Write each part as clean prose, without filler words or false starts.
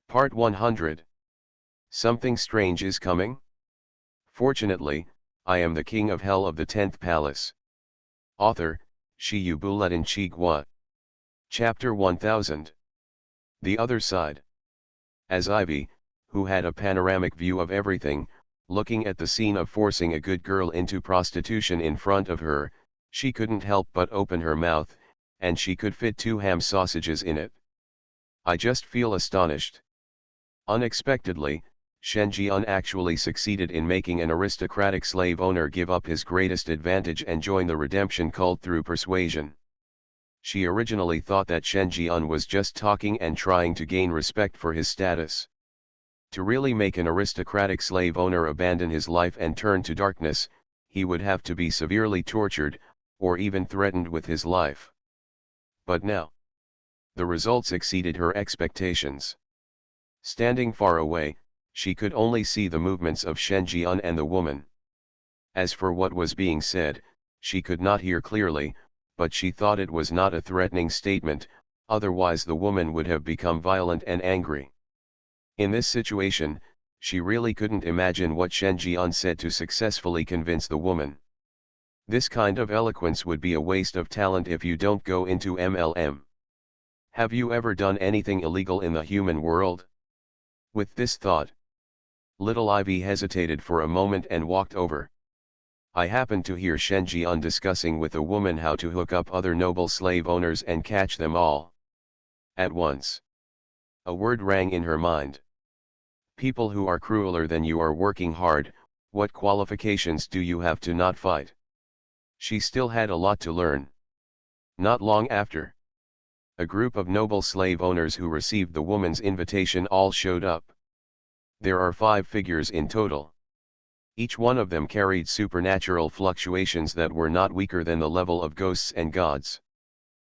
Part 100. Something strange is coming? Fortunately, I am the king of hell of the 10th palace. Author, Shiyubuletin Chigwa. Chapter 1000. The Other Side. As Ivy, who had a panoramic view of everything, looking at the scene of forcing a good girl into prostitution in front of her, she couldn't help but open her mouth, and she could fit 2 ham sausages in it. I just feel astonished. Unexpectedly, Shen Jian actually succeeded in making an aristocratic slave owner give up his greatest advantage and join the redemption cult through persuasion. She originally thought that Shen Jian was just talking and trying to gain respect for his status. To really make an aristocratic slave owner abandon his life and turn to darkness, he would have to be severely tortured, or even threatened with his life. But now, the results exceeded her expectations. Standing far away, she could only see the movements of Shen Jian and the woman. As for what was being said, she could not hear clearly, but she thought it was not a threatening statement, otherwise the woman would have become violent and angry. In this situation, she really couldn't imagine what Shen Jian said to successfully convince the woman. This kind of eloquence would be a waste of talent if you don't go into MLM. Have you ever done anything illegal in the human world? With this thought, little Ivy hesitated for a moment and walked over. I happened to hear Shen Jian discussing with a woman how to hook up other noble slave owners and catch them all at once. A word rang in her mind. People who are crueler than you are working hard. What qualifications do you have to not fight? She still had a lot to learn. Not long after, a group of noble slave owners who received the woman's invitation all showed up. There are 5 figures in total. Each one of them carried supernatural fluctuations that were not weaker than the level of ghosts and gods.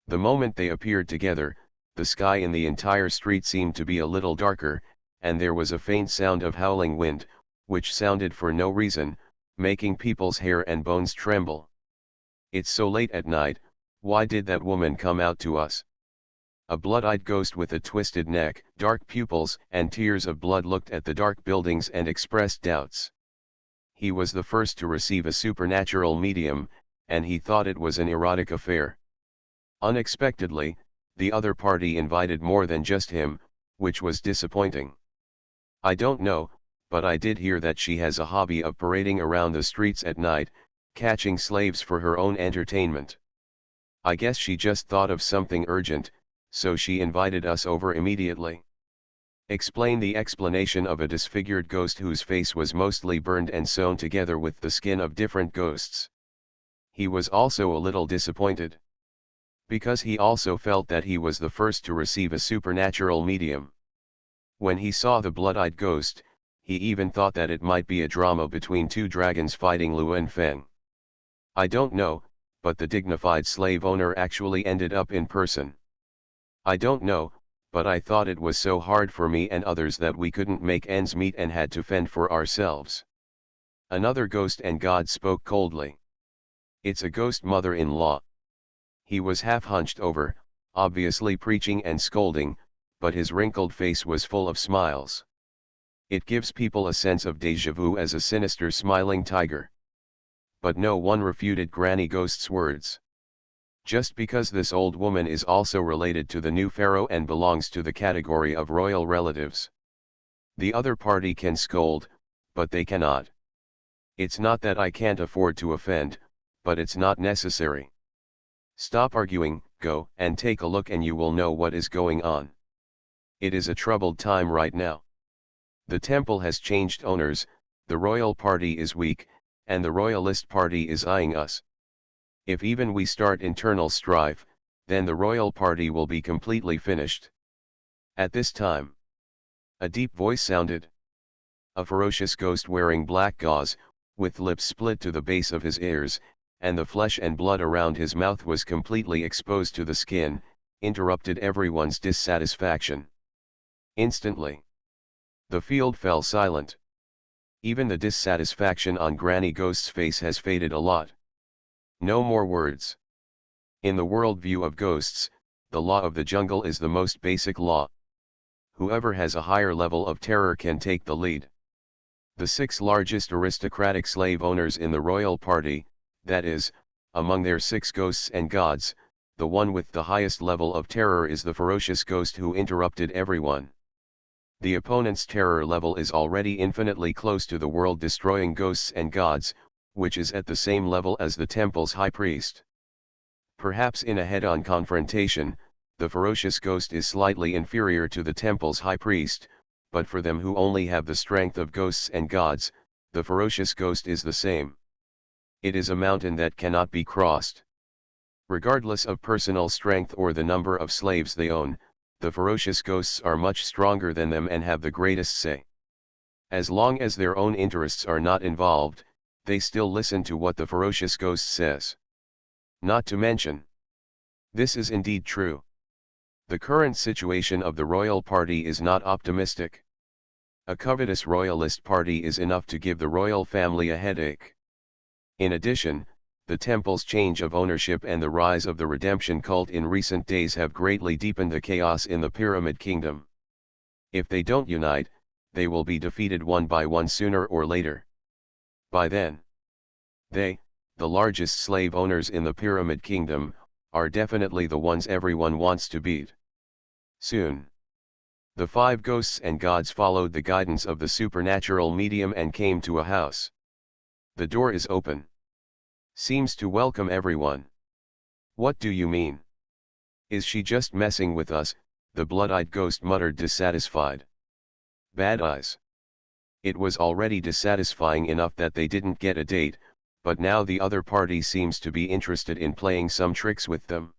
The moment they appeared together, the sky in the entire street seemed to be a little darker, and there was a faint sound of howling wind, which sounded for no reason, making people's hair and bones tremble. It's so late at night, why did that woman come out to us? A blood-eyed ghost with a twisted neck, dark pupils, and tears of blood looked at the dark buildings and expressed doubts. He was the first to receive a supernatural medium, and he thought it was an erotic affair. Unexpectedly, the other party invited more than just him, which was disappointing. I don't know, but I did hear that she has a hobby of parading around the streets at night, catching slaves for her own entertainment. I guess she just thought of something urgent, so she invited us over immediately. Explain the explanation of a disfigured ghost whose face was mostly burned and sewn together with the skin of different ghosts. He was also a little disappointed, because he also felt that he was the first to receive a supernatural medium. When he saw the blood-eyed ghost, he even thought that it might be a drama between 2 dragons fighting Luan Feng. I don't know, but the dignified slave owner actually ended up in person. I don't know, but I thought it was so hard for me and others that we couldn't make ends meet and had to fend for ourselves. Another ghost and god spoke coldly. It's a ghost mother-in-law. He was half hunched over, obviously preaching and scolding, but his wrinkled face was full of smiles. It gives people a sense of déjà vu as a sinister smiling tiger. But no one refuted Granny Ghost's words. Just because this old woman is also related to the new pharaoh and belongs to the category of royal relatives. The other party can scold, but they cannot. It's not that I can't afford to offend, but it's not necessary. Stop arguing, go and take a look and you will know what is going on. It is a troubled time right now. The temple has changed owners, the royal party is weak, and the royalist party is eyeing us. If even we start internal strife, then the royal party will be completely finished. At this time, a deep voice sounded. A ferocious ghost wearing black gauze, with lips split to the base of his ears, and the flesh and blood around his mouth was completely exposed to the skin, interrupted everyone's dissatisfaction. Instantly, the field fell silent. Even the dissatisfaction on Granny Ghost's face has faded a lot. No more words. In the worldview of ghosts, the law of the jungle is the most basic law. whoever has a higher level of terror can take the lead. The 6 largest aristocratic slave owners in the royal party, that is, among their 6 ghosts and gods, the one with the highest level of terror is the ferocious ghost who interrupted everyone. The opponent's terror level is already infinitely close to the world-destroying ghosts and gods, which is at the same level as the temple's high priest. Perhaps in a head-on confrontation, the ferocious ghost is slightly inferior to the temple's high priest, but for them who only have the strength of ghosts and gods, the ferocious ghost is the same. It is a mountain that cannot be crossed. Regardless of personal strength or the number of slaves they own, the ferocious ghosts are much stronger than them and have the greatest say. As long as their own interests are not involved, they still listen to what the ferocious ghost says. Not to mention, this is indeed true. The current situation of the royal party is not optimistic. A covetous royalist party is enough to give the royal family a headache. In addition, the temple's change of ownership and the rise of the redemption cult in recent days have greatly deepened the chaos in the Pyramid Kingdom. If they don't unite, they will be defeated one by one sooner or later. By then, they, the largest slave owners in the Pyramid Kingdom, are definitely the ones everyone wants to beat. Soon, the 5 ghosts and gods followed the guidance of the supernatural medium and came to a house. The door is open. Seems to welcome everyone. What do you mean? Is she just messing with us? The blood-eyed ghost muttered, dissatisfied. Bad eyes. It was already dissatisfying enough that they didn't get a date, but now the other party seems to be interested in playing some tricks with them.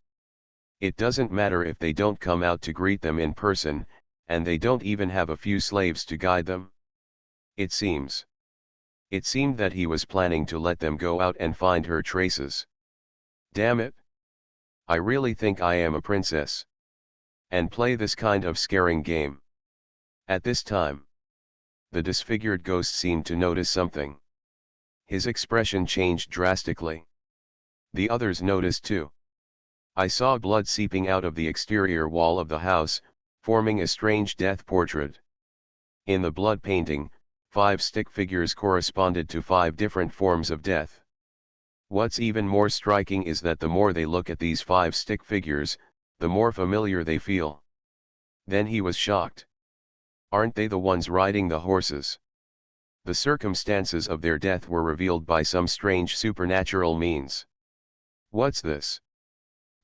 It doesn't matter if they don't come out to greet them in person, and they don't even have a few slaves to guide them. It seemed that he was planning to let them go out and find her traces. Damn it! I really think I am a princess. And play this kind of scaring game. At this time, the disfigured ghost seemed to notice something. His expression changed drastically. The others noticed too. I saw blood seeping out of the exterior wall of the house, forming a strange death portrait. In the blood painting, 5 stick figures corresponded to 5 different forms of death. What's even more striking is that the more they look at these 5 stick figures, the more familiar they feel. Then he was shocked. Aren't they the ones riding the horses? The circumstances of their death were revealed by some strange supernatural means. What's this?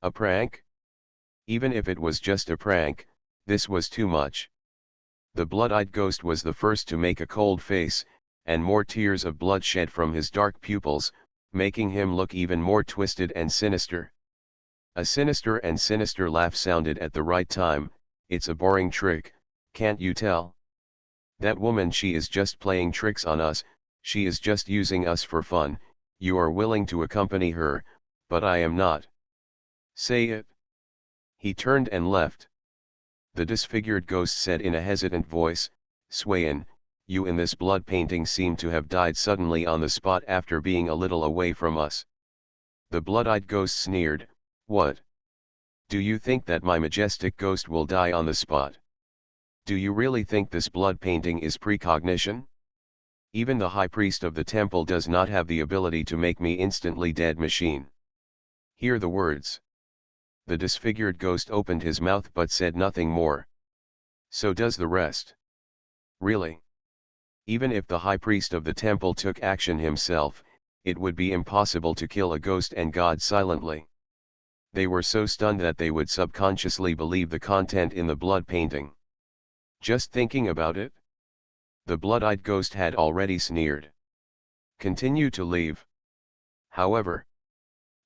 A prank? Even if it was just a prank, this was too much. The blood-eyed ghost was the first to make a cold face, and more tears of blood shed from his dark pupils, making him look even more twisted and sinister. A sinister and sinister laugh sounded at the right time. It's a boring trick, can't you tell? That woman, she is just playing tricks on us, she is just using us for fun. You are willing to accompany her, but I am not. Say it. He turned and left. The disfigured ghost said in a hesitant voice, Swayan, you in this blood painting seem to have died suddenly on the spot after being a little away from us. The blood-eyed ghost sneered, what? Do you think that my majestic ghost will die on the spot? Do you really think this blood painting is precognition? Even the high priest of the temple does not have the ability to make me instantly dead machine. Hear the words. The disfigured ghost opened his mouth but said nothing more. So does the rest. Really? Even if the high priest of the temple took action himself, it would be impossible to kill a ghost and god silently. They were so stunned that they would subconsciously believe the content in the blood painting. Just thinking about it? The blood-eyed ghost had already sneered. Continue to leave. However,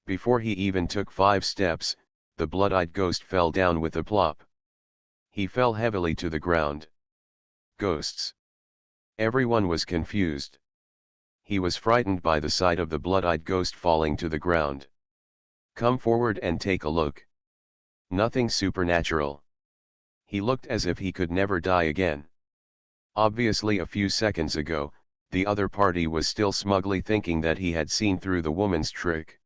before he even took 5 steps, the blood-eyed ghost fell down with a plop. He fell heavily to the ground. Ghosts. Everyone was confused. He was frightened by the sight of the blood-eyed ghost falling to the ground. Come forward and take a look. Nothing supernatural. He looked as if he could never die again. Obviously a few seconds ago, the other party was still smugly thinking that he had seen through the woman's trick.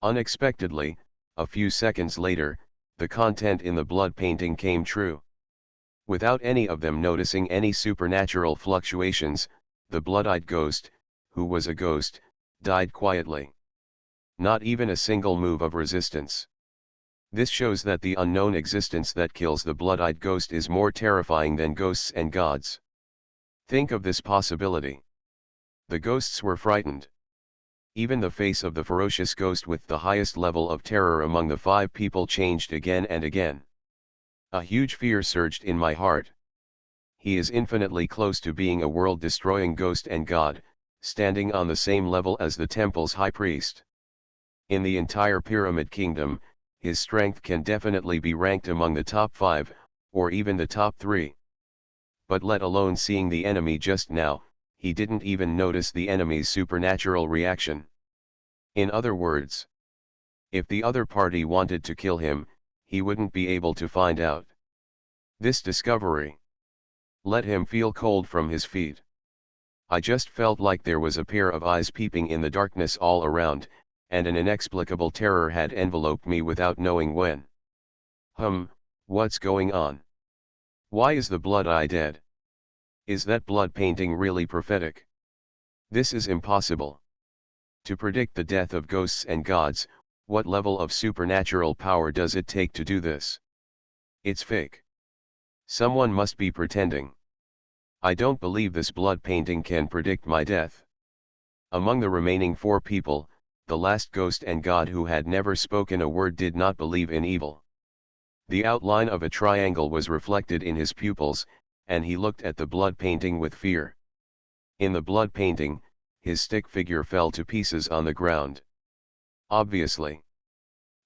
Unexpectedly, a few seconds later, the content in the blood painting came true. Without any of them noticing any supernatural fluctuations, the blood-eyed ghost, who was a ghost, died quietly. Not even a single move of resistance. This shows that the unknown existence that kills the blood-eyed ghost is more terrifying than ghosts and gods. Think of this possibility. The ghosts were frightened. Even the face of the ferocious ghost with the highest level of terror among the 5 people changed again and again. A huge fear surged in my heart. He is infinitely close to being a world-destroying ghost and god, standing on the same level as the temple's high priest. In the entire Pyramid Kingdom, his strength can definitely be ranked among the top 5, or even the top 3. But let alone seeing the enemy just now, he didn't even notice the enemy's supernatural reaction. In other words, if the other party wanted to kill him, he wouldn't be able to find out. This discovery let him feel cold from his feet. I just felt like there was a pair of eyes peeping in the darkness all around, and an inexplicable terror had enveloped me without knowing when. What's going on? Why is the blood-eye dead? Is that blood painting really prophetic? This is impossible. To predict the death of ghosts and gods, what level of supernatural power does it take to do this? It's fake. Someone must be pretending. I don't believe this blood painting can predict my death. Among the remaining 4 people, the last ghost and god who had never spoken a word did not believe in evil. The outline of a triangle was reflected in his pupils, and he looked at the blood painting with fear. In the blood painting, his stick figure fell to pieces on the ground. Obviously,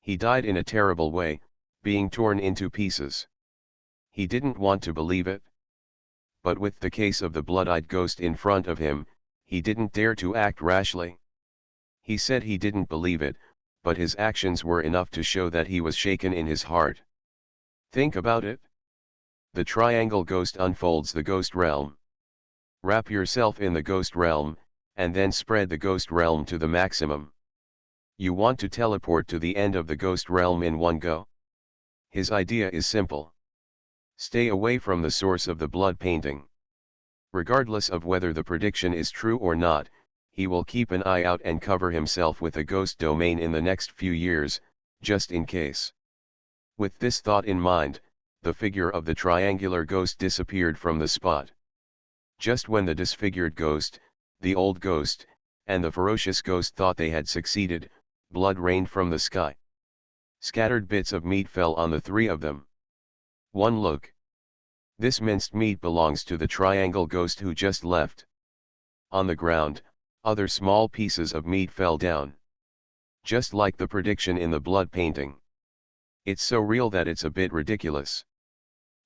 he died in a terrible way, being torn into pieces. He didn't want to believe it. But with the case of the blood-eyed ghost in front of him, he didn't dare to act rashly. He said he didn't believe it, but his actions were enough to show that he was shaken in his heart. Think about it. The triangle ghost unfolds the ghost realm. Wrap yourself in the ghost realm, and then spread the ghost realm to the maximum. You want to teleport to the end of the ghost realm in one go? His idea is simple. Stay away from the source of the blood painting. Regardless of whether the prediction is true or not, he will keep an eye out and cover himself with a ghost domain in the next few years, just in case. With this thought in mind, the figure of the triangular ghost disappeared from the spot. Just when the disfigured ghost, the old ghost, and the ferocious ghost thought they had succeeded, blood rained from the sky. Scattered bits of meat fell on the 3 of them. One look. This minced meat belongs to the triangle ghost who just left. On the ground, other small pieces of meat fell down. Just like the prediction in the blood painting. It's so real that it's a bit ridiculous.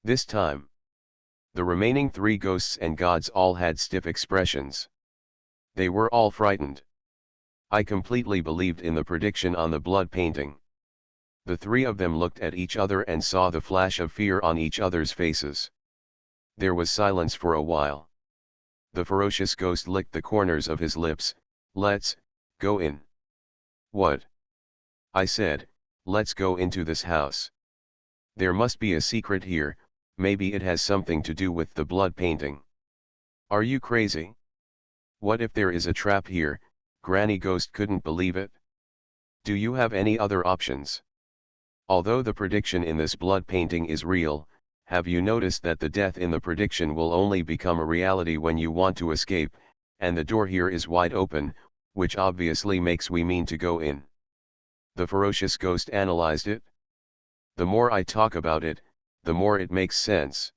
This time, the remaining 3 ghosts and gods all had stiff expressions. They were all frightened. I completely believed in the prediction on the blood painting. The 3 of them looked at each other and saw the flash of fear on each other's faces. There was silence for a while. The ferocious ghost licked the corners of his lips. Let's go in. What? I said, let's go into this house. There must be a secret here, maybe it has something to do with the blood painting. Are you crazy? What if there is a trap here? Granny Ghost couldn't believe it. Do you have any other options? Although the prediction in this blood painting is real, have you noticed that the death in the prediction will only become a reality when you want to escape, and the door here is wide open, which obviously makes we mean to go in. The ferocious ghost analyzed it. The more I talk about it, the more it makes sense.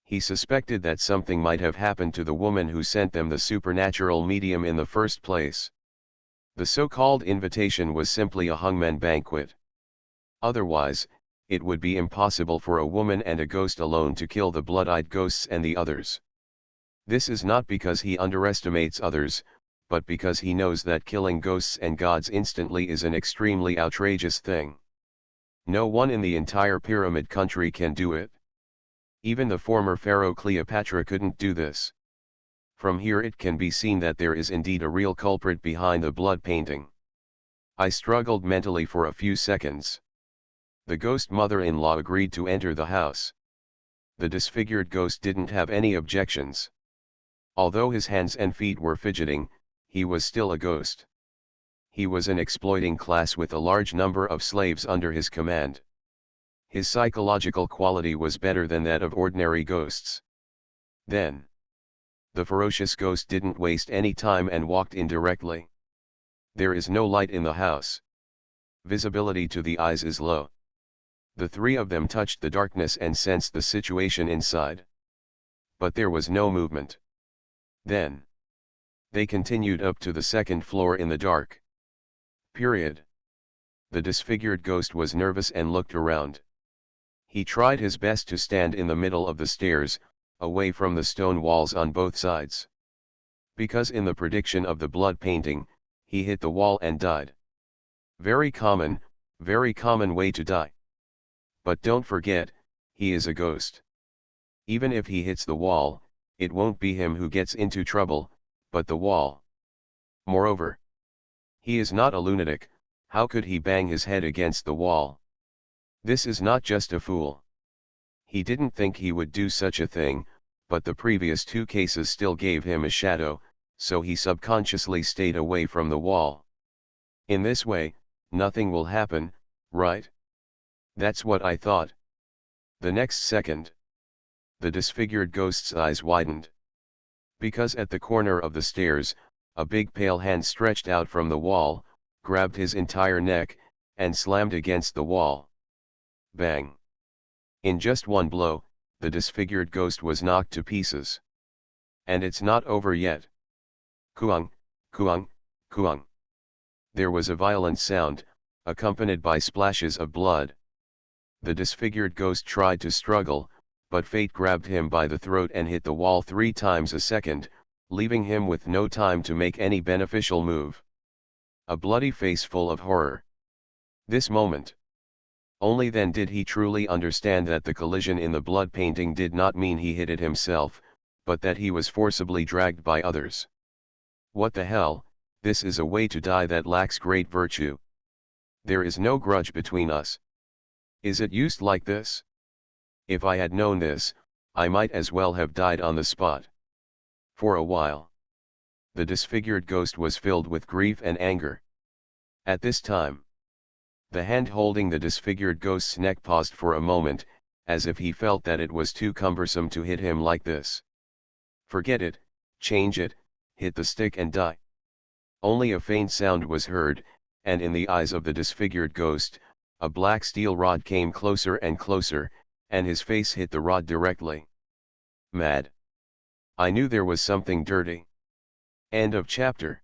He suspected that something might have happened to the woman who sent them the supernatural medium in the first place. The so-called invitation was simply a hangman banquet. Otherwise, it would be impossible for a woman and a ghost alone to kill the blood-eyed ghosts and the others. This is not because he underestimates others, but because he knows that killing ghosts and gods instantly is an extremely outrageous thing. No one in the entire pyramid country can do it. Even the former pharaoh Cleopatra couldn't do this. From here it can be seen that there is indeed a real culprit behind the blood painting. I struggled mentally for a few seconds. The ghost mother-in-law agreed to enter the house. The disfigured ghost didn't have any objections. Although his hands and feet were fidgeting, he was still a ghost. He was an exploiting class with a large number of slaves under his command. His psychological quality was better than that of ordinary ghosts. Then, the ferocious ghost didn't waste any time and walked in directly. There is no light in the house. Visibility to the eyes is low. The three of them touched the darkness and sensed the situation inside. But there was no movement. Then, they continued up to the second floor in the dark. Period. The disfigured ghost was nervous and looked around. He tried his best to stand in the middle of the stairs, away from the stone walls on both sides. Because in the prediction of the blood painting, he hit the wall and died. Very common way to die. But don't forget, he is a ghost. Even if he hits the wall, it won't be him who gets into trouble, but the wall. Moreover, he is not a lunatic. How could he bang his head against the wall? This is not just a fool. He didn't think he would do such a thing, but the previous two cases still gave him a shadow, so he subconsciously stayed away from the wall. In this way, nothing will happen, right? That's what I thought. The next second, the disfigured ghost's eyes widened. Because at the corner of the stairs, a big pale hand stretched out from the wall, grabbed his entire neck, and slammed against the wall. Bang! In just one blow, the disfigured ghost was knocked to pieces. And it's not over yet. Kuang, kuang, kuang. There was a violent sound, accompanied by splashes of blood. The disfigured ghost tried to struggle, but fate grabbed him by the throat and hit the wall 3 times a second, leaving him with no time to make any beneficial move. A bloody face full of horror. This moment. Only then did he truly understand that the collision in the blood painting did not mean he hit it himself, but that he was forcibly dragged by others. What the hell, this is a way to die that lacks great virtue. There is no grudge between us. Is it used like this? If I had known this, I might as well have died on the spot. For a while, the disfigured ghost was filled with grief and anger. At this time, the hand holding the disfigured ghost's neck paused for a moment, as if he felt that it was too cumbersome to hit him like this. Forget it, change it, hit the stick and die. Only a faint sound was heard, and in the eyes of the disfigured ghost, a black steel rod came closer and closer, and his face hit the rod directly. Mad. I knew there was something dirty. End of chapter.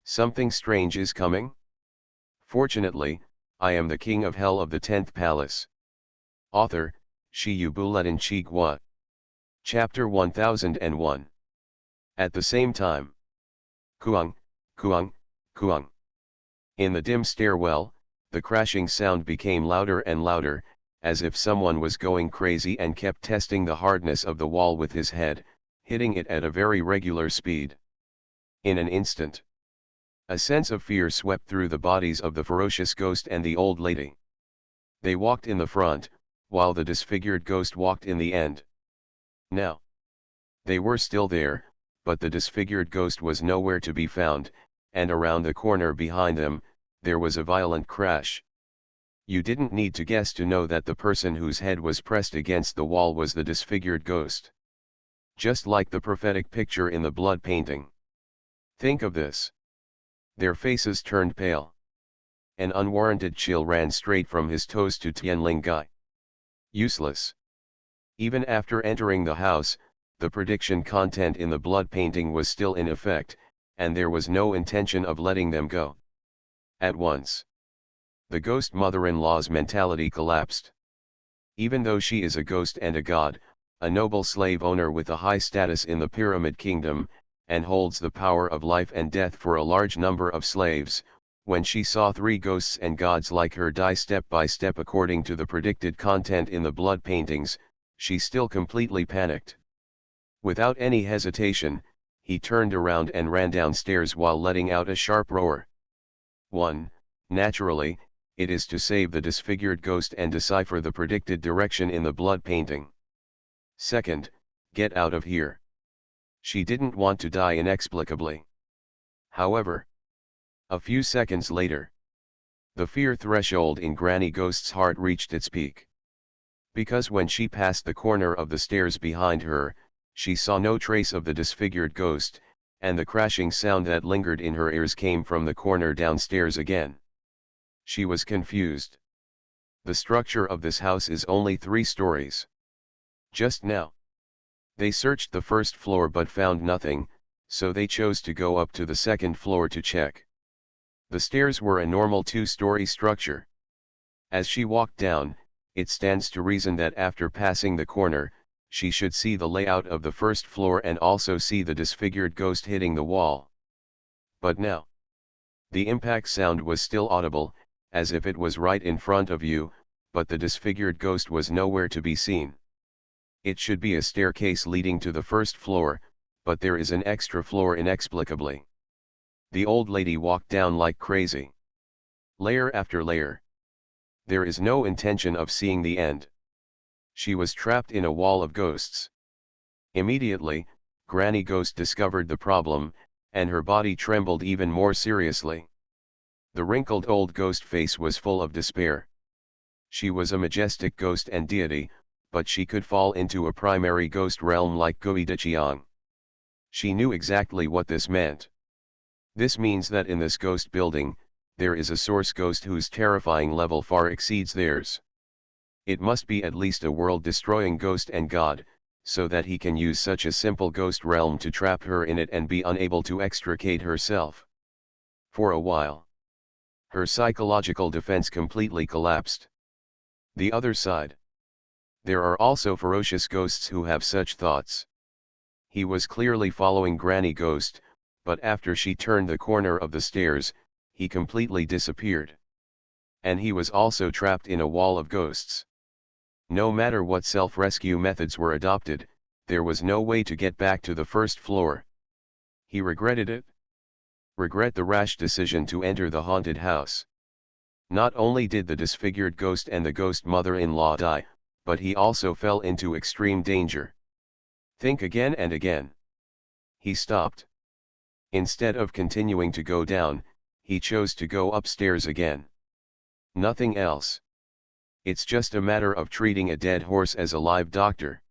Something strange is coming? Fortunately, I am the king of hell of the 10th palace. Author, Shi Buletin Chigwa. Chapter 1001. At the same time. Kuang, kuang, kuang. In the dim stairwell, the crashing sound became louder and louder, as if someone was going crazy and kept testing the hardness of the wall with his head, hitting it at a very regular speed. In an instant, a sense of fear swept through the bodies of the ferocious ghost and the old lady. They walked in the front, while the disfigured ghost walked in the end. Now, they were still there, but the disfigured ghost was nowhere to be found, and around the corner behind them, there was a violent crash. You didn't need to guess to know that the person whose head was pressed against the wall was the disfigured ghost. Just like the prophetic picture in the blood painting. Think of this. Their faces turned pale. An unwarranted chill ran straight from his toes to Tianling Gai. Useless. Even after entering the house, the prediction content in the blood painting was still in effect, and there was no intention of letting them go. At once, the ghost mother-in-law's mentality collapsed. Even though she is a ghost and a god, a noble slave owner with a high status in the Pyramid Kingdom, and holds the power of life and death for a large number of slaves, when she saw 3 ghosts and gods like her die step by step according to the predicted content in the blood paintings, she still completely panicked. Without any hesitation, he turned around and ran downstairs while letting out a sharp roar. 1. Naturally, it is to save the disfigured ghost and decipher the predicted direction in the blood painting. Second, get out of here. She didn't want to die inexplicably. However, a few seconds later, the fear threshold in Granny Ghost's heart reached its peak. Because when she passed the corner of the stairs behind her, she saw no trace of the disfigured ghost, and the crashing sound that lingered in her ears came from the corner downstairs again. She was confused. The structure of this house is only 3 stories. Just now, they searched the first floor but found nothing, so they chose to go up to the second floor to check. The stairs were a normal 2-story structure. As she walked down, it stands to reason that after passing the corner, she should see the layout of the first floor and also see the disfigured ghost hitting the wall. But now, the impact sound was still audible, as if it was right in front of you, but the disfigured ghost was nowhere to be seen. It should be a staircase leading to the first floor, but there is an extra floor inexplicably. The old lady walked down like crazy. Layer after layer. There is no intention of seeing the end. She was trapped in a wall of ghosts. Immediately, Granny Ghost discovered the problem, and her body trembled even more seriously. The wrinkled old ghost face was full of despair. She was a majestic ghost and deity, but she could fall into a primary ghost realm like Guidichiang. She knew exactly what this meant. This means that in this ghost building, there is a source ghost whose terrifying level far exceeds theirs. It must be at least a world-destroying ghost and god, so that he can use such a simple ghost realm to trap her in it and be unable to extricate herself. For a while, her psychological defense completely collapsed. The other side. There are also ferocious ghosts who have such thoughts. He was clearly following Granny Ghost, but after she turned the corner of the stairs, he completely disappeared. And he was also trapped in a wall of ghosts. No matter what self-rescue methods were adopted, there was no way to get back to the first floor. He regretted it. Regret the rash decision to enter the haunted house. Not only did the disfigured ghost and the ghost mother-in-law die, but he also fell into extreme danger. Think again and again. He stopped. Instead of continuing to go down, he chose to go upstairs again. Nothing else. It's just a matter of treating a dead horse as a live doctor.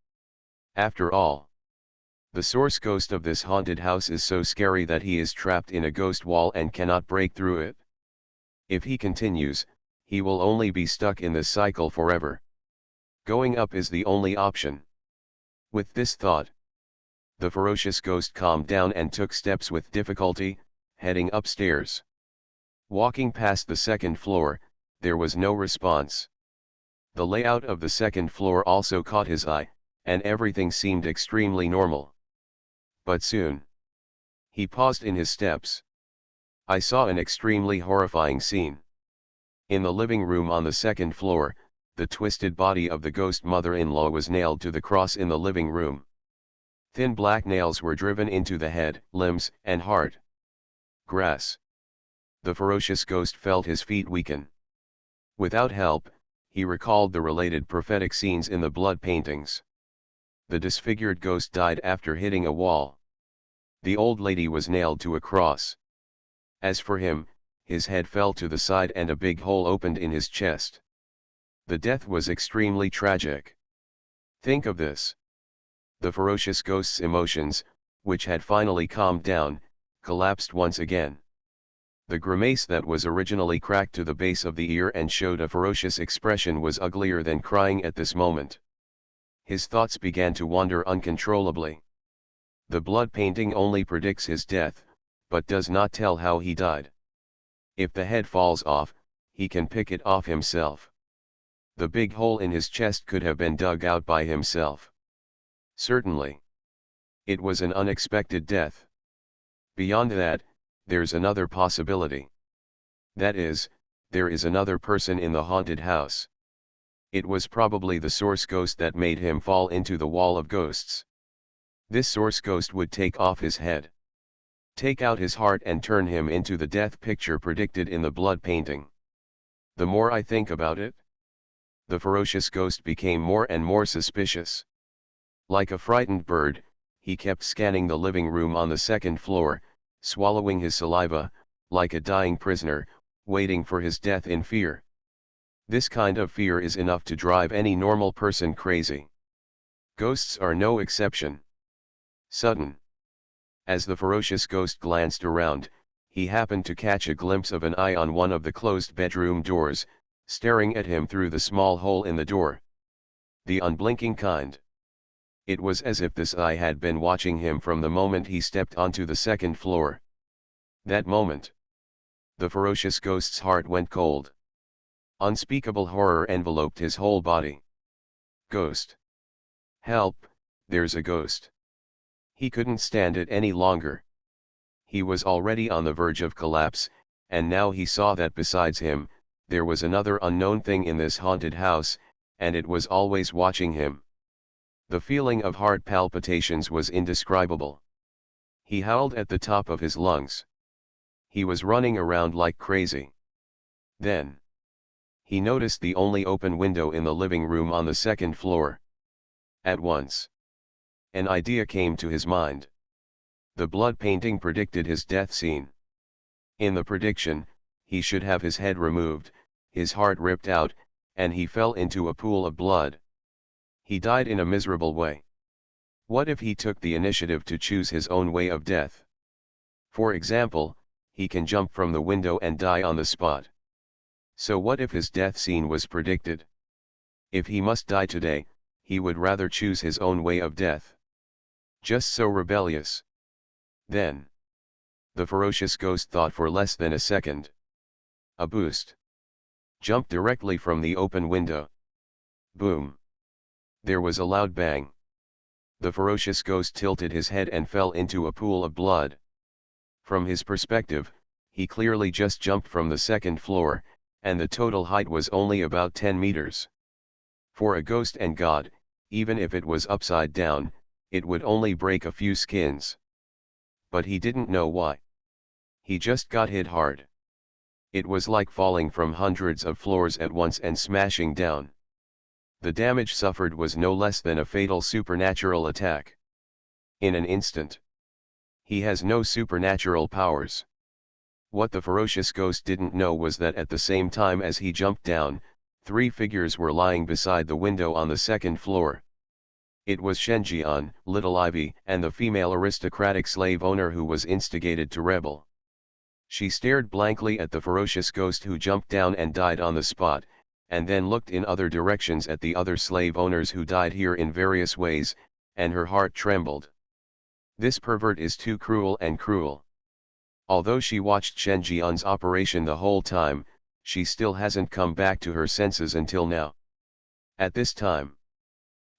After all, the source ghost of this haunted house is so scary that he is trapped in a ghost wall and cannot break through it. If he continues, he will only be stuck in this cycle forever. Going up is the only option. With this thought, the ferocious ghost calmed down and took steps with difficulty, heading upstairs. Walking past the second floor, there was no response. The layout of the second floor also caught his eye, and everything seemed extremely normal. But soon, he paused in his steps. I saw an extremely horrifying scene. In the living room on the second floor, the twisted body of the ghost mother-in-law was nailed to the cross in the living room. Thin black nails were driven into the head, limbs, and heart. Grass. The ferocious ghost felt his feet weaken. Without help, he recalled the related prophetic scenes in the blood paintings. The disfigured ghost died after hitting a wall. The old lady was nailed to a cross. As for him, his head fell to the side and a big hole opened in his chest. The death was extremely tragic. Think of this. The ferocious ghost's emotions, which had finally calmed down, collapsed once again. The grimace that was originally cracked to the base of the ear and showed a ferocious expression was uglier than crying at this moment. His thoughts began to wander uncontrollably. The blood painting only predicts his death, but does not tell how he died. If the head falls off, he can pick it off himself. The big hole in his chest could have been dug out by himself. Certainly. It was an unexpected death. Beyond that, there's another possibility. That is, there is another person in the haunted house. It was probably the source ghost that made him fall into the wall of ghosts. This source ghost would take off his head, take out his heart and turn him into the death picture predicted in the blood painting. The more I think about it, the ferocious ghost became more and more suspicious. Like a frightened bird, he kept scanning the living room on the second floor, swallowing his saliva, like a dying prisoner, waiting for his death in fear. This kind of fear is enough to drive any normal person crazy. Ghosts are no exception. Sudden. As the ferocious ghost glanced around, he happened to catch a glimpse of an eye on one of the closed bedroom doors, staring at him through the small hole in the door. The unblinking kind. It was as if this eye had been watching him from the moment he stepped onto the second floor. That moment, the ferocious ghost's heart went cold. Unspeakable horror enveloped his whole body. Ghost. Help, there's a ghost. He couldn't stand it any longer. He was already on the verge of collapse, and now he saw that besides him, there was another unknown thing in this haunted house, and it was always watching him. The feeling of heart palpitations was indescribable. He howled at the top of his lungs. He was running around like crazy. Then, he noticed the only open window in the living room on the second floor. At once, an idea came to his mind. The blood painting predicted his death scene. In the prediction, he should have his head removed, his heart ripped out, and he fell into a pool of blood. He died in a miserable way. What if he took the initiative to choose his own way of death? For example, he can jump from the window and die on the spot. So what if his death scene was predicted? If he must die today, he would rather choose his own way of death. Just so rebellious. Then, the ferocious ghost thought for less than a second. A boost. Jumped directly from the open window. Boom. There was a loud bang. The ferocious ghost tilted his head and fell into a pool of blood. From his perspective, he clearly just jumped from the second floor, and the total height was only about 10 meters. For a ghost and God, even if it was upside down, it would only break a few skins. But he didn't know why. He just got hit hard. It was like falling from hundreds of floors at once and smashing down. The damage suffered was no less than a fatal supernatural attack. In an instant. He has no supernatural powers. What the ferocious ghost didn't know was that at the same time as he jumped down, 3 figures were lying beside the window on the second floor. It was Shenjian, Little Ivy, and the female aristocratic slave owner who was instigated to rebel. She stared blankly at the ferocious ghost who jumped down and died on the spot, and then looked in other directions at the other slave owners who died here in various ways, and her heart trembled. This pervert is too cruel and cruel. Although she watched Shenjian's operation the whole time, she still hasn't come back to her senses until now. At this time,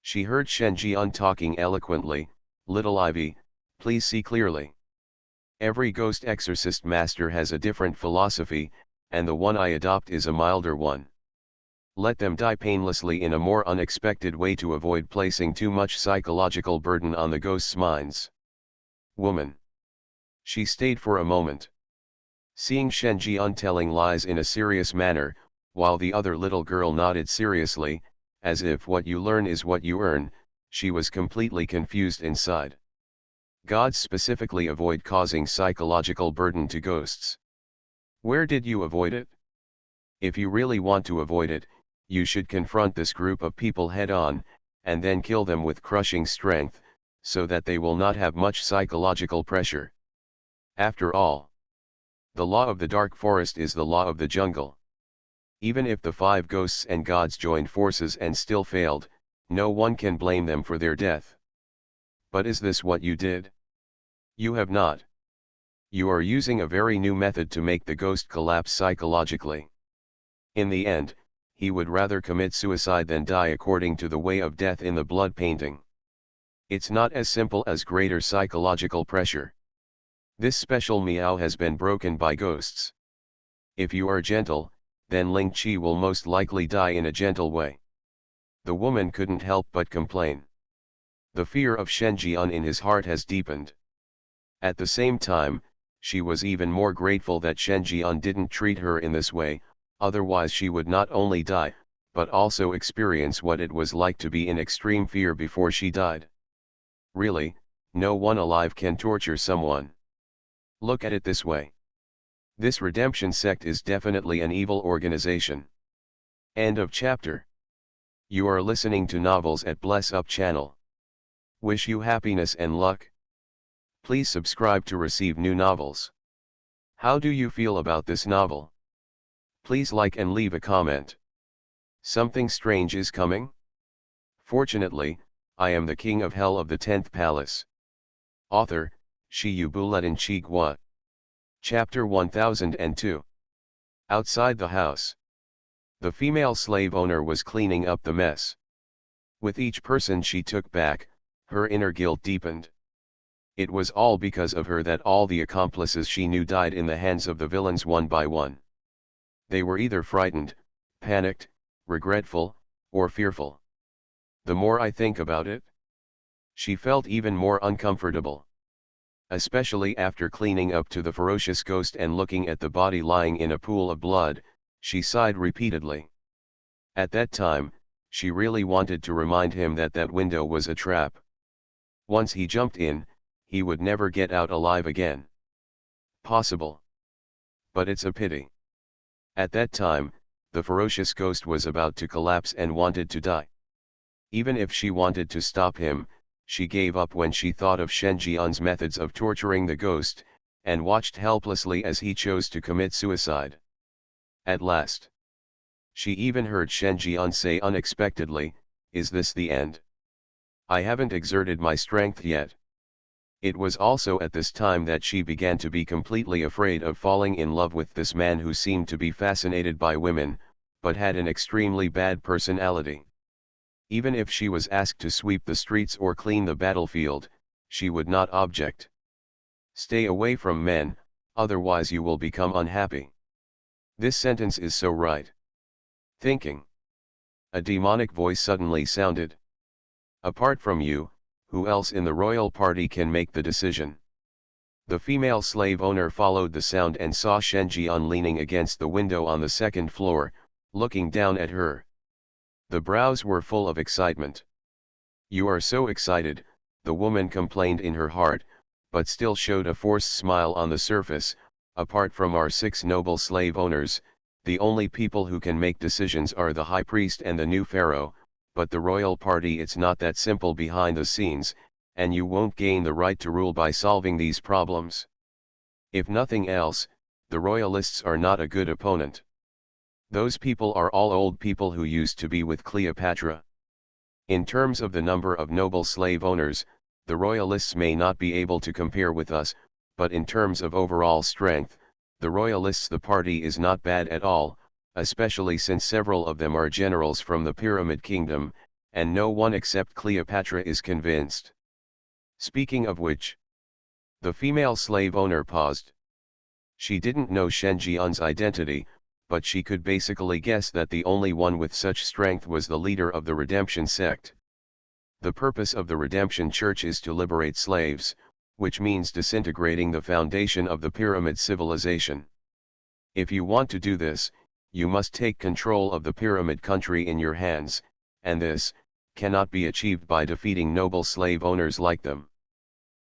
she heard Shenjian talking eloquently, "Little Ivy, please see clearly. Every ghost exorcist master has a different philosophy, and the one I adopt is a milder one. Let them die painlessly in a more unexpected way to avoid placing too much psychological burden on the ghosts' minds." Woman. She stayed for a moment. Seeing Shenjian telling lies in a serious manner, while the other little girl nodded seriously, as if what you learn is what you earn, she was completely confused inside. Gods specifically avoid causing psychological burden to ghosts. Where did you avoid it? If you really want to avoid it, you should confront this group of people head on, and then kill them with crushing strength, so that they will not have much psychological pressure. After all, the law of the dark forest is the law of the jungle. Even if the 5 ghosts and gods joined forces and still failed, no one can blame them for their death. But is this what you did? You have not. You are using a very new method to make the ghost collapse psychologically. In the end, he would rather commit suicide than die according to the way of death in the blood painting. It's not as simple as greater psychological pressure. This special meow has been broken by ghosts. If you are gentle, then Ling Chi will most likely die in a gentle way. The woman couldn't help but complain. The fear of Shenjian in his heart has deepened. At the same time, she was even more grateful that Shenjian didn't treat her in this way, otherwise she would not only die, but also experience what it was like to be in extreme fear before she died. Really, no one alive can torture someone. Look at it this way. This redemption sect is definitely an evil organization. End of chapter. You are listening to Novels at Bless Up channel. Wish you happiness and luck. Please subscribe to receive new novels. How do you feel about this novel? Please like and leave a comment. Something strange is coming? Fortunately, I am the king of hell of the 10th palace. Author, Shiyubuletin Chigwa. Chapter 1002. Outside the house. The female slave owner was cleaning up the mess. With each person she took back, her inner guilt deepened. It was all because of her that all the accomplices she knew died in the hands of the villains one by one. They were either frightened, panicked, regretful, or fearful. The more I think about it, she felt even more uncomfortable. Especially after cleaning up to the ferocious ghost and looking at the body lying in a pool of blood, she sighed repeatedly. At that time, she really wanted to remind him that that window was a trap. Once he jumped in, he would never get out alive again. Possible. But it's a pity. At that time, the ferocious ghost was about to collapse and wanted to die. Even if she wanted to stop him, she gave up when she thought of Shen Jian's methods of torturing the ghost, and watched helplessly as he chose to commit suicide. At last, she even heard Shen Jian say unexpectedly, "Is this the end? I haven't exerted my strength yet." It was also at this time that she began to be completely afraid of falling in love with this man who seemed to be fascinated by women, but had an extremely bad personality. Even if she was asked to sweep the streets or clean the battlefield, she would not object. Stay away from men, otherwise you will become unhappy. This sentence is so right. Thinking. A demonic voice suddenly sounded. Apart from you, who else in the royal party can make the decision? The female slave owner followed the sound and saw Shen Jian leaning against the window on the second floor, looking down at her. The brows were full of excitement. You are so excited, the woman complained in her heart, but still showed a forced smile on the surface. Apart from our 6 noble slave owners, the only people who can make decisions are the high priest and the new pharaoh, but the royal party, it's not that simple behind the scenes, and you won't gain the right to rule by solving these problems. If nothing else, the royalists are not a good opponent. Those people are all old people who used to be with Cleopatra. In terms of the number of noble slave owners, the royalists may not be able to compare with us, but in terms of overall strength, the royalists, the party is not bad at all, especially since several of them are generals from the Pyramid Kingdom, and no one except Cleopatra is convinced. Speaking of which, the female slave owner paused. She didn't know Shen Jian's identity, but she could basically guess that the only one with such strength was the leader of the redemption sect. The purpose of the redemption church is to liberate slaves, which means disintegrating the foundation of the pyramid civilization. If you want to do this, you must take control of the pyramid country in your hands, and this cannot be achieved by defeating noble slave owners like them.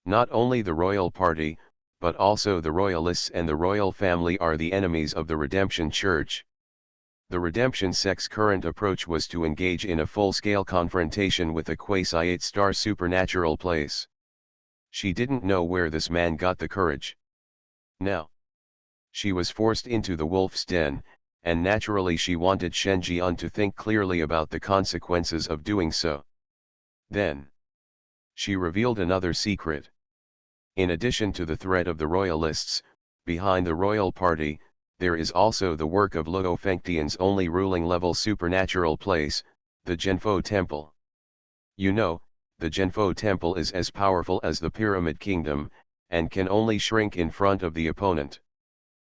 Not only the royal party, but also the royalists and the royal family are the enemies of the redemption church. The redemption sect's current approach was to engage in a full-scale confrontation with a quasi-8-star supernatural place. She didn't know where this man got the courage. Now, she was forced into the wolf's den, and naturally she wanted Shen Jian to think clearly about the consequences of doing so. Then, she revealed another secret. In addition to the threat of the royalists, behind the royal party, there is also the work of Luo Fengtian's only ruling level supernatural place, the Zhenfo Temple. You know, the Zhenfo Temple is as powerful as the Pyramid Kingdom, and can only shrink in front of the opponent.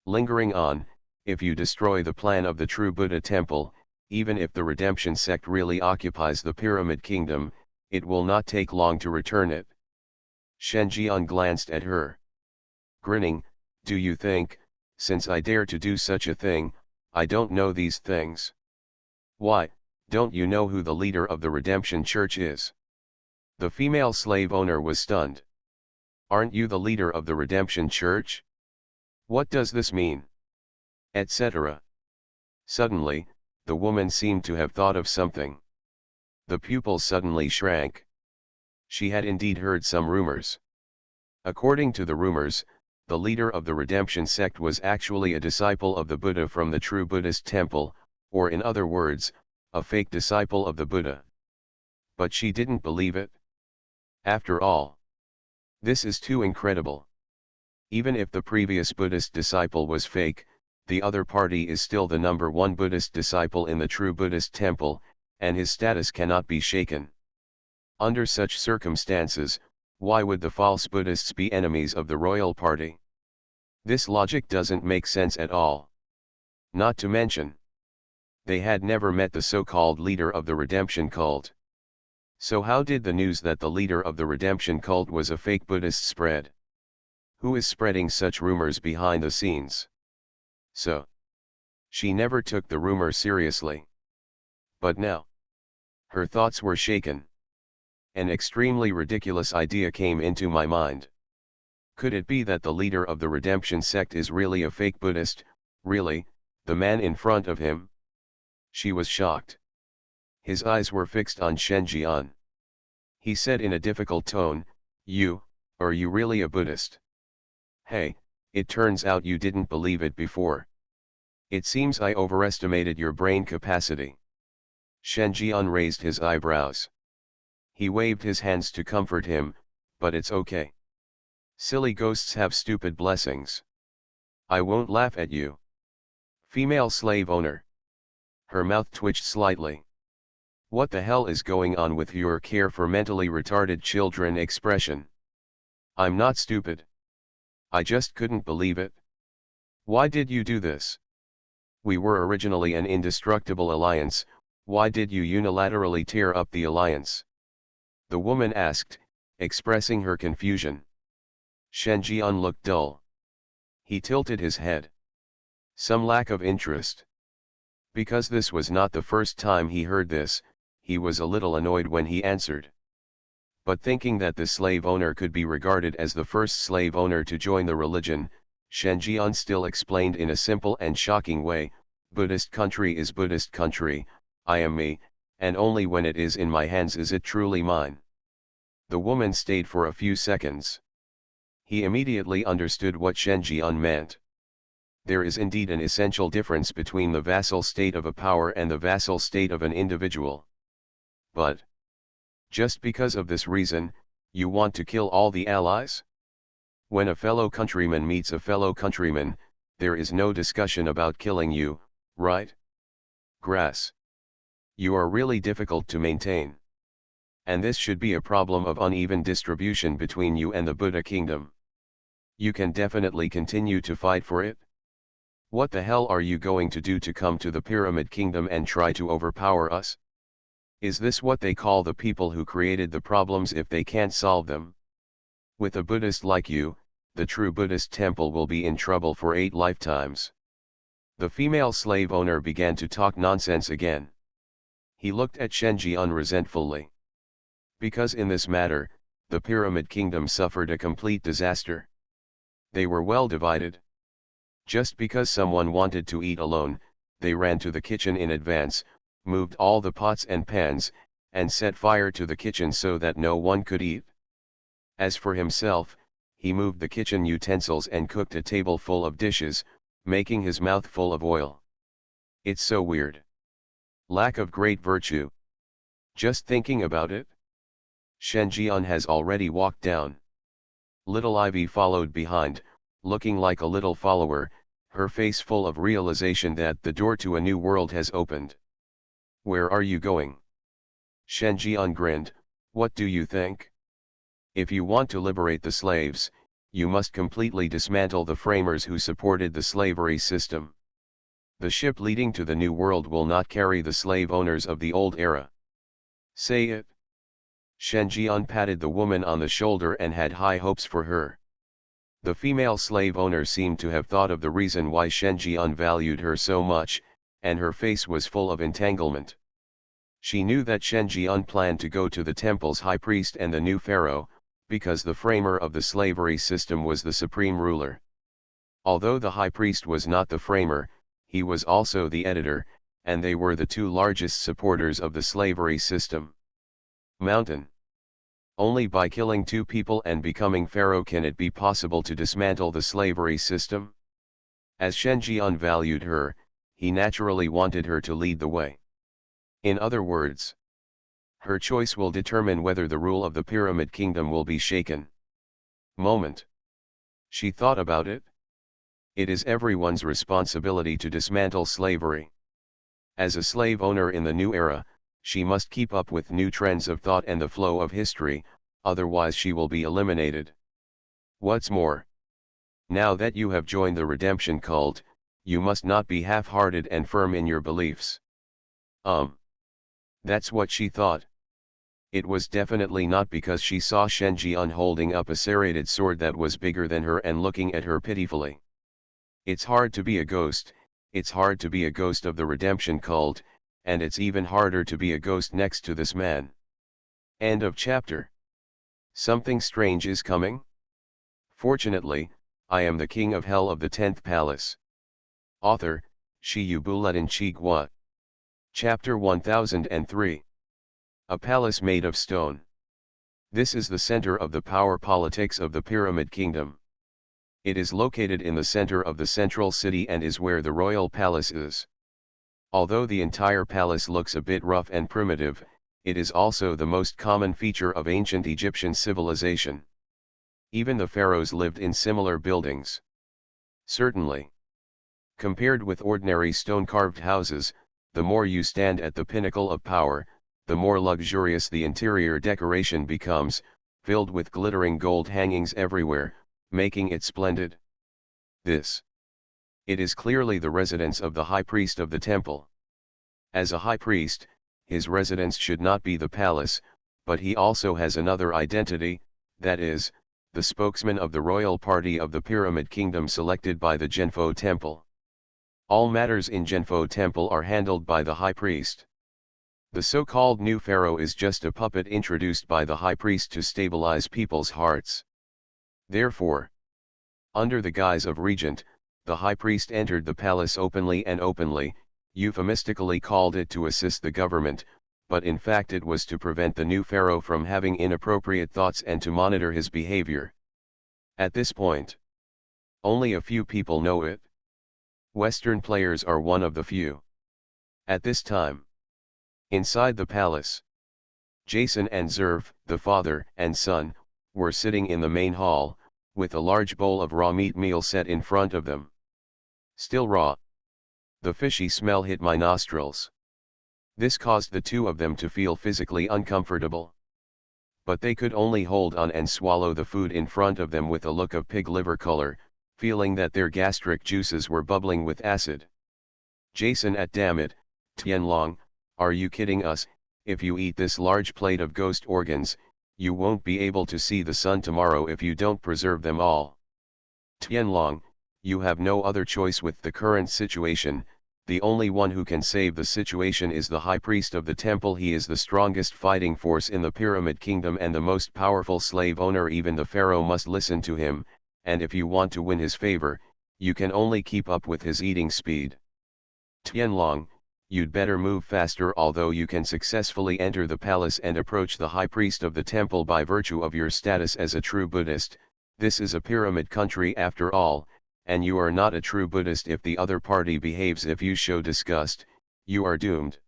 Lingering on, if you destroy the plan of the true Buddha Temple, even if the redemption sect really occupies the Pyramid Kingdom, it will not take long to return it. Shen Jian glanced at her. Grinning, do you think, since I dare to do such a thing, I don't know these things? Why, don't you know who the leader of the redemption church is? The female slave owner was stunned. "Aren't you the leader of the Redemption Church? What does this mean?" Etc. Suddenly, the woman seemed to have thought of something. The pupils suddenly shrank. She had indeed heard some rumors. According to the rumors, the leader of the Redemption sect was actually a disciple of the Buddha from the true Buddhist temple, or in other words, a fake disciple of the Buddha. But she didn't believe it. After all, this is too incredible. Even if the previous Buddhist disciple was fake, the other party is still the number one Buddhist disciple in the true Buddhist temple, and his status cannot be shaken. Under such circumstances, why would the false Buddhists be enemies of the royal party? This logic doesn't make sense at all. Not to mention, they had never met the so-called leader of the Redemption cult. So how did the news that the leader of the Redemption cult was a fake Buddhist spread? Who is spreading such rumors behind the scenes? So, she never took the rumor seriously. But now, her thoughts were shaken. An extremely ridiculous idea came into my mind. Could it be that the leader of the Redemption sect is really a fake Buddhist, really, the man in front of him? She was shocked. His eyes were fixed on Shenjian. He said in a difficult tone, "Are you really a Buddhist? Hey, it turns out you didn't believe it before. It seems I overestimated your brain capacity." Shenjian raised his eyebrows. He waved his hands to comfort him, "But it's okay. Silly ghosts have stupid blessings. I won't laugh at you." Female slave owner. Her mouth twitched slightly. "What the hell is going on with your care for mentally retarded children expression? I'm not stupid. I just couldn't believe it. Why did you do this? We were originally an indestructible alliance, why did you unilaterally tear up the alliance?" The woman asked, expressing her confusion. Shenjian looked dull. He tilted his head. Some lack of interest. Because this was not the first time he heard this, he was a little annoyed when he answered. But thinking that the slave owner could be regarded as the first slave owner to join the religion, Shenjian still explained in a simple and shocking way, "Buddhist country is Buddhist country, I am me, and only when it is in my hands is it truly mine." The woman stayed for a few seconds. He immediately understood what Shenjian meant. There is indeed an essential difference between the vassal state of a power and the vassal state of an individual. But, just because of this reason, you want to kill all the allies? When a fellow countryman meets a fellow countryman, there is no discussion about killing you, right? Grass. You are really difficult to maintain. And this should be a problem of uneven distribution between you and the Buddha kingdom. You can definitely continue to fight for it. What the hell are you going to do to come to the Pyramid Kingdom and try to overpower us? Is this what they call the people who created the problems if they can't solve them? With a Buddhist like you, the true Buddhist temple will be in trouble for 8 lifetimes. The female slave owner began to talk nonsense again. He looked at Shenjian resentfully. Because in this matter, the Pyramid Kingdom suffered a complete disaster. They were well divided. Just because someone wanted to eat alone, they ran to the kitchen in advance, moved all the pots and pans, and set fire to the kitchen so that no one could eat. As for himself, he moved the kitchen utensils and cooked a table full of dishes, making his mouth full of oil. It's so weird. Lack of great virtue. Just thinking about it. Shenjian has already walked down. Little Ivy followed behind, looking like a little follower, her face full of realization that the door to a new world has opened. "Where are you going?" Shenjian grinned, "What do you think? If you want to liberate the slaves, you must completely dismantle the framers who supported the slavery system. The ship leading to the new world will not carry the slave owners of the old era. Say it." Shenjian patted the woman on the shoulder and had high hopes for her. The female slave owner seemed to have thought of the reason why Shenjian valued her so much, and her face was full of entanglement. She knew that Shen Jian planned to go to the temple's high priest and the new pharaoh, because the framer of the slavery system was the supreme ruler. Although the high priest was not the framer, he was also the editor, and they were the two largest supporters of the slavery system. Mountain. Only by killing two people and becoming pharaoh can it be possible to dismantle the slavery system. As Shen Jian valued her, he naturally wanted her to lead the way. In other words, her choice will determine whether the rule of the Pyramid Kingdom will be shaken. Moment. She thought about it. It is everyone's responsibility to dismantle slavery. As a slave owner in the new era, she must keep up with new trends of thought and the flow of history, otherwise she will be eliminated. What's more, now that you have joined the redemption cult, you must not be half-hearted and firm in your beliefs. That's what she thought. It was definitely not because she saw Shen Jian holding up a serrated sword that was bigger than her and looking at her pitifully. It's hard to be a ghost, it's hard to be a ghost of the redemption cult, and it's even harder to be a ghost next to this man. End of chapter. Something strange is coming? Fortunately, I am the king of hell of the 10th palace. Author, Shi Yubuletin Chigwa. Chapter 1003. A palace made of stone. This is the center of the power politics of the Pyramid Kingdom. It is located in the center of the central city and is where the royal palace is. Although the entire palace looks a bit rough and primitive, it is also the most common feature of ancient Egyptian civilization. Even the pharaohs lived in similar buildings. Certainly. Compared with ordinary stone-carved houses, the more you stand at the pinnacle of power, the more luxurious the interior decoration becomes, filled with glittering gold hangings everywhere, making it splendid. It is clearly the residence of the high priest of the temple. As a high priest, his residence should not be the palace, but he also has another identity, that is, the spokesman of the royal party of the Pyramid Kingdom selected by the Genfo Temple. All matters in Genfo Temple are handled by the high priest. The so-called new pharaoh is just a puppet introduced by the high priest to stabilize people's hearts. Therefore, under the guise of regent, the high priest entered the palace openly and euphemistically called it to assist the government, but in fact it was to prevent the new pharaoh from having inappropriate thoughts and to monitor his behavior. At this point, only a few people know it. Western players are one of the few. At this time, inside the palace, Jason and Zerv, the father and son, were sitting in the main hall, with a large bowl of raw meat meal set in front of them. Still raw. The fishy smell hit my nostrils. This caused the two of them to feel physically uncomfortable. But they could only hold on and swallow the food in front of them with a look of pig liver color, feeling that their gastric juices were bubbling with acid. Jason, damn it, Tianlong, are you kidding us? If you eat this large plate of ghost organs, you won't be able to see the sun tomorrow if you don't preserve them all. Tianlong, you have no other choice with the current situation. The only one who can save the situation is the high priest of the temple. He is the strongest fighting force in the Pyramid Kingdom and the most powerful slave owner. Even the pharaoh must listen to him, and if you want to win his favor, you can only keep up with his eating speed. Tianlong, you'd better move faster. Although you can successfully enter the palace and approach the high priest of the temple by virtue of your status as a true Buddhist, this is a pyramid country after all, and you are not a true Buddhist. If the other party behaves, if you show disgust, you are doomed.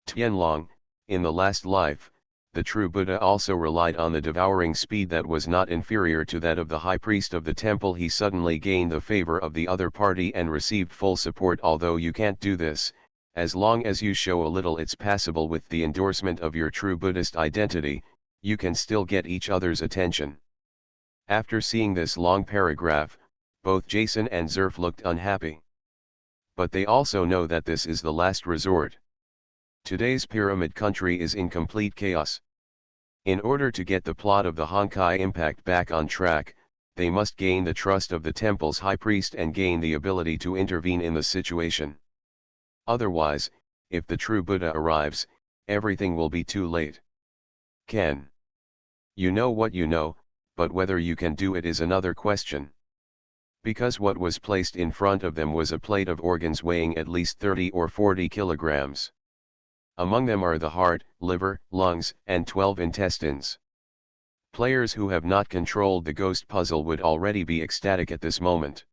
Tianlong, in the last life, the true Buddha also relied on the devouring speed that was not inferior to that of the high priest of the temple. He suddenly gained the favor of the other party and received full support. Although you can't do this, as long as you show a little it's passable with the endorsement of your true Buddhist identity, you can still get each other's attention. After seeing this long paragraph, both Jason and Zerf looked unhappy. But they also know that this is the last resort. Today's pyramid country is in complete chaos. In order to get the plot of the Honkai Impact back on track, they must gain the trust of the temple's high priest and gain the ability to intervene in the situation. Otherwise, if the true Buddha arrives, everything will be too late. Ken. You know what you know, but whether you can do it is another question. Because what was placed in front of them was a plate of organs weighing at least 30 or 40 kilograms. Among them are the heart, liver, lungs, and 12 intestines. Players who have not controlled the ghost puzzle would already be ecstatic at this moment.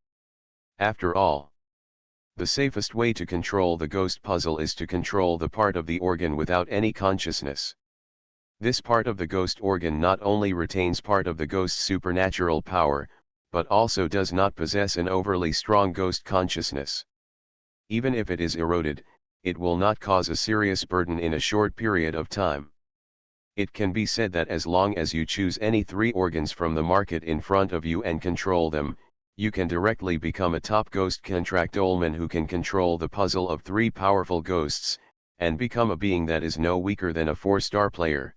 After all, the safest way to control the ghost puzzle is to control the part of the organ without any consciousness. This part of the ghost organ not only retains part of the ghost's supernatural power, but also does not possess an overly strong ghost consciousness. Even if it is eroded, it will not cause a serious burden in a short period of time. It can be said that as long as you choose any 3 organs from the market in front of you and control them, you can directly become a top ghost contractolman who can control the puzzle of 3 powerful ghosts, and become a being that is no weaker than a 4-star player.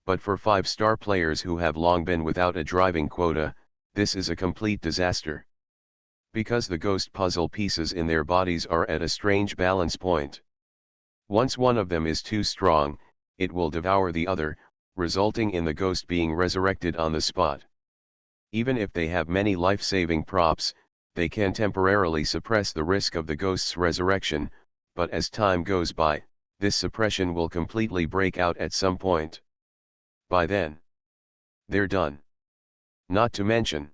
But for 5-star players who have long been without a driving quota, this is a complete disaster. Because the ghost puzzle pieces in their bodies are at a strange balance point. Once one of them is too strong, it will devour the other, resulting in the ghost being resurrected on the spot. Even if they have many life-saving props, they can temporarily suppress the risk of the ghost's resurrection, but as time goes by, this suppression will completely break out at some point. By then, they're done. Not to mention,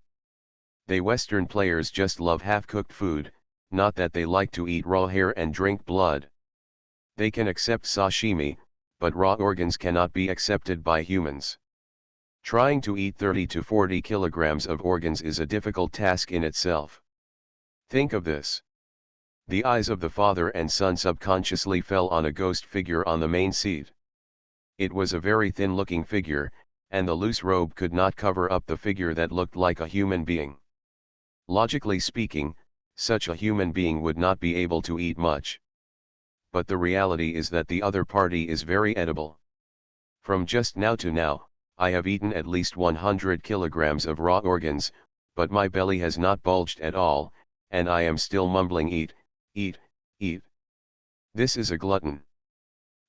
they Western players just love half-cooked food, not that they like to eat raw hair and drink blood. They can accept sashimi, but raw organs cannot be accepted by humans. Trying to eat 30 to 40 kilograms of organs is a difficult task in itself. Think of this. The eyes of the father and son subconsciously fell on a ghost figure on the main seat. It was a very thin-looking figure, and the loose robe could not cover up the figure that looked like a human being. Logically speaking, such a human being would not be able to eat much. But the reality is that the other party is very edible. From just now to now, I have eaten at least 100 kilograms of raw organs, but my belly has not bulged at all, and I am still mumbling eat, eat, eat. This is a glutton.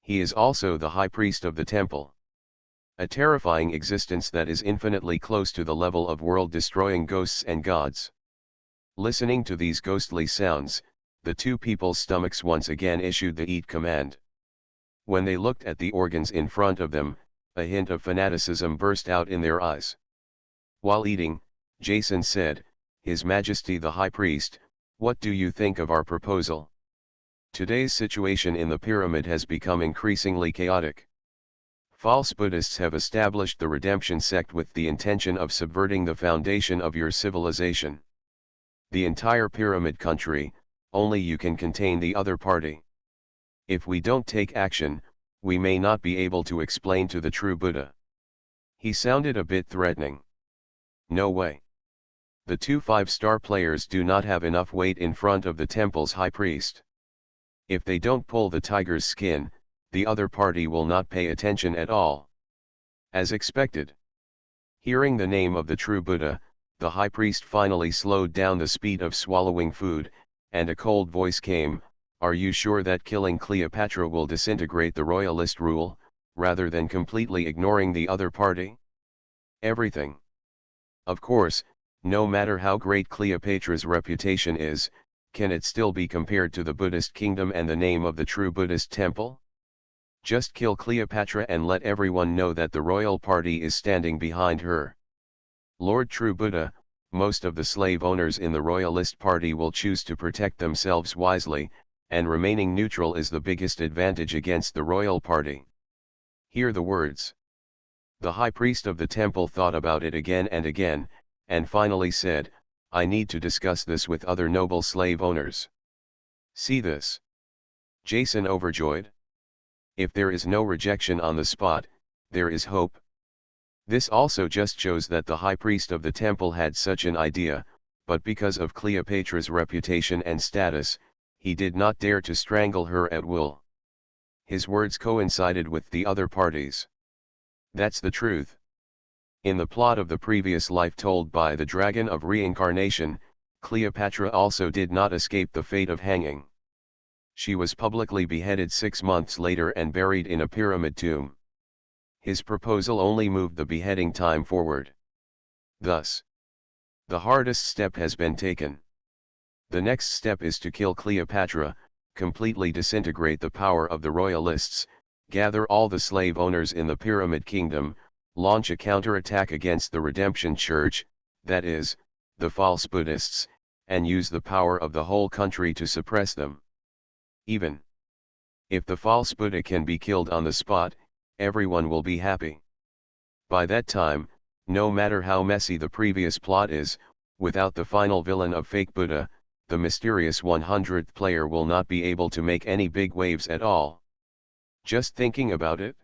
He is also the high priest of the temple. A terrifying existence that is infinitely close to the level of world-destroying ghosts and gods. Listening to these ghostly sounds, the 2 people's stomachs once again issued the eat command. When they looked at the organs in front of them, a hint of fanaticism burst out in their eyes. While eating, Jason said, "His Majesty the High Priest, what do you think of our proposal? Today's situation in the pyramid has become increasingly chaotic. False Buddhists have established the redemption sect with the intention of subverting the foundation of your civilization. The entire pyramid country, only you can contain the other party. If we don't take action, we may not be able to explain to the true Buddha." He sounded a bit threatening. No way. The 2 5-star players do not have enough weight in front of the temple's high priest. If they don't pull the tiger's skin, the other party will not pay attention at all. As expected. Hearing the name of the true Buddha, the high priest finally slowed down the speed of swallowing food, and a cold voice came, "Are you sure that killing Cleopatra will disintegrate the royalist rule, rather than completely ignoring the other party?" Everything. Of course, no matter how great Cleopatra's reputation is, can it still be compared to the Buddhist kingdom and the name of the true Buddhist temple? Just kill Cleopatra and let everyone know that the royal party is standing behind her. Lord True Buddha, most of the slave owners in the royalist party will choose to protect themselves wisely, and remaining neutral is the biggest advantage against the royal party. Hear the words. The high priest of the temple thought about it again and again, and finally said, "I need to discuss this with other noble slave owners." See this. Jason overjoyed. If there is no rejection on the spot, there is hope. This also just shows that the high priest of the temple had such an idea, but because of Cleopatra's reputation and status, he did not dare to strangle her at will. His words coincided with the other parties. That's the truth. In the plot of the previous life told by the Dragon of Reincarnation, Cleopatra also did not escape the fate of hanging. She was publicly beheaded 6 months later and buried in a pyramid tomb. His proposal only moved the beheading time forward. Thus, the hardest step has been taken. The next step is to kill Cleopatra, completely disintegrate the power of the royalists, gather all the slave owners in the Pyramid Kingdom, launch a counterattack against the Redemption Church, that is, the false Buddhists, and use the power of the whole country to suppress them. Even if the false Buddha can be killed on the spot, everyone will be happy. By that time, no matter how messy the previous plot is, without the final villain of fake Buddha, the mysterious 100th player will not be able to make any big waves at all. Just thinking about it?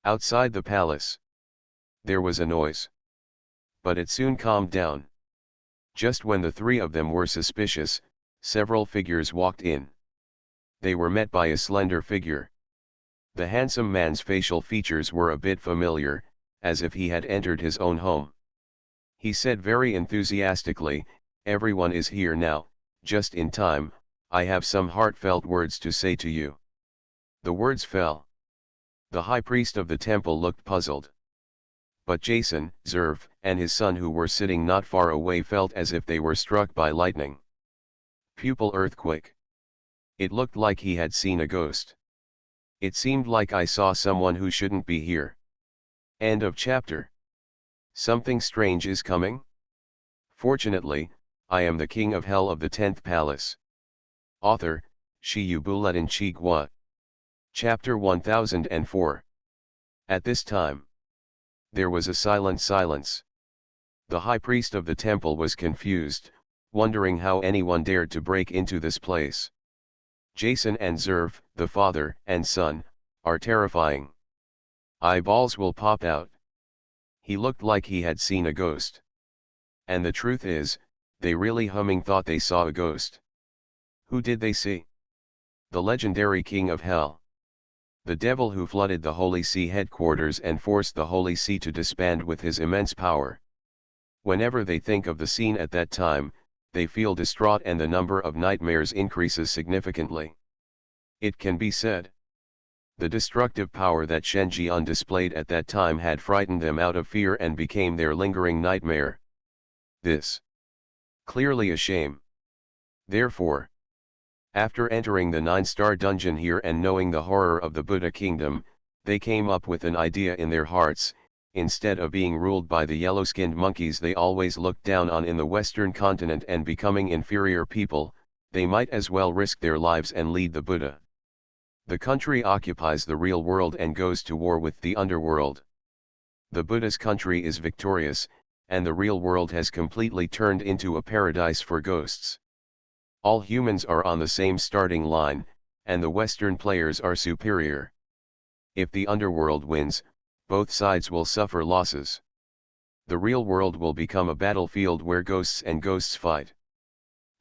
Outside the palace, there was a noise. But it soon calmed down. Just when the three of them were suspicious, several figures walked in. They were met by a slender figure. The handsome man's facial features were a bit familiar, as if he had entered his own home. He said very enthusiastically, "Everyone is here now, just in time, I have some heartfelt words to say to you." The words fell. The high priest of the temple looked puzzled. But Jason, Zerv, and his son who were sitting not far away felt as if they were struck by lightning. Pupil earthquake. It looked like he had seen a ghost. It seemed like I saw someone who shouldn't be here. End of chapter. Something strange is coming? Fortunately, I am the king of hell of the 10th palace. Author, Shiyubuletin Chigwa. Chapter 1004. At this time, there was a silence. The high priest of the temple was confused, wondering how anyone dared to break into this place. Jason and Zerv, the father and son, are terrifying. Eyeballs will pop out. He looked like he had seen a ghost. And the truth is, they really thought they saw a ghost. Who did they see? The legendary king of hell. The devil who flooded the Holy See headquarters and forced the Holy See to disband with his immense power. Whenever they think of the scene at that time, they feel distraught and the number of nightmares increases significantly. It can be said, the destructive power that Shenjian displayed at that time had frightened them out of fear and became their lingering nightmare. This clearly a shame. Therefore, after entering the 9-star dungeon here and knowing the horror of the Buddha kingdom, they came up with an idea in their hearts. Instead of being ruled by the yellow-skinned monkeys they always looked down on in the Western continent and becoming inferior people, they might as well risk their lives and lead the Buddha. The country occupies the real world and goes to war with the underworld. The Buddha's country is victorious, and the real world has completely turned into a paradise for ghosts. All humans are on the same starting line, and the Western players are superior. If the underworld wins, both sides will suffer losses. The real world will become a battlefield where ghosts and ghosts fight.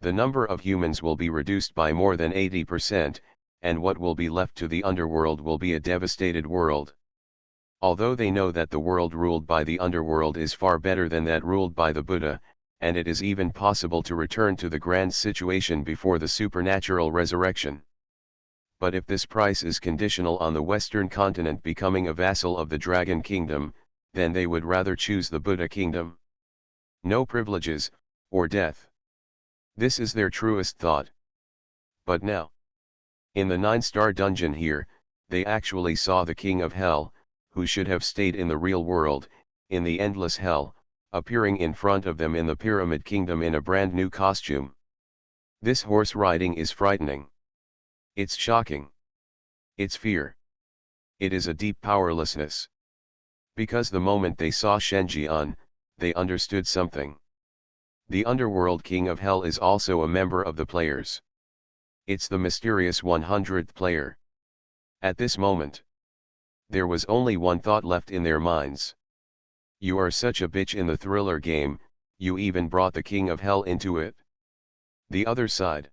The number of humans will be reduced by more than 80%, and what will be left to the underworld will be a devastated world. Although they know that the world ruled by the underworld is far better than that ruled by the Buddha, and it is even possible to return to the grand situation before the supernatural resurrection. But if this price is conditional on the Western continent becoming a vassal of the Dragon Kingdom, then they would rather choose the Buddha Kingdom. No privileges, or death. This is their truest thought. But now, in the 9-star dungeon here, they actually saw the King of Hell, who should have stayed in the real world, in the endless hell, appearing in front of them in the Pyramid Kingdom in a brand new costume. This horse riding is frightening. It's shocking. It's fear. It is a deep powerlessness. Because the moment they saw Shenjian, they understood something. The underworld king of hell is also a member of the players. It's the mysterious 100th player. At this moment, there was only one thought left in their minds. You are such a bitch in the thriller game, you even brought the king of hell into it. The other side.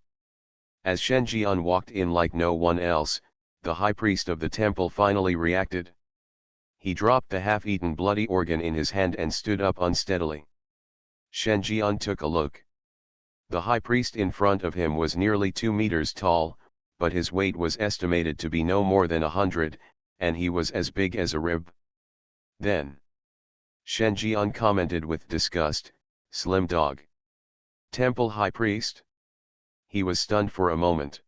As Shenjian walked in like no one else, the high priest of the temple finally reacted. He dropped the half-eaten bloody organ in his hand and stood up unsteadily. Shenjian took a look. The high priest in front of him was nearly 2 meters tall, but his weight was estimated to be no more than 100, and he was as big as a rib. Then Shen Jian commented with disgust, "Slim dog. Temple high priest?" He was stunned for a moment.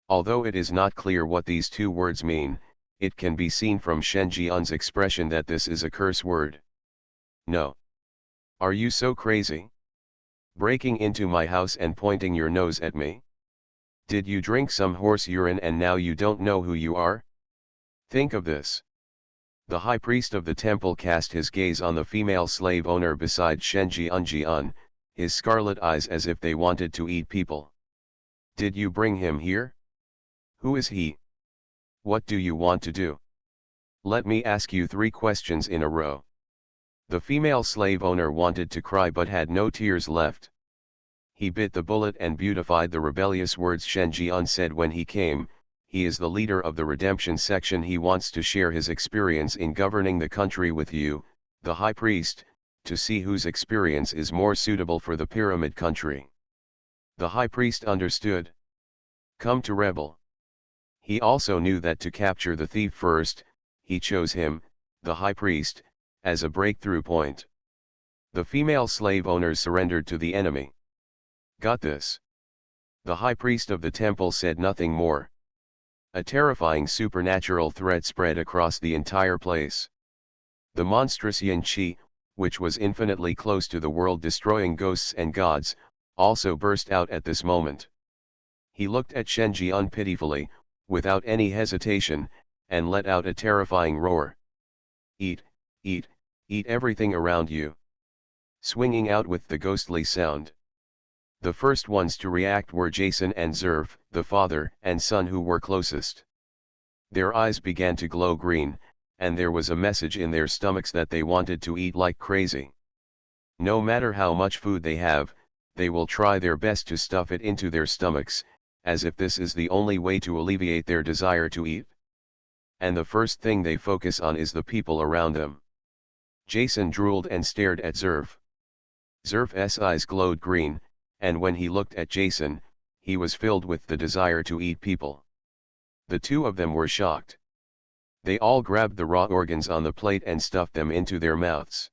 Although it is not clear what these two words mean, it can be seen from Shen Jian's expression that this is a curse word. "No. Are you so crazy? Breaking into my house and pointing your nose at me? Did you drink some horse urine and now you don't know who you are? Think of this." The high priest of the temple cast his gaze on the female slave owner beside Shen Jian, his scarlet eyes as if they wanted to eat people. "Did you bring him here? Who is he? What do you want to do? Let me ask you 3 questions in a row." The female slave owner wanted to cry but had no tears left. He bit the bullet and beautified the rebellious words Shen Jian said when he came. He is the leader of the redemption section. He wants to share his experience in governing the country with you, the high priest, to see whose experience is more suitable for the pyramid country. The high priest understood. Come to rebel. He also knew that to capture the thief first, he chose him, the high priest, as a breakthrough point. The female slave owners surrendered to the enemy. Got this. The high priest of the temple said nothing more. A terrifying supernatural threat spread across the entire place. The monstrous yin qi, which was infinitely close to the world-destroying ghosts and gods, also burst out at this moment. He looked at Shen Jian pitifully, without any hesitation, and let out a terrifying roar. "Eat, eat, eat everything around you." Swinging out with the ghostly sound. The first ones to react were Jason and Zerf, the father and son who were closest. Their eyes began to glow green, and there was a message in their stomachs that they wanted to eat like crazy. No matter how much food they have, they will try their best to stuff it into their stomachs, as if this is the only way to alleviate their desire to eat. And the first thing they focus on is the people around them. Jason drooled and stared at Zerf. Zerf's eyes glowed green, and when he looked at Jason, he was filled with the desire to eat people. The two of them were shocked. They all grabbed the raw organs on the plate and stuffed them into their mouths.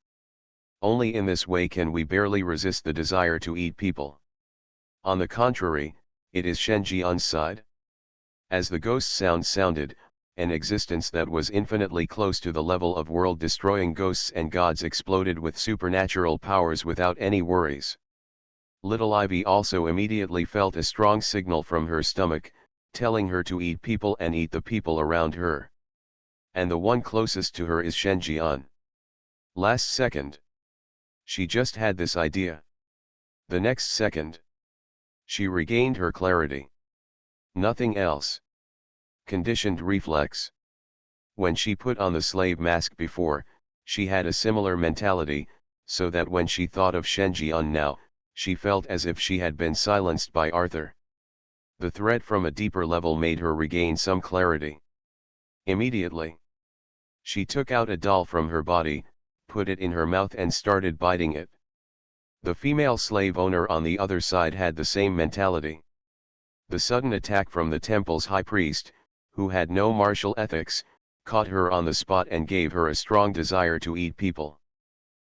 Only in this way can we barely resist the desire to eat people. On the contrary, it is Shen Jian's side. As the ghost sound sounded, an existence that was infinitely close to the level of world-destroying ghosts and gods exploded with supernatural powers without any worries. Little Ivy also immediately felt a strong signal from her stomach, telling her to eat people and eat the people around her. And the one closest to her is Shen Jian. Last second. She just had this idea. The next second. She regained her clarity. Nothing else. Conditioned reflex. When she put on the slave mask before, she had a similar mentality, so that when she thought of Shen Jian now, she felt as if she had been silenced by Arthur. The threat from a deeper level made her regain some clarity. Immediately, she took out a doll from her body, put it in her mouth and started biting it. The female slave owner on the other side had the same mentality. The sudden attack from the temple's high priest, who had no martial ethics, caught her on the spot and gave her a strong desire to eat people.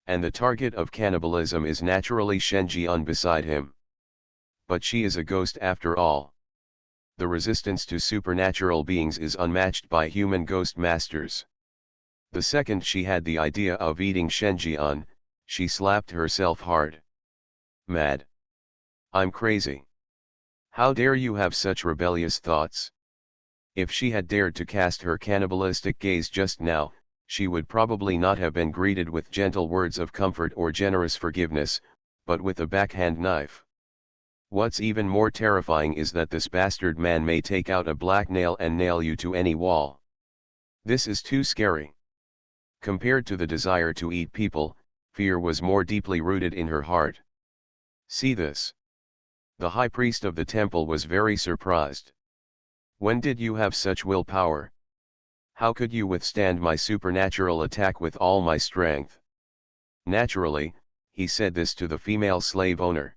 And the target of cannibalism is naturally Shen Jian beside him. But she is a ghost after all. The resistance to supernatural beings is unmatched by human ghost masters. The second she had the idea of eating Shen Jian, she slapped herself hard. Mad. I'm crazy. How dare you have such rebellious thoughts? If she had dared to cast her cannibalistic gaze just now, she would probably not have been greeted with gentle words of comfort or generous forgiveness, but with a backhand knife. What's even more terrifying is that this bastard man may take out a black nail and nail you to any wall. This is too scary. Compared to the desire to eat people, fear was more deeply rooted in her heart. See this. The high priest of the temple was very surprised. When did you have such willpower? How could you withstand my supernatural attack with all my strength? Naturally, he said this to the female slave owner.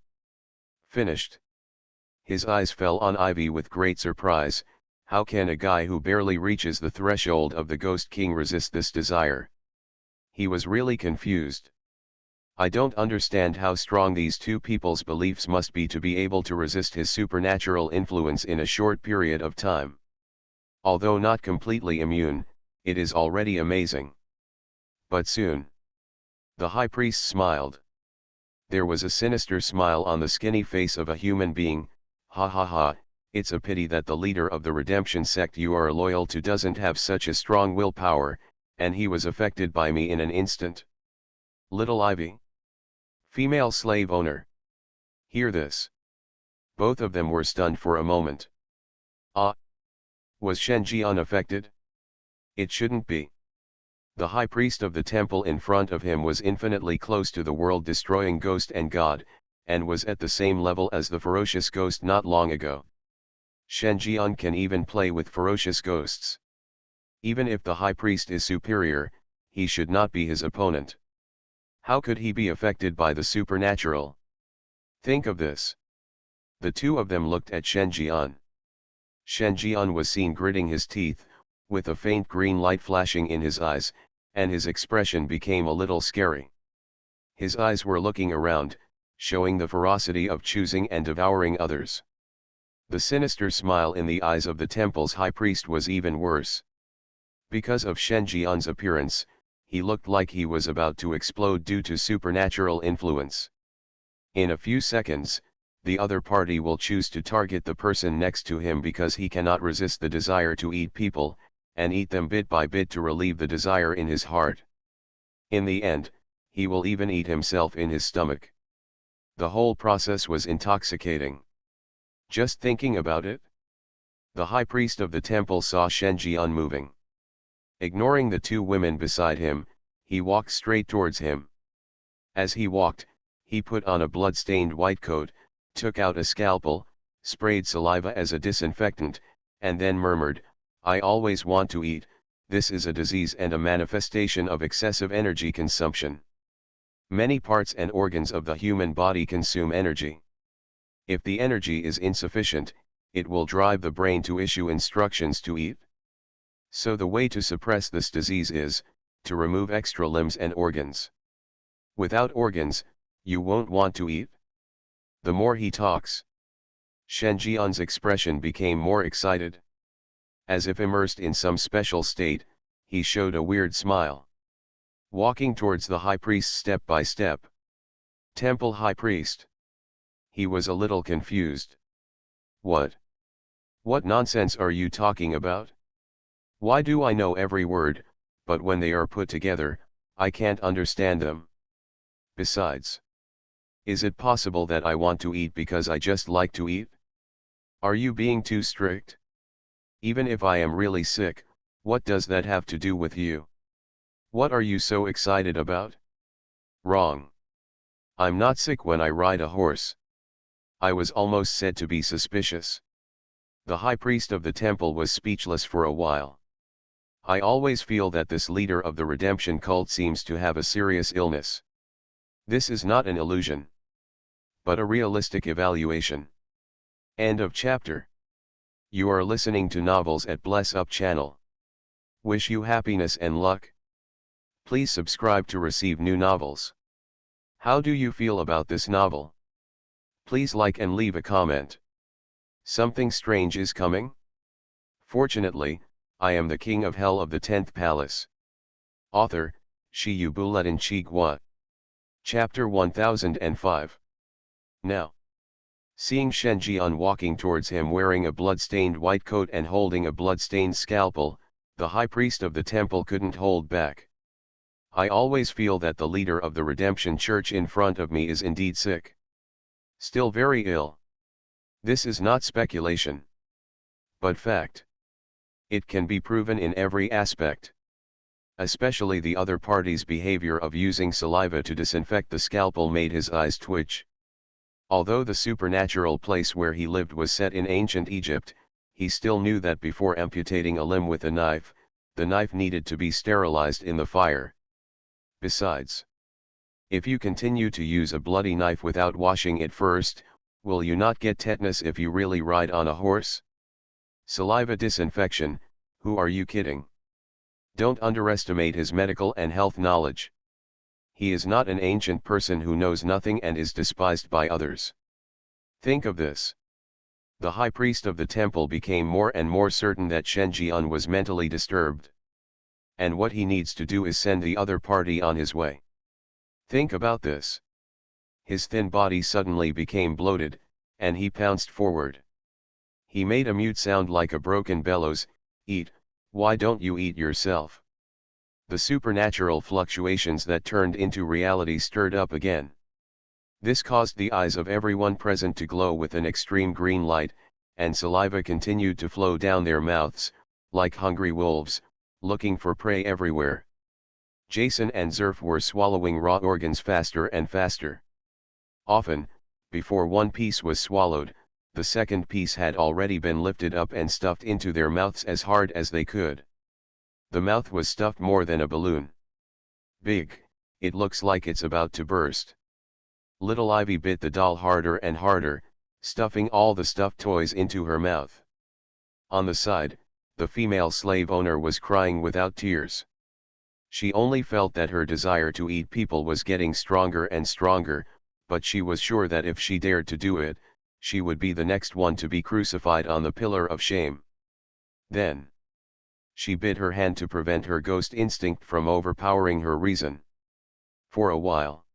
Finished. His eyes fell on Ivy with great surprise. How can a guy who barely reaches the threshold of the Ghost King resist this desire? He was really confused. I don't understand how strong these two people's beliefs must be to be able to resist his supernatural influence in a short period of time. Although not completely immune, it is already amazing. But soon, the high priest smiled. There was a sinister smile on the skinny face of a human being. Ha ha ha, it's a pity that the leader of the redemption sect you are loyal to doesn't have such a strong willpower, and he was affected by me in an instant. Little Ivy. Female slave owner. Hear this. Both of them were stunned for a moment. Ah. Was Shenji unaffected? It shouldn't be. The high priest of the temple in front of him was infinitely close to the world-destroying ghost and god, and was at the same level as the ferocious ghost not long ago. Shenjian can even play with ferocious ghosts. Even if the high priest is superior, he should not be his opponent. How could he be affected by the supernatural? Think of this. The two of them looked at Shenjian. Shenjian was seen gritting his teeth, with a faint green light flashing in his eyes, and his expression became a little scary. His eyes were looking around, showing the ferocity of choosing and devouring others. The sinister smile in the eyes of the temple's high priest was even worse. Because of Shenjian's appearance, he looked like he was about to explode due to supernatural influence. In a few seconds, the other party will choose to target the person next to him because he cannot resist the desire to eat people, and eat them bit by bit to relieve the desire in his heart. In the end, he will even eat himself in his stomach. The whole process was intoxicating. Just thinking about it. The high priest of the temple saw Shenjian moving. Ignoring the two women beside him, he walked straight towards him. As he walked, he put on a blood-stained white coat, took out a scalpel, sprayed saliva as a disinfectant, and then murmured, "I always want to eat, this is a disease and a manifestation of excessive energy consumption. Many parts and organs of the human body consume energy. If the energy is insufficient, it will drive the brain to issue instructions to eat. So the way to suppress this disease is, to remove extra limbs and organs. Without organs, you won't want to eat." The more he talks, Shenjian's expression became more excited. As if immersed in some special state, he showed a weird smile. Walking towards the high priest step by step. Temple high priest. He was a little confused. What nonsense are you talking about? Why do I know every word, but when they are put together, I can't understand them? Besides, is it possible that I want to eat because I just like to eat? Are you being too strict? Even if I am really sick, what does that have to do with you? What are you so excited about? Wrong. I'm not sick when I ride a horse. I was almost said to be suspicious. The high priest of the temple was speechless for a while. I always feel that this leader of the redemption cult seems to have a serious illness. This is not an illusion, but a realistic evaluation. End of chapter. You are listening to Novels at Bless Up channel. Wish you happiness and luck. Please subscribe to receive new novels. How do you feel about this novel? Please like and leave a comment. Something strange is coming? Fortunately, I am the king of hell of the 10th palace. Author, Shi Buletin Chigwa. Chapter 1005. Now, seeing Shenjian walking towards him wearing a blood-stained white coat and holding a blood-stained scalpel, the high priest of the temple couldn't hold back. I always feel that the leader of the Redemption Church in front of me is indeed sick. Still very ill. This is not speculation, but fact. It can be proven in every aspect. Especially the other party's behavior of using saliva to disinfect the scalpel made his eyes twitch. Although the supernatural place where he lived was set in ancient Egypt, he still knew that before amputating a limb with a knife, the knife needed to be sterilized in the fire. Besides, if you continue to use a bloody knife without washing it first, Will you not get tetanus if you really ride on a horse? Saliva disinfection, who are you kidding? Don't underestimate his medical and health knowledge. He is not an ancient person who knows nothing and is despised by others. Think of this. The high priest of the temple became more and more certain that Shen Jian was mentally disturbed. And what he needs to do is send the other party on his way. Think about this. His thin body suddenly became bloated, and he pounced forward. He made a mute sound like a broken bellows, "Eat, why don't you eat yourself?" The supernatural fluctuations that turned into reality stirred up again. This caused the eyes of everyone present to glow with an extreme green light, and saliva continued to flow down their mouths, like hungry wolves, looking for prey everywhere. Jason and Zerf were swallowing raw organs faster and faster. Often, before one piece was swallowed, the second piece had already been lifted up and stuffed into their mouths as hard as they could. The mouth was stuffed more than a balloon. Big, it looks like it's about to burst. Little Ivy bit the doll harder and harder, stuffing all the stuffed toys into her mouth. On the side, the female slave owner was crying without tears. She only felt that her desire to eat people was getting stronger and stronger, but she was sure that if she dared to do it, she would be the next one to be crucified on the pillar of shame. Then, she bit her hand to prevent her ghost instinct from overpowering her reason. For a while,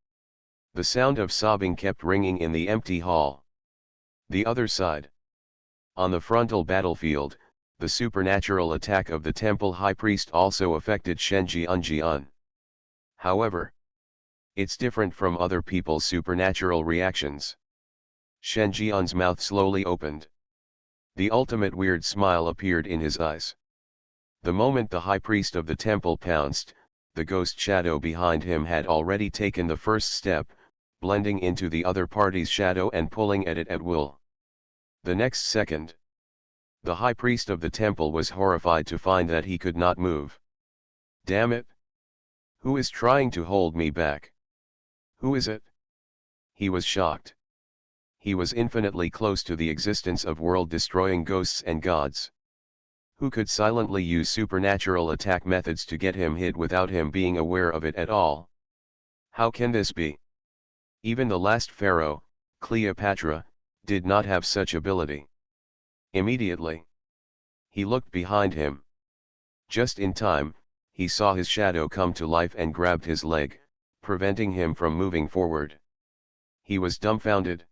the sound of sobbing kept ringing in the empty hall. The other side. On the frontal battlefield, the supernatural attack of the temple high priest also affected Shen Jian. However, it's different from other people's supernatural reactions. Shen Jian's mouth slowly opened. The ultimate weird smile appeared in his eyes. The moment the high priest of the temple pounced, the ghost shadow behind him had already taken the first step, blending into the other party's shadow and pulling at it at will. The next second, the high priest of the temple was horrified to find that he could not move. Damn it! Who is trying to hold me back? Who is it? He was shocked. He was infinitely close to the existence of world-destroying ghosts and gods. Who could silently use supernatural attack methods to get him hit without him being aware of it at all? How can this be? Even the last pharaoh, Cleopatra, did not have such ability. Immediately, he looked behind him. Just in time, he saw his shadow come to life and grabbed his leg, preventing him from moving forward. He was dumbfounded.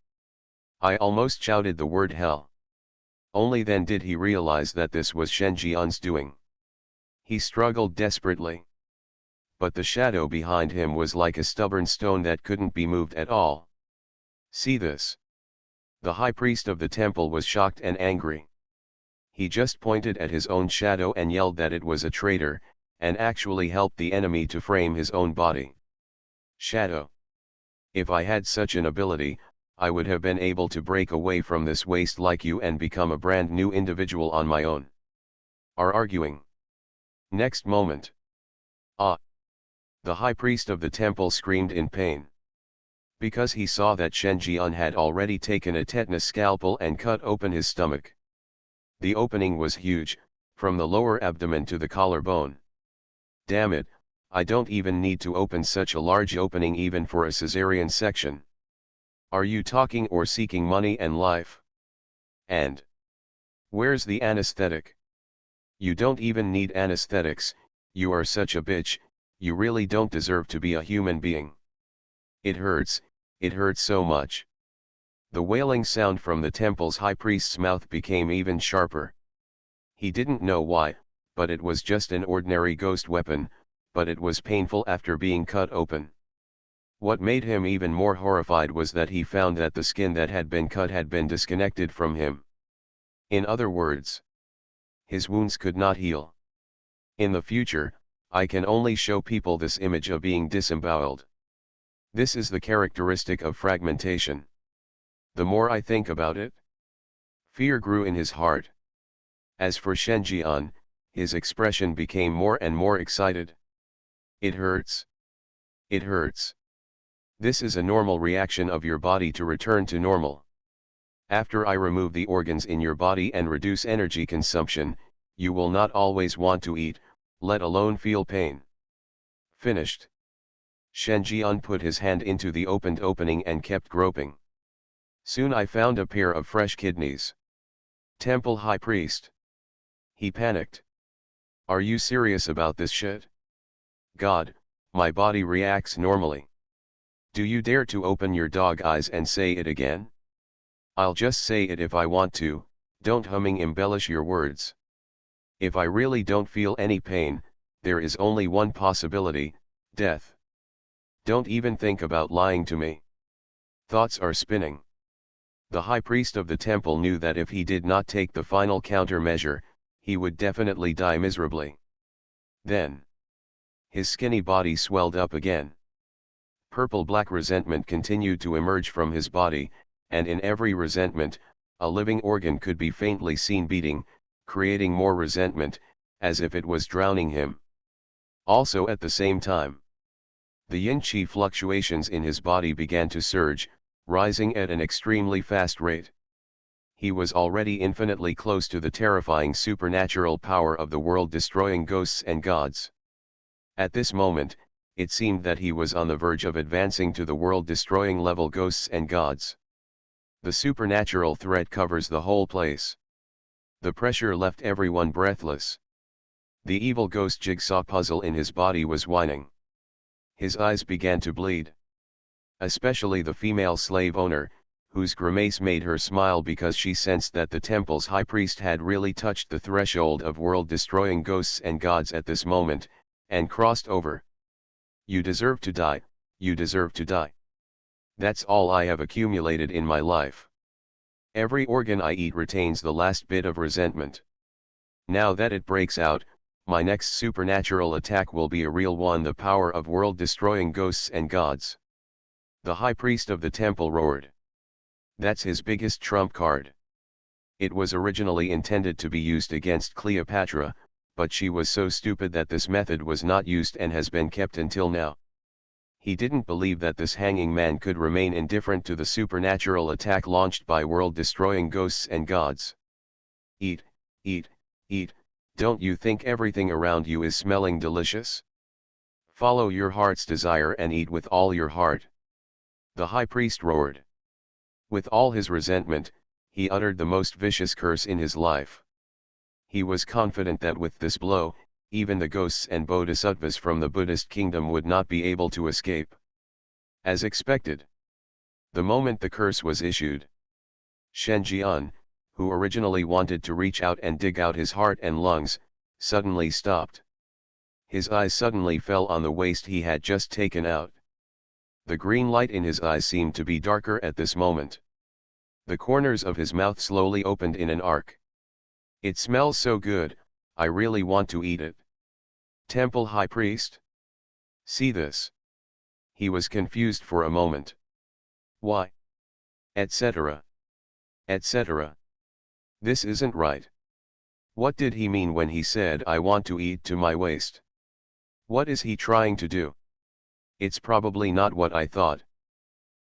I almost shouted the word hell. Only then did he realize that this was Shen Jian's doing. He struggled desperately. But the shadow behind him was like a stubborn stone that couldn't be moved at all. See this. The high priest of the temple was shocked and angry. He just pointed at his own shadow and yelled that it was a traitor, and actually helped the enemy to frame his own body. Shadow. If I had such an ability, I would have been able to break away from this waste like you and become a brand new individual on my own. Are arguing. Next moment. Ah! The high priest of the temple screamed in pain. Because he saw that Shen Jian had already taken a tetanus scalpel and cut open his stomach. The opening was huge, from the lower abdomen to the collarbone. Damn it, I don't even need to open such a large opening even for a cesarean section. Are you talking or seeking money and life? And where's the anesthetic? You don't even need anesthetics, you are such a bitch, you really don't deserve to be a human being. It hurts so much. The wailing sound from the temple's high priest's mouth became even sharper. He didn't know why, but it was just an ordinary ghost weapon, but it was painful after being cut open. What made him even more horrified was that he found that the skin that had been cut had been disconnected from him. In other words, his wounds could not heal. In the future, I can only show people this image of being disemboweled. This is the characteristic of fragmentation. The more I think about it, fear grew in his heart. As for Shen Jian, his expression became more and more excited. It hurts. It hurts. This is a normal reaction of your body to return to normal. After I remove the organs in your body and reduce energy consumption, you will not always want to eat, let alone feel pain. Finished. Shen Jian put his hand into the opened opening and kept groping. Soon I found a pair of fresh kidneys. Temple High Priest. He panicked. Are you serious about this shit? God, my body reacts normally. Do you dare to open your dog eyes and say it again? I'll just say it if I want to, don't humming embellish your words. If I really don't feel any pain, there is only one possibility, death. Don't even think about lying to me. Thoughts are spinning. The high priest of the temple knew that if he did not take the final countermeasure, he would definitely die miserably. Then, his skinny body swelled up again. Purple-black resentment continued to emerge from his body, and in every resentment, a living organ could be faintly seen beating, creating more resentment, as if it was drowning him. Also at the same time, the yin-qi fluctuations in his body began to surge, rising at an extremely fast rate. He was already infinitely close to the terrifying supernatural power of the world-destroying ghosts and gods. At this moment, it seemed that he was on the verge of advancing to the world-destroying level ghosts and gods. The supernatural threat covers the whole place. The pressure left everyone breathless. The evil ghost jigsaw puzzle in his body was whining. His eyes began to bleed. Especially the female slave owner, whose grimace made her smile because she sensed that the temple's high priest had really touched the threshold of world-destroying ghosts and gods at this moment, and crossed over. You deserve to die, you deserve to die. That's all I have accumulated in my life. Every organ I eat retains the last bit of resentment. Now that it breaks out, my next supernatural attack will be a real one, the power of world-destroying ghosts and gods. The high priest of the temple roared. That's his biggest trump card. It was originally intended to be used against Cleopatra, but she was so stupid that this method was not used and has been kept until now. He didn't believe that this hanging man could remain indifferent to the supernatural attack launched by world-destroying ghosts and gods. Eat, eat, eat, don't you think everything around you is smelling delicious? Follow your heart's desire and eat with all your heart. The high priest roared. With all his resentment, he uttered the most vicious curse in his life. He was confident that with this blow, even the ghosts and bodhisattvas from the Buddhist kingdom would not be able to escape. As expected, the moment the curse was issued, Shen Jian, who originally wanted to reach out and dig out his heart and lungs, suddenly stopped. His eyes suddenly fell on the waste he had just taken out. The green light in his eyes seemed to be darker at this moment. The corners of his mouth slowly opened in an arc. It smells so good, I really want to eat it. Temple High Priest? See this. He was confused for a moment. Why? Etc. Etc. This isn't right. What did he mean when he said I want to eat to my waist? What is he trying to do? It's probably not what I thought.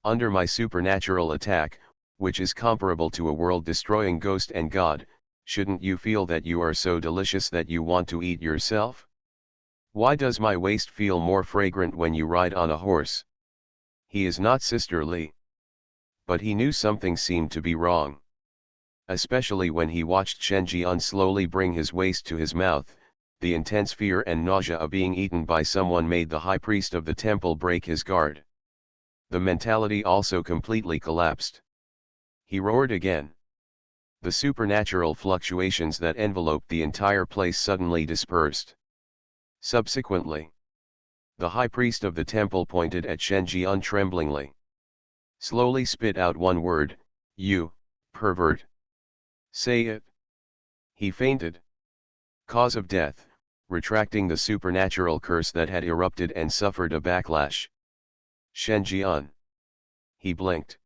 Under my supernatural attack, which is comparable to a world-destroying ghost and god, shouldn't you feel that you are so delicious that you want to eat yourself? Why does my waist feel more fragrant when you ride on a horse? He is not sisterly. But he knew something seemed to be wrong. Especially when he watched Shen Jian slowly bring his waist to his mouth, the intense fear and nausea of being eaten by someone made the high priest of the temple break his guard. The mentality also completely collapsed. He roared again. The supernatural fluctuations that enveloped the entire place suddenly dispersed. Subsequently, the high priest of the temple pointed at Shen Jian tremblingly. Slowly spit out one word, you, pervert. Say it. He fainted. Cause of death, retracting the supernatural curse that had erupted and suffered a backlash. Shen Jian. He blinked.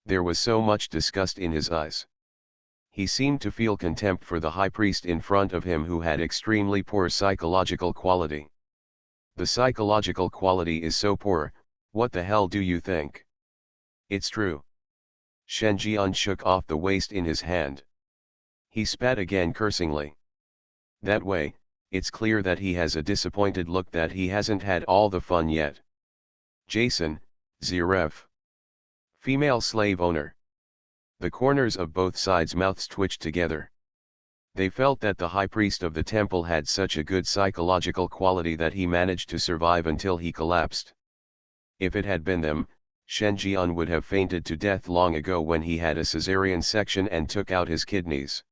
There was so much disgust in his eyes. He seemed to feel contempt for the high priest in front of him who had extremely poor psychological quality. The psychological quality is so poor, what the hell do you think? It's true. Shen Jian shook off the waste in his hand. He spat again cursingly. That way, it's clear that he has a disappointed look that he hasn't had all the fun yet. Jason, Zref. Female slave owner. The corners of both sides' mouths twitched together. They felt that the high priest of the temple had such a good psychological quality that he managed to survive until he collapsed. If it had been them, Shen Jian would have fainted to death long ago when he had a cesarean section and took out his kidneys.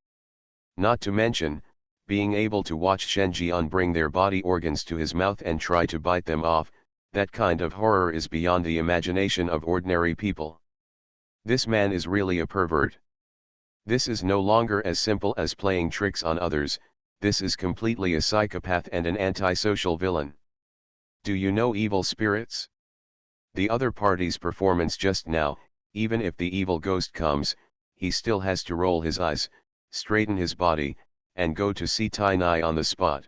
Not to mention, being able to watch Shen Jian bring their body organs to his mouth and try to bite them off, that kind of horror is beyond the imagination of ordinary people. This man is really a pervert. This is no longer as simple as playing tricks on others, this is completely a psychopath and an antisocial villain. Do you know evil spirits? The other party's performance just now, even if the evil ghost comes, he still has to roll his eyes, straighten his body, and go to see Tai Nai on the spot.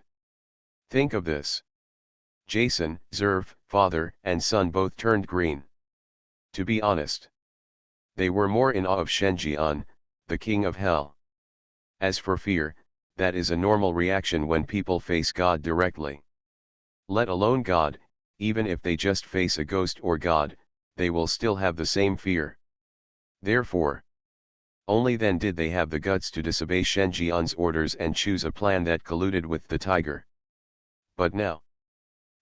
Think of this. Jason, Zerv, father and son both turned green. To be honest, they were more in awe of Shen Jian, the king of hell. As for fear, that is a normal reaction when people face God directly. Let alone God, even if they just face a ghost or God, they will still have the same fear. Therefore, only then did they have the guts to disobey Shen Jian's orders and choose a plan that colluded with the tiger. But now,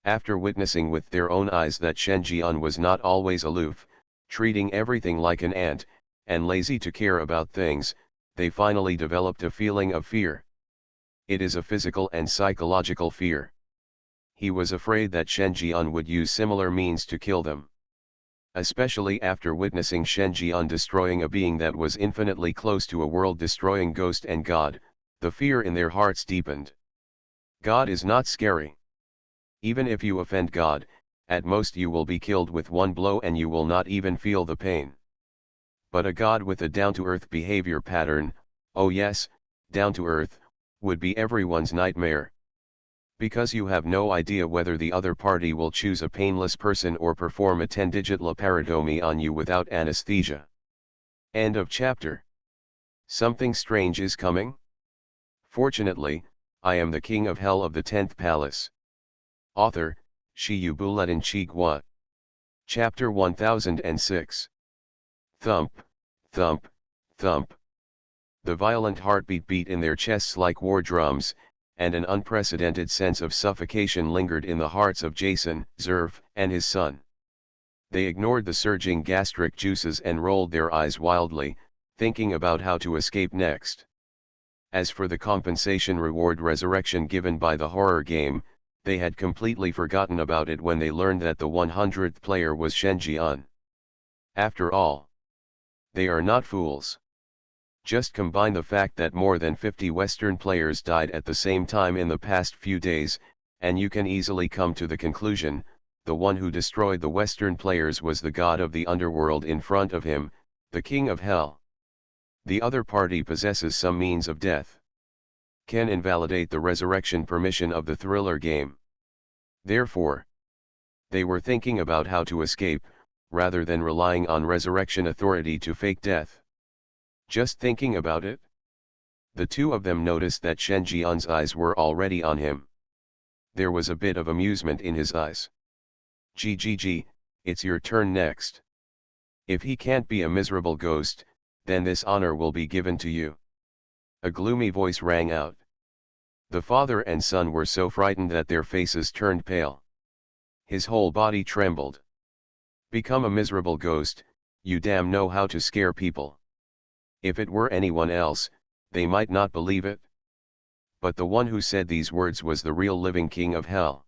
after witnessing with their own eyes that Shen Jian was not always aloof, treating everything like an ant, and lazy to care about things, they finally developed a feeling of fear. It is a physical and psychological fear. He was afraid that Shen Jian would use similar means to kill them. Especially after witnessing Shen Jian destroying a being that was infinitely close to a world-destroying ghost and God, the fear in their hearts deepened. God is not scary. Even if you offend God, at most you will be killed with one blow and you will not even feel the pain. But a God with a down-to-earth behavior pattern, oh yes, down-to-earth, would be everyone's nightmare. Because you have no idea whether the other party will choose a painless person or perform a 10-digit laparotomy on you without anesthesia. End of chapter. Something strange is coming? Fortunately, I am the king of hell of the 10th palace. Author, Shi Buletin Chigwa. Chapter 1006. Thump, thump, thump. The violent heartbeat beat in their chests like war drums, and an unprecedented sense of suffocation lingered in the hearts of Jason, Zerv, and his son. They ignored the surging gastric juices and rolled their eyes wildly, thinking about how to escape next. As for the compensation reward resurrection given by the horror game, they had completely forgotten about it when they learned that the 100th player was Shen Jian. After all, they are not fools. Just combine the fact that more than 50 Western players died at the same time in the past few days, and you can easily come to the conclusion, the one who destroyed the Western players was the god of the underworld in front of him, the king of hell. The other party possesses some means of death. Can invalidate the resurrection permission of the thriller game. Therefore, they were thinking about how to escape, rather than relying on resurrection authority to fake death. Just thinking about it? The two of them noticed that Shen Jian's eyes were already on him. There was a bit of amusement in his eyes. GGG, it's your turn next. If he can't be a miserable ghost, then this honor will be given to you. A gloomy voice rang out. The father and son were so frightened that their faces turned pale. His whole body trembled. Become a miserable ghost, you damn know how to scare people. If it were anyone else, they might not believe it. But the one who said these words was the real living king of hell.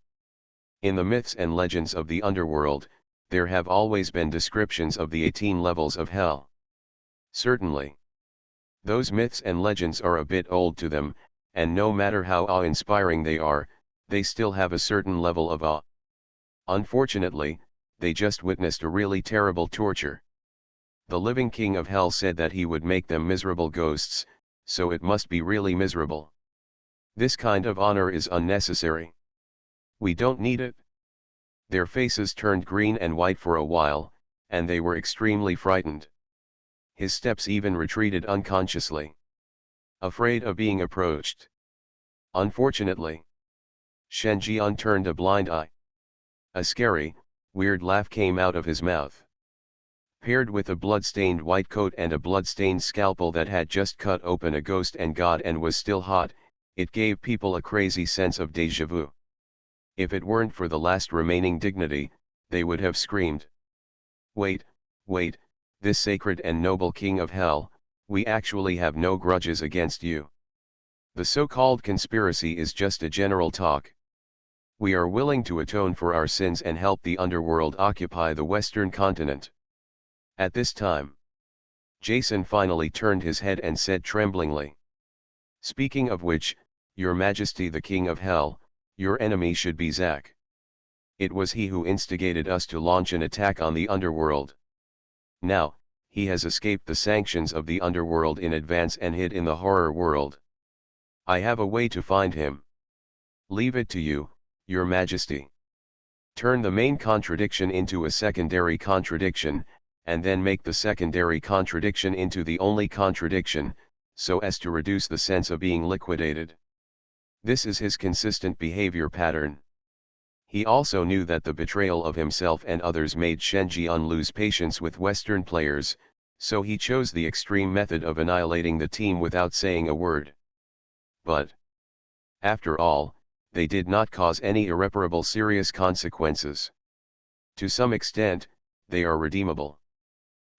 In the myths and legends of the underworld, there have always been descriptions of the 18 levels of hell. Certainly, those myths and legends are a bit old to them, and no matter how awe-inspiring they are, they still have a certain level of awe. Unfortunately, they just witnessed a really terrible torture. The living king of hell said that he would make them miserable ghosts, so it must be really miserable. This kind of honor is unnecessary. We don't need it. Their faces turned green and white for a while, and they were extremely frightened. His steps even retreated unconsciously, afraid of being approached. Unfortunately, Shen Jian turned a blind eye. A scary, weird laugh came out of his mouth. Paired with a blood-stained white coat and a blood-stained scalpel that had just cut open a ghost and god and was still hot, it gave people a crazy sense of déjà vu. If it weren't for the last remaining dignity, they would have screamed. Wait, wait, this sacred and noble king of hell, we actually have no grudges against you. The so-called conspiracy is just a general talk. We are willing to atone for our sins and help the underworld occupy the Western continent. At this time, Jason finally turned his head and said tremblingly, "Speaking of which, Your Majesty the King of Hell, your enemy should be Zack. It was he who instigated us to launch an attack on the underworld. Now, he has escaped the sanctions of the underworld in advance and hid in the horror world. I have a way to find him. Leave it to you, Your Majesty. Turn the main contradiction into a secondary contradiction, and then make the secondary contradiction into the only contradiction, so as to reduce the sense of being liquidated." This is his consistent behavior pattern. He also knew that the betrayal of himself and others made Shen Jian lose patience with Western players, so he chose the extreme method of annihilating the team without saying a word. But, after all, they did not cause any irreparable serious consequences. To some extent, they are redeemable.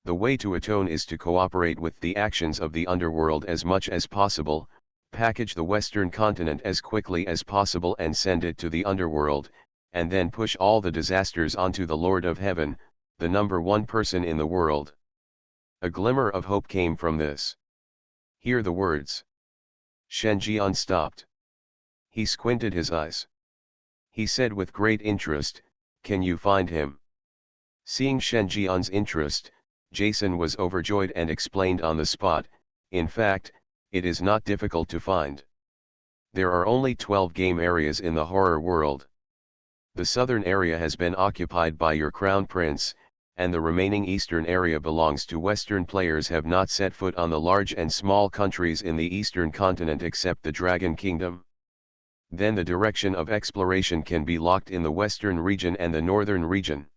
The way to atone is to cooperate with the actions of the underworld as much as possible, package the Western continent as quickly as possible and send it to the underworld, and then push all the disasters onto the Lord of Heaven, the number one person in the world. A glimmer of hope came from this. Hear the words. Shen Jian stopped. He squinted his eyes. He said with great interest, "Can you find him?" Seeing Shen Jian's interest, Jason was overjoyed and explained on the spot, "In fact, it is not difficult to find. There are only 12 game areas in the horror world. The southern area has been occupied by your crown prince, and the remaining eastern area belongs to Western players have not set foot on the large and small countries in the eastern continent except the Dragon Kingdom. Then the direction of exploration can be locked in the western region and the northern region.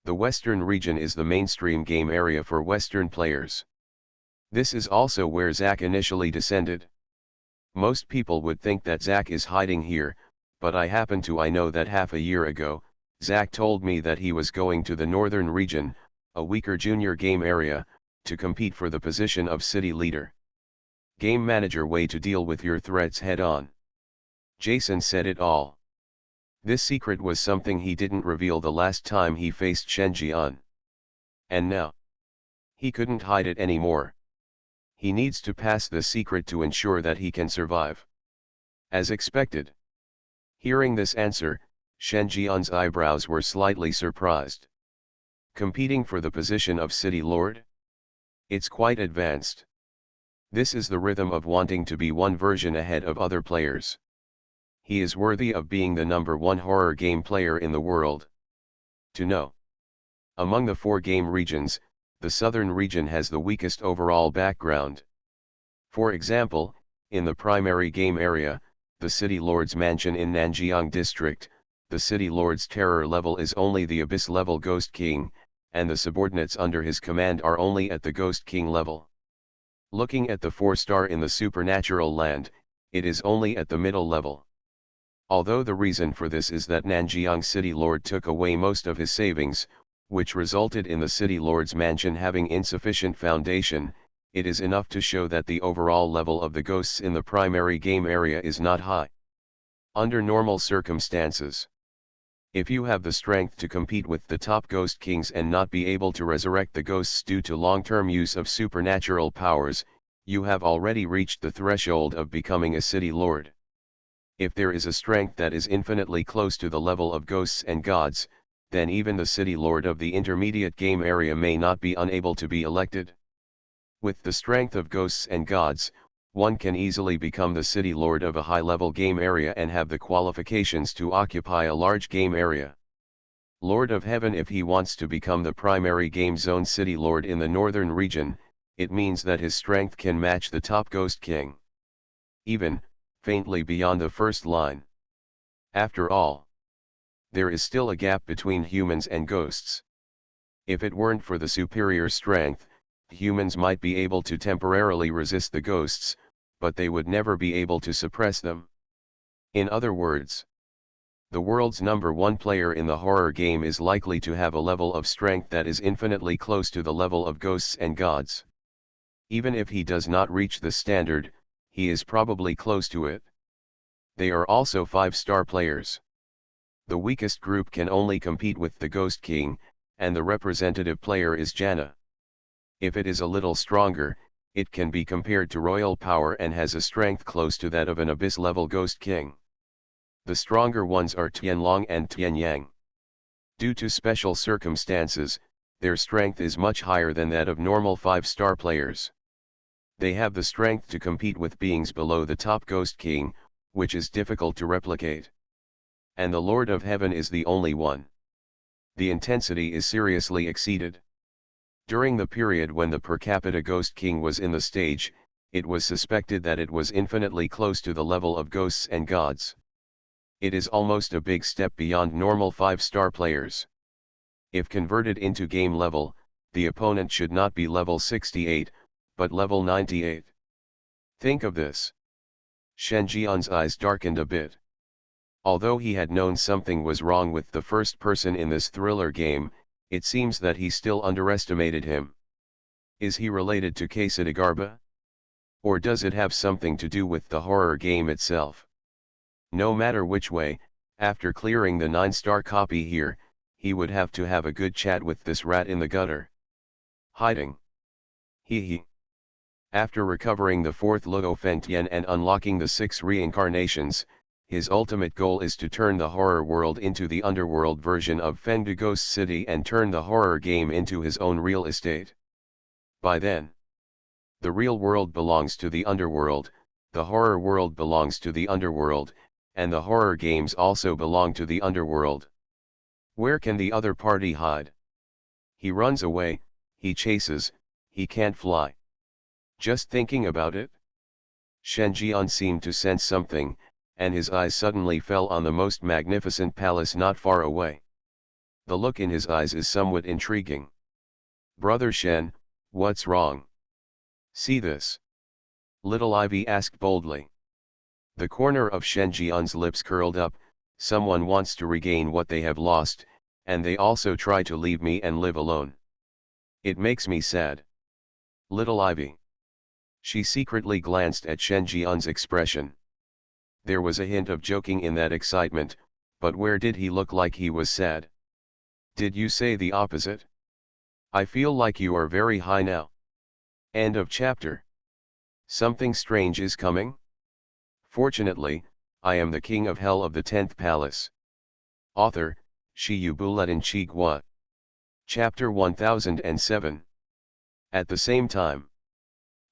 The western region is the mainstream game area for Western players. This is also where Zack initially descended. Most people would think that Zack is hiding here, but I know that half a year ago, Zack told me that he was going to the northern region, a weaker junior game area, to compete for the position of city leader. Game manager way to deal with your threats head on." Jason said it all. This secret was something he didn't reveal the last time he faced Shen Jian. And now, he couldn't hide it anymore. He needs to pass the secret to ensure that he can survive. As expected. Hearing this answer, Shen Jian's eyebrows were slightly surprised. Competing for the position of city lord? It's quite advanced. This is the rhythm of wanting to be one version ahead of other players. He is worthy of being the number one horror game player in the world. To know. Among the 4 game regions, the southern region has the weakest overall background. For example, in the primary game area, the City Lord's mansion in Nanjiang District, the City Lord's terror level is only the Abyss level Ghost King, and the subordinates under his command are only at the Ghost King level. Looking at the 4-star in the Supernatural Land, it is only at the middle level. Although the reason for this is that Nanjiang City Lord took away most of his savings, which resulted in the City Lord's mansion having insufficient foundation, it is enough to show that the overall level of the ghosts in the primary game area is not high. Under normal circumstances, if you have the strength to compete with the top Ghost Kings and not be able to resurrect the ghosts due to long-term use of supernatural powers, you have already reached the threshold of becoming a City Lord. If there is a strength that is infinitely close to the level of ghosts and gods, then even the City Lord of the intermediate game area may not be unable to be elected. With the strength of ghosts and gods, one can easily become the City Lord of a high-level game area and have the qualifications to occupy a large game area. Lord of Heaven if he wants to become the primary game zone City Lord in the northern region, it means that his strength can match the top Ghost King. Even, faintly beyond the first line. After all, there is still a gap between humans and ghosts. If it weren't for the superior strength, humans might be able to temporarily resist the ghosts, but they would never be able to suppress them. In other words, the world's #1 player in the horror game is likely to have a level of strength that is infinitely close to the level of ghosts and gods. Even if he does not reach the standard, he is probably close to it. They are also 5-star players. The weakest group can only compete with the Ghost King, and the representative player is Janna. If it is a little stronger, it can be compared to royal power and has a strength close to that of an abyss-level Ghost King. The stronger ones are Tianlong and Tianyang. Due to special circumstances, their strength is much higher than that of normal 5-star players. They have the strength to compete with beings below the top Ghost King, which is difficult to replicate. And the Lord of Heaven is the only one. The intensity is seriously exceeded. During the period when the per capita Ghost King was in the stage, it was suspected that it was infinitely close to the level of ghosts and gods. It is almost a big step beyond normal 5-star players. If converted into game level, the opponent should not be level 68, but level 98. Think of this. Shen Jian's eyes darkened a bit. Although he had known something was wrong with the first person in this thriller game, it seems that he still underestimated him. Is he related to Quesadagarba? Or does it have something to do with the horror game itself? No matter which way, after clearing the 9-star copy here, he would have to have a good chat with this rat in the gutter. Hiding. Hee. After recovering the 4th Luo Fengtian and unlocking the 6 reincarnations, his ultimate goal is to turn the horror world into the underworld version of Fengdu Ghost City and turn the horror game into his own real estate. By then, the real world belongs to the underworld, the horror world belongs to the underworld, and the horror games also belong to the underworld. Where can the other party hide? He runs away, he chases, he can't fly. Just thinking about it? Shen Jian seemed to sense something, and his eyes suddenly fell on the most magnificent palace not far away. The look in his eyes is somewhat intriguing. Brother Shen, what's wrong? See this? Little Ivy asked boldly. The corner of Shen Jian's lips curled up. Someone wants to regain what they have lost, and they also try to leave me and live alone. It makes me sad. Little Ivy. She secretly glanced at Shen Jian's expression. There was a hint of joking in that excitement, but where did he look like he was sad? Did you say the opposite? I feel like you are very high now. End of chapter. Something strange is coming? Fortunately, I am the king of hell of the 10th palace. Author, Shiyu Buletin Chigua. Chapter 1007. At the same time.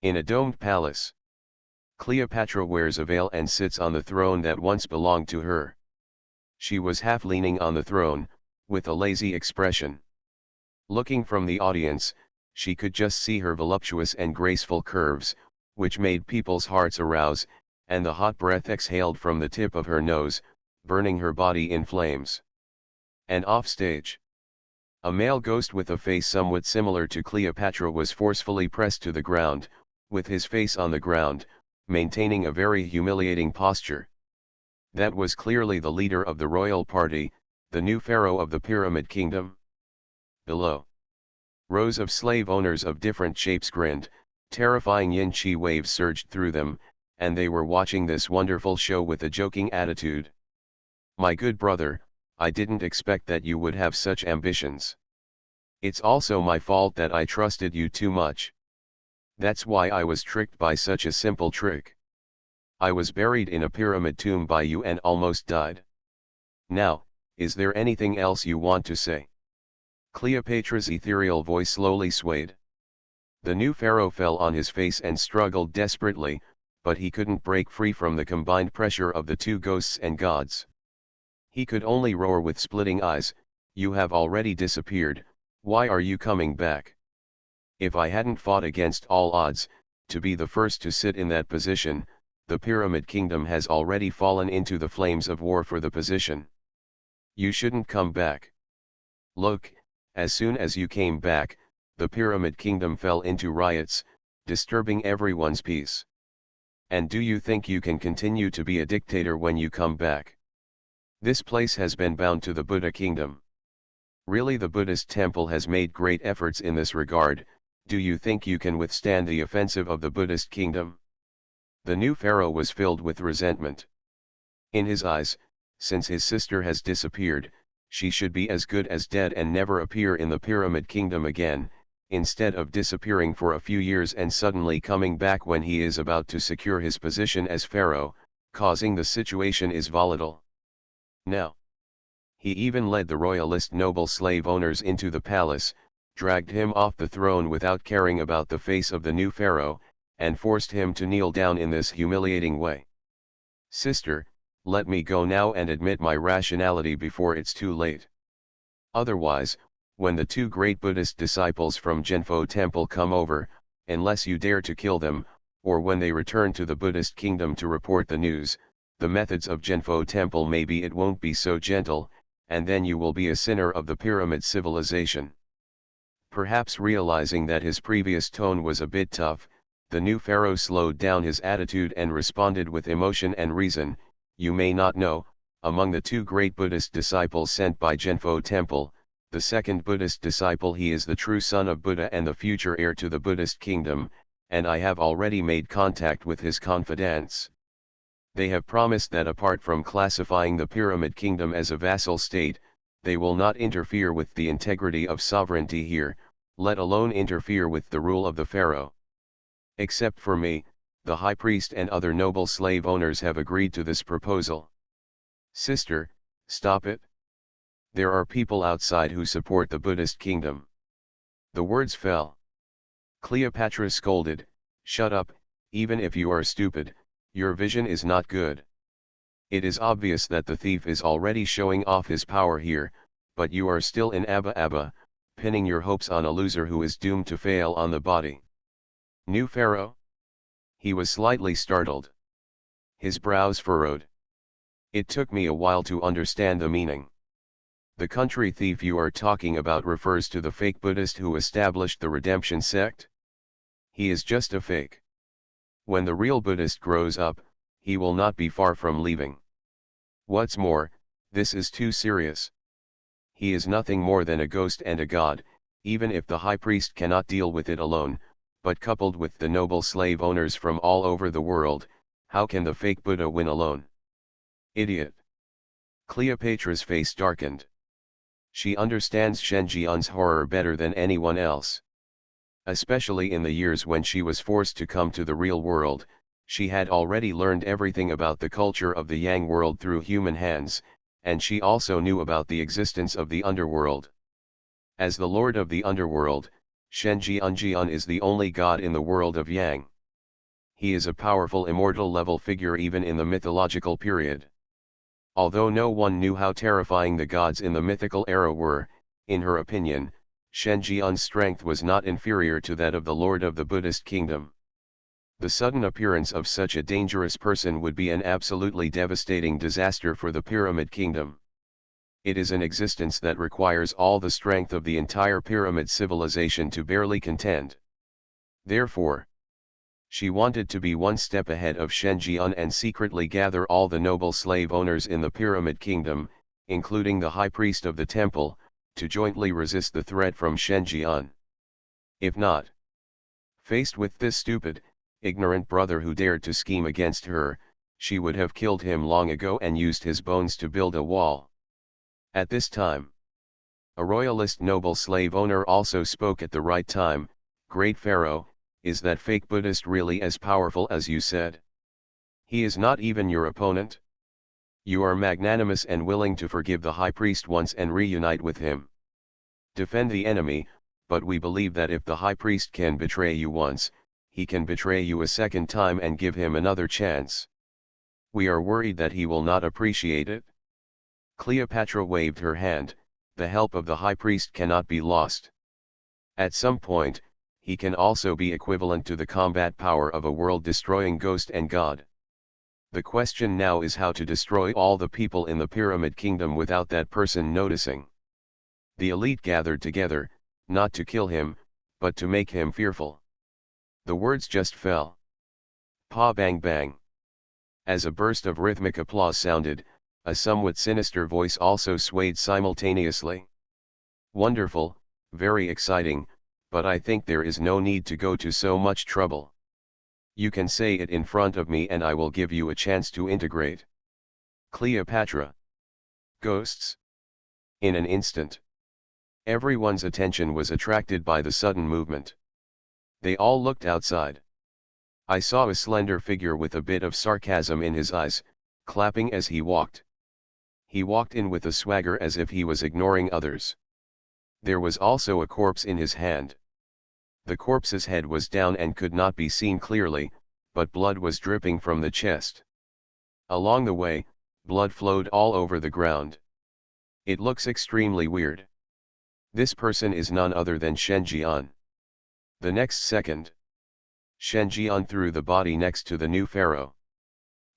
In a domed palace. Cleopatra wears a veil and sits on the throne that once belonged to her. She was half leaning on the throne, with a lazy expression. Looking from the audience, she could just see her voluptuous and graceful curves, which made people's hearts arouse, and the hot breath exhaled from the tip of her nose, burning her body in flames. And offstage, a male ghost with a face somewhat similar to Cleopatra was forcefully pressed to the ground, with his face on the ground, maintaining a very humiliating posture. That was clearly the leader of the royal party, the new pharaoh of the Pyramid Kingdom. Below, rows of slave owners of different shapes grinned, terrifying yin qi waves surged through them, and they were watching this wonderful show with a joking attitude. My good brother, I didn't expect that you would have such ambitions. It's also my fault that I trusted you too much. That's why I was tricked by such a simple trick. I was buried in a pyramid tomb by you and almost died. Now, is there anything else you want to say? Cleopatra's ethereal voice slowly swayed. The new pharaoh fell on his face and struggled desperately, but he couldn't break free from the combined pressure of the two ghosts and gods. He could only roar with splitting eyes, "You have already disappeared, why are you coming back? If I hadn't fought against all odds, to be the first to sit in that position, the Pyramid Kingdom has already fallen into the flames of war for the position. You shouldn't come back. Look, as soon as you came back, the Pyramid Kingdom fell into riots, disturbing everyone's peace. And do you think you can continue to be a dictator when you come back? This place has been bound to the Buddha Kingdom. Really, the Buddhist temple has made great efforts in this regard. Do you think you can withstand the offensive of the Buddhist kingdom? The new pharaoh was filled with resentment. In his eyes, since his sister has disappeared, she should be as good as dead and never appear in the Pyramid Kingdom again, instead of disappearing for a few years and suddenly coming back when he is about to secure his position as pharaoh, causing the situation is volatile. Now, he even led the royalist noble slave owners into the palace, dragged him off the throne without caring about the face of the new pharaoh, and forced him to kneel down in this humiliating way. Sister, let me go now and admit my rationality before it's too late. Otherwise, when the two great Buddhist disciples from Genpho Temple come over, unless you dare to kill them, or when they return to the Buddhist kingdom to report the news, the methods of Genpho Temple maybe it won't be so gentle, and then you will be a sinner of the pyramid civilization. Perhaps realizing that his previous tone was a bit tough, the new pharaoh slowed down his attitude and responded with emotion and reason. You may not know, among the two great Buddhist disciples sent by Genpho Temple, the second Buddhist disciple, he is the true son of Buddha and the future heir to the Buddhist kingdom, and I have already made contact with his confidants. They have promised that apart from classifying the Pyramid Kingdom as a vassal state, they will not interfere with the integrity of sovereignty here, let alone interfere with the rule of the pharaoh. Except for me, the high priest and other noble slave owners have agreed to this proposal. Sister, stop it. There are people outside who support the Buddhist kingdom. The words fell. Cleopatra scolded, shut up, even if you are stupid, your vision is not good. It is obvious that the thief is already showing off his power here, but you are still in Abba, pinning your hopes on a loser who is doomed to fail on the body. New pharaoh? He was slightly startled. His brows furrowed. It took me a while to understand the meaning. The country thief you are talking about refers to the fake Buddhist who established the redemption sect? He is just a fake. When the real Buddhist grows up, he will not be far from leaving. What's more, this is too serious. He is nothing more than a ghost and a god, even if the high priest cannot deal with it alone, but coupled with the noble slave owners from all over the world, how can the fake Buddha win alone? Idiot. Cleopatra's face darkened. She understands Shenjian's horror better than anyone else. Especially in the years when she was forced to come to the real world, she had already learned everything about the culture of the Yang world through human hands, and she also knew about the existence of the underworld. As the lord of the underworld, Shenjian is the only god in the world of Yang. He is a powerful immortal level figure even in the mythological period. Although no one knew how terrifying the gods in the mythical era were, in her opinion, Shenjian's strength was not inferior to that of the lord of the Buddhist kingdom. The sudden appearance of such a dangerous person would be an absolutely devastating disaster for the Pyramid Kingdom. It is an existence that requires all the strength of the entire pyramid civilization to barely contend. Therefore, she wanted to be one step ahead of Shenjian and secretly gather all the noble slave owners in the Pyramid Kingdom, including the high priest of the temple, to jointly resist the threat from Shenjian. If not, faced with this stupid, ignorant brother who dared to scheme against her, she would have killed him long ago and used his bones to build a wall. At this time, a royalist noble slave owner also spoke at the right time. Great Pharaoh, is that fake Buddhist really as powerful as you said? He is not even your opponent? You are magnanimous and willing to forgive the high priest once and reunite with him. Defend the enemy, but we believe that if the high priest can betray you once, he can betray you a second time and give him another chance. We are worried that he will not appreciate it. Cleopatra waved her hand. The help of the high priest cannot be lost. At some point, he can also be equivalent to the combat power of a world-destroying ghost and god. The question now is how to destroy all the people in the Pyramid Kingdom without that person noticing. The elite gathered together, not to kill him, but to make him fearful. The words just fell. Pa bang bang. As a burst of rhythmic applause sounded, a somewhat sinister voice also swayed simultaneously. Wonderful, very exciting, but I think there is no need to go to so much trouble. You can say it in front of me and I will give you a chance to integrate. Cleopatra. Ghosts? In an instant. Everyone's attention was attracted by the sudden movement. They all looked outside. I saw a slender figure with a bit of sarcasm in his eyes, clapping as he walked. He walked in with a swagger as if he was ignoring others. There was also a corpse in his hand. The corpse's head was down and could not be seen clearly, but blood was dripping from the chest. Along the way, blood flowed all over the ground. It looks extremely weird. This person is none other than Shen Jian. The next second, Shen Jian threw the body next to the new pharaoh.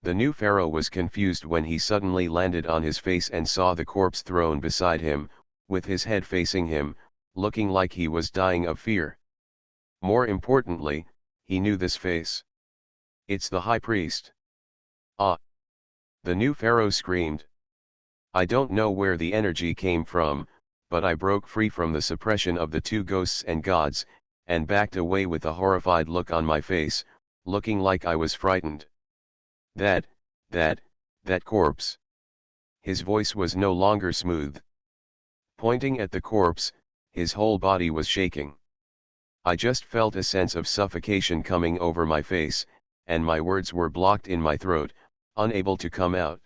The new pharaoh was confused when he suddenly landed on his face and saw the corpse thrown beside him, with his head facing him, looking like he was dying of fear. More importantly, he knew this face. It's the high priest. Ah! The new pharaoh screamed. I don't know where the energy came from, but I broke free from the suppression of the two ghosts and gods, and backed away with a horrified look on my face, looking like I was frightened. That corpse. His voice was no longer smooth. Pointing at the corpse, his whole body was shaking. I just felt a sense of suffocation coming over my face, and my words were blocked in my throat, unable to come out.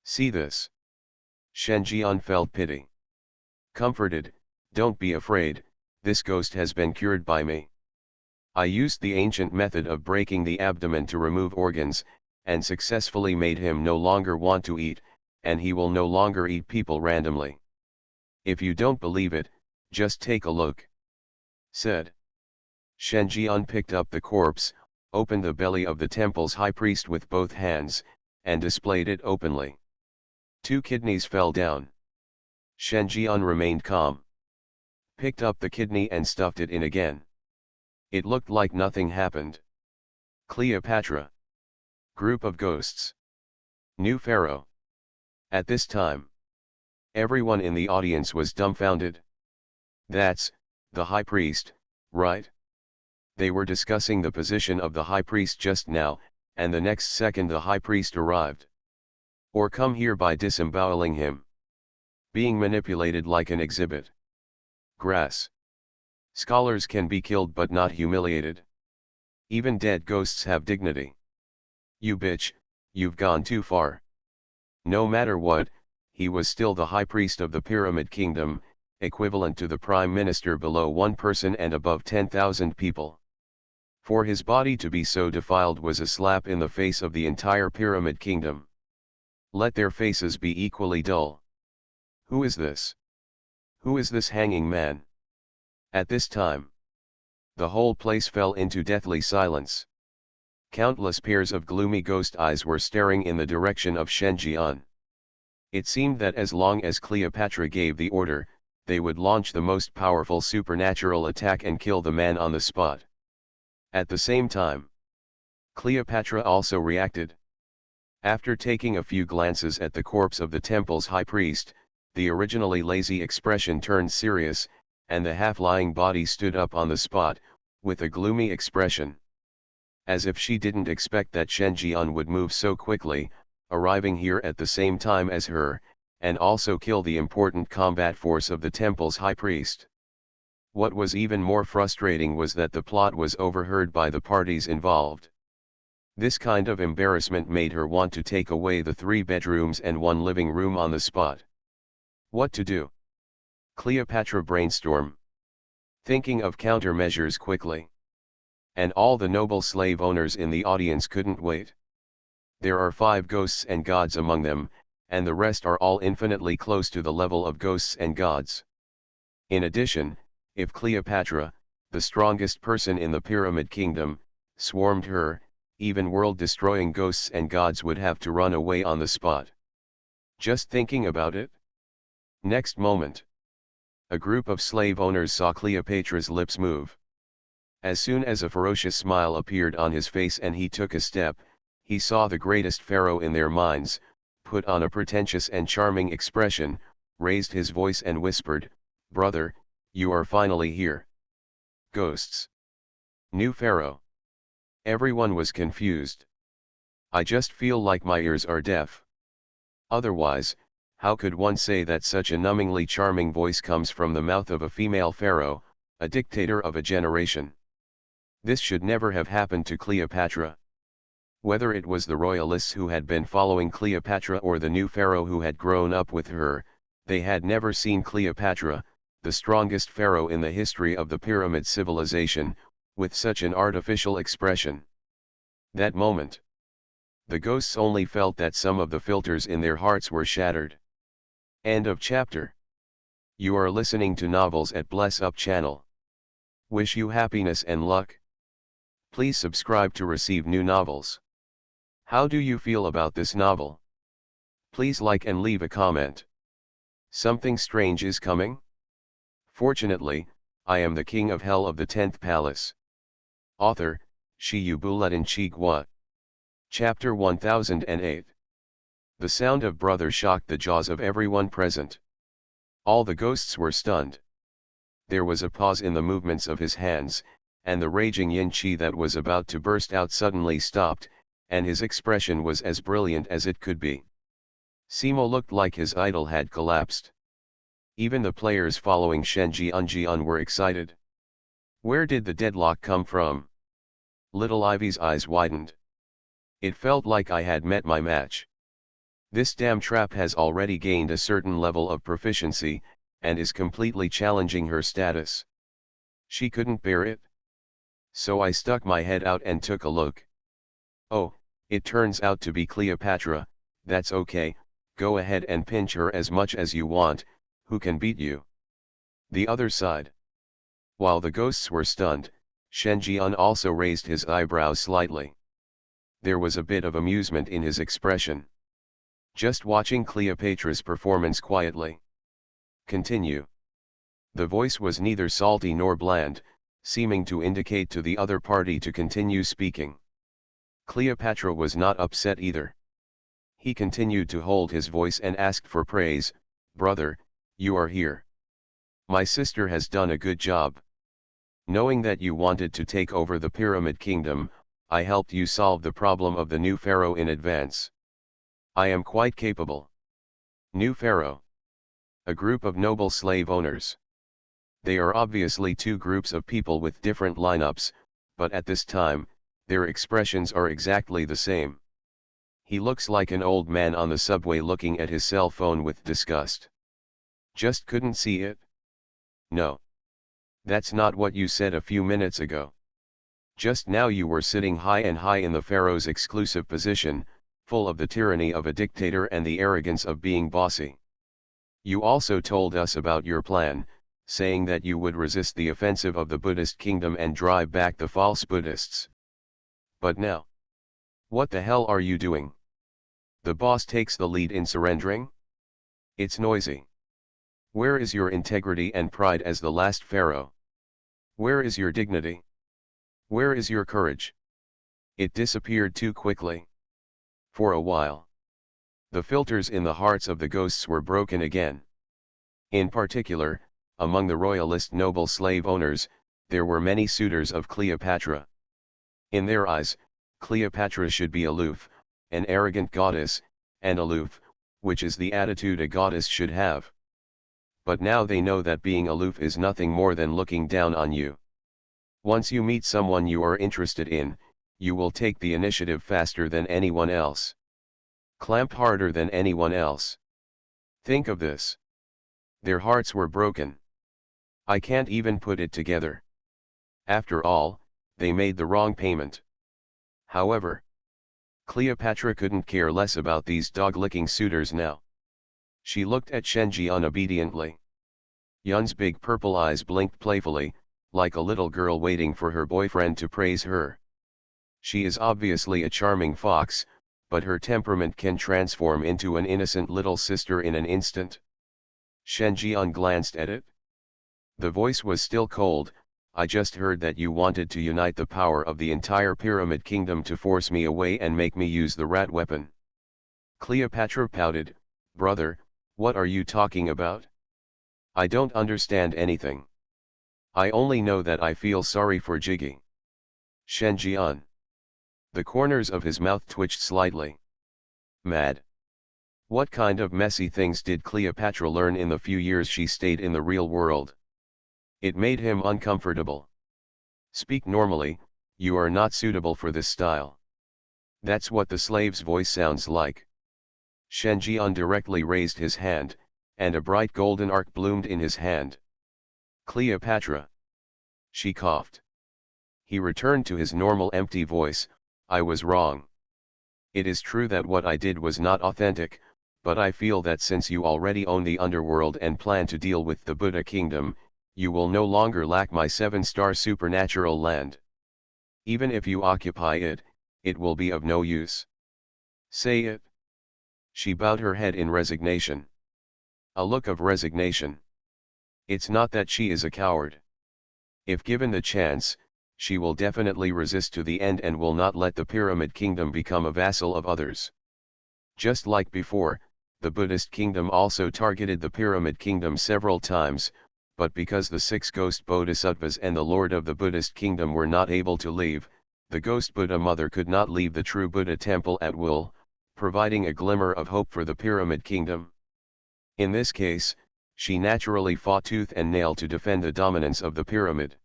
See this? Shen Jian felt pity. Comforted, don't be afraid, this ghost has been cured by me. I used the ancient method of breaking the abdomen to remove organs, and successfully made him no longer want to eat, and he will no longer eat people randomly. If you don't believe it, just take a look. Said. Shen Jian picked up the corpse, opened the belly of the temple's high priest with both hands, and displayed it openly. 2 kidneys fell down. Shen Jian remained calm. Picked up the kidney and stuffed it in again. It looked like nothing happened. Cleopatra. Group of ghosts. New pharaoh. At this time, everyone in the audience was dumbfounded. That's the high priest, right? They were discussing the position of the high priest just now, and the next second the high priest arrived. Or come here by disemboweling him. Being manipulated like an exhibit. Grass. Scholars can be killed but not humiliated. Even dead ghosts have dignity. You bitch, you've gone too far. No matter what, he was still the high priest of the Pyramid Kingdom, equivalent to the prime minister below 1 person and above 10,000 people. For his body to be so defiled was a slap in the face of the entire Pyramid Kingdom. Let their faces be equally dull. Who is this? Who is this hanging man? At this time, the whole place fell into deathly silence. Countless pairs of gloomy ghost eyes were staring in the direction of Shen Jian. It seemed that as long as Cleopatra gave the order, they would launch the most powerful supernatural attack and kill the man on the spot. At the same time, Cleopatra also reacted. After taking a few glances at the corpse of the temple's high priest, the originally lazy expression turned serious, and the half-lying body stood up on the spot, with a gloomy expression. As if she didn't expect that Shen Jian would move so quickly, arriving here at the same time as her, and also kill the important combat force of the temple's high priest. What was even more frustrating was that the plot was overheard by the parties involved. This kind of embarrassment made her want to take away the 3 bedrooms and 1 living room on the spot. What to do? Cleopatra brainstormed, thinking of countermeasures quickly. And all the noble slave owners in the audience couldn't wait. There are 5 ghosts and gods among them, and the rest are all infinitely close to the level of ghosts and gods. In addition, if Cleopatra, the strongest person in the Pyramid Kingdom, swarmed her. Even world-destroying ghosts and gods would have to run away on the spot. Just thinking about it? Next moment, a group of slave owners saw Cleopatra's lips move. As soon as a ferocious smile appeared on his face and he took a step, he saw the greatest pharaoh in their minds, put on a pretentious and charming expression, raised his voice and whispered, "Brother, you are finally here." Ghosts. New pharaoh. Everyone was confused. I just feel like my ears are deaf. Otherwise, how could one say that such a numbingly charming voice comes from the mouth of a female pharaoh, a dictator of a generation? This should never have happened to Cleopatra. Whether it was the royalists who had been following Cleopatra or the new pharaoh who had grown up with her, they had never seen Cleopatra, the strongest pharaoh in the history of the pyramid civilization, with such an artificial expression. That moment, the ghosts only felt that some of the filters in their hearts were shattered. End of chapter. You are listening to Novels at Bless Up channel. Wish you happiness and luck. Please subscribe to receive new novels. How do you feel about this novel? Please like and leave a comment. Something strange is coming? Fortunately, I am the king of hell of the 10th palace. Author, Shiyubuletin Chigwa. Chapter 1008. The sound of brother shocked the jaws of everyone present. All the ghosts were stunned. There was a pause in the movements of his hands, and the raging yin qi that was about to burst out suddenly stopped, and his expression was as brilliant as it could be. Simo looked like his idol had collapsed. Even the players following Shenji Unjian were excited. Where did the deadlock come from? Little Ivy's eyes widened. It felt like I had met my match. This damn trap has already gained a certain level of proficiency, and is completely challenging her status. She couldn't bear it. So I stuck my head out and took a look. Oh, it turns out to be Cleopatra. That's okay, go ahead and pinch her as much as you want, who can beat you? The other side. While the ghosts were stunned, Shenjian also raised his eyebrows slightly. There was a bit of amusement in his expression. Just watching Cleopatra's performance quietly. Continue. The voice was neither salty nor bland, seeming to indicate to the other party to continue speaking. Cleopatra was not upset either. He continued to hold his voice and asked for praise. "Brother, you are here. My sister has done a good job. Knowing that you wanted to take over the Pyramid Kingdom, I helped you solve the problem of the new pharaoh in advance. I am quite capable." New pharaoh. A group of noble slave owners. They are obviously two groups of people with different lineups, but at this time, their expressions are exactly the same. He looks like an old man on the subway looking at his cell phone with disgust. Just couldn't see it? No. That's not what you said a few minutes ago. Just now you were sitting high and high in the pharaoh's exclusive position, full of the tyranny of a dictator and the arrogance of being bossy. You also told us about your plan, saying that you would resist the offensive of the Buddhist kingdom and drive back the false Buddhists. But now, what the hell are you doing? The boss takes the lead in surrendering? It's noisy. Where is your integrity and pride as the last pharaoh? Where is your dignity? Where is your courage? It disappeared too quickly. For a while, the filters in the hearts of the ghosts were broken again. In particular, among the royalist noble slave owners, there were many suitors of Cleopatra. In their eyes, Cleopatra should be aloof, an arrogant goddess, and aloof, which is the attitude a goddess should have. But now they know that being aloof is nothing more than looking down on you. Once you meet someone you are interested in, you will take the initiative faster than anyone else. Clamp harder than anyone else. Think of this. Their hearts were broken. I can't even put it together. After all, they made the wrong payment. However, Cleopatra couldn't care less about these dog-licking suitors now. She looked at Shenji unobediently. Yun's big purple eyes blinked playfully, like a little girl waiting for her boyfriend to praise her. She is obviously a charming fox, but her temperament can transform into an innocent little sister in an instant. Shen Jian glanced at it. The voice was still cold. I just heard that you wanted to unite the power of the entire Pyramid Kingdom to force me away and make me use the rat weapon. Cleopatra pouted, brother, what are you talking about? I don't understand anything. I only know that I feel sorry for Jiggy. Shen Jian. The corners of his mouth twitched slightly. Mad. What kind of messy things did Cleopatra learn in the few years she stayed in the real world? It made him uncomfortable. Speak normally, you are not suitable for this style. That's what the slave's voice sounds like. Shen Jian directly raised his hand, and a bright golden arc bloomed in his hand. Cleopatra. She coughed. He returned to his normal empty voice, I was wrong. It is true that what I did was not authentic, but I feel that since you already own the underworld and plan to deal with the Buddha kingdom, you will no longer lack my 7-star supernatural land. Even if you occupy it, it will be of no use. Say it. She bowed her head in resignation. A look of resignation. It's not that she is a coward. If given the chance, she will definitely resist to the end and will not let the Pyramid Kingdom become a vassal of others. Just like before, the Buddhist kingdom also targeted the Pyramid Kingdom several times, but because the 6 ghost bodhisattvas and the lord of the Buddhist kingdom were not able to leave, the ghost Buddha mother could not leave the true Buddha temple at will, providing a glimmer of hope for the Pyramid Kingdom. In this case, she naturally fought tooth and nail to defend the dominance of the pyramid.